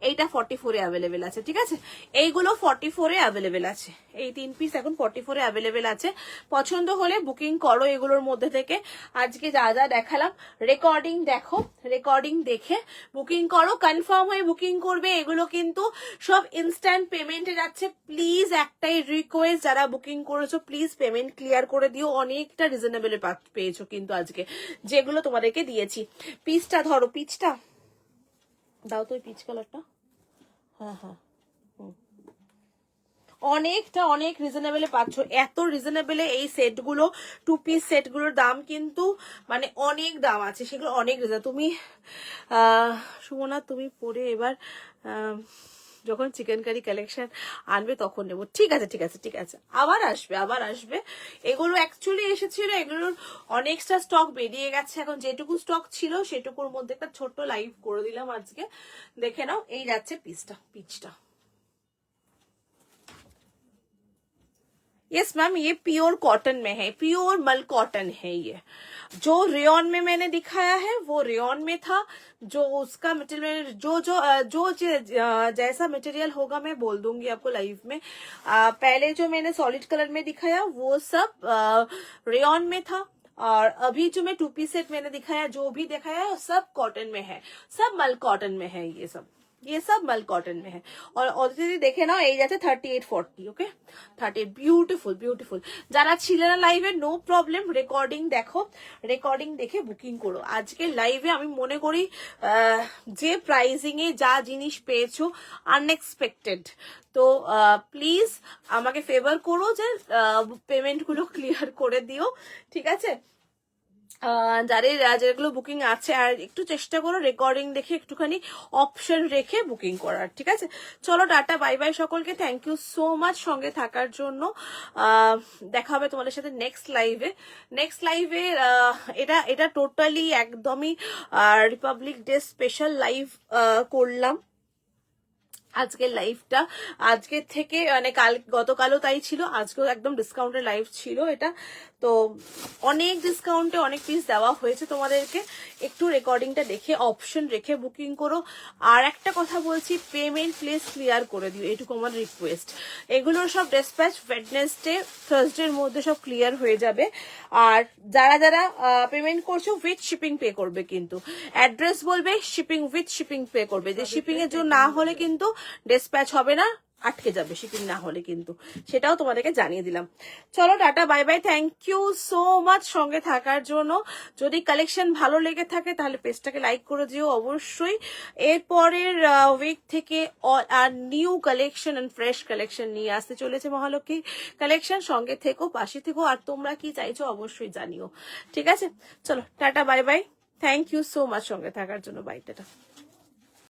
এইটা 44 এ অ্যাভেলেবেল আছে, ঠিক আছে, এইগুলো 44 এ অ্যাভেলেবেল আছে, এই 3 পিস এখন 44 এ অ্যাভেলেবেল আছে। পছন্দ হলে বুকিং করো এগুলোর মধ্যে থেকে, আজকে যা যা দেখালাম রেকর্ডিং দেখো, রেকর্ডিং দেখে বুকিং করো, কনফার্ম হয়ে বুকিং করবে, এগুলো কিন্তু সব ইনস্ট্যান্ট পেমেন্টে যাচ্ছে, প্লিজ একটাই রিকোয়েস্ট, যারা বুকিং করেছো প্লিজ পেমেন্ট ক্লিয়ার করে দিও, অনেকটা রিজনেবলে পেয়েছো কিন্তু আজকে যেগুলো তোমাদেরকে দিয়েছি। পিসটা ধরো, পিচটা দাও তো, পিচ কালারটা, হ্যাঁ হ্যাঁ অনেকটা অনেক রিজনেবলে পাচ্ছ, এত রিজনেবলে এই সেটগুলো, 2 পিস সেটগুলোর দাম কিন্তু মানে অনেক দাম আছে, সেগুলো অনেক রিজনেবল। তুমি সুমনা তুমি পরে এবার যখন চিকেন কারি কালেকশন আনবে তখন নেবো, ঠিক আছে ঠিক আছে ঠিক আছে, আবার আসবে আবার আসবে, এগুলো অ্যাকচুয়ালি এসেছিল, এগুলোর অনেকটা স্টক বেরিয়ে গেছে, এখন যেটুকু স্টক ছিল সেটুকুর মধ্যে একটা ছোট্ট লাইভ করে দিলাম আজকে, দেখে নাও। এই যাচ্ছে পিচটা, यस मैम, ये प्योर कॉटन में है, प्योर मल कॉटन है, ये जो रेयन में मैंने दिखाया है वो रेयन में था, जो उसका मटेरियल जो जैसा मटेरियल होगा मैं बोल दूंगी आपको लाइव में। पहले जो मैंने सॉलिड कलर में दिखाया वो सब रेयन में था, और अभी जो मैं 2 पीस सेट मैंने दिखाया, जो भी दिखाया सब कॉटन में है, सब मल कॉटन में है, ये सब मल कॉटन में है। और ऑलरेडी देखे ना এই যাচ্ছে 38-40, ওকে 38, বিউটিফুল বিউটিফুল। যারা ছিলে না লাইভে নো প্রবলেম, রেকর্ডিং দেখো, রেকর্ডিং দেখে বুকিং করো। আজকে লাইভে আমি মনে করি যে প্রাইসিং এ যা জিনিস পেয়েছো আনএক্সপেক্টেড, তো প্লিজ আমাকে ফেভার করো যে পেমেন্ট গুলো ক্লিয়ার করে দিও, ঠিক আছে। যাদের যেগুলো বুকিং আছে, আর একটু চেষ্টা করো রেকর্ডিং দেখে একটুখানি অপশন রেখে বুকিং করার, ঠিক আছে? চলো টাটা, বাই বাই সকলকে, থ্যাংক ইউ সো মাচ সঙ্গে থাকার জন্য। দেখা হবে তোমাদের সাথে নেক্সট লাইভে। এটা এটা টোটালি একদমই রিপাবলিক ডে স্পেশাল লাইভ করলাম আজকের লাইভটা। আজকের থেকে মানে গতকালও তাই ছিল, আজকেও একদম ডিসকাউন্টের লাইভ ছিল এটা। তো অনেক ডিসকাউন্টে অনেক পিস দেওয়া হয়েছে তোমাদেরকে, একটু রেকর্ডিংটা দেখে অপশন রেখে বুকিং করো। আর একটা কথা বলছি, পেমেন্ট প্লিজ ক্লিয়ার করে দিও, এটুকু আমার রিকোয়েস্ট। এগুলোর সব ডিসপ্যাচ ওয়েডনেসডে থার্সডের মধ্যে সব ক্লিয়ার হয়ে যাবে। আর যারা যারা পেমেন্ট করছো উইথ শিপিং পে করবে, কিন্তু অ্যাড্রেস বলবে, শিপিং উইথ শিপিং পে করবে। যে শিপিং এর জন্য না হলে কিন্তু ডিসপ্যাচ হবে না, আটকে যাবে শিপিং না হলে কিন্তু, সেটাও তোমাদেরকে জানিয়ে দিলাম। চলো tata, bye bye, thank you so much সঙ্গে থাকার জন্য। যদি কালেকশন ভালো লেগে থাকে তাহলে পেজটাকে লাইক করে দিও অবশ্যই। এরপরের উইক থেকে আর new collection and fresh collection নিয়ে আসতে চলেছে মহালক্ষ্মী কালেকশন। সঙ্গে থেকো, পাশে থেকো, আর তোমরা কি চাইছো অবশ্যই জানিও, ঠিক আছে? চলো tata, bye bye, thank you so much সঙ্গে থাকার জন্য, বাই টাটা।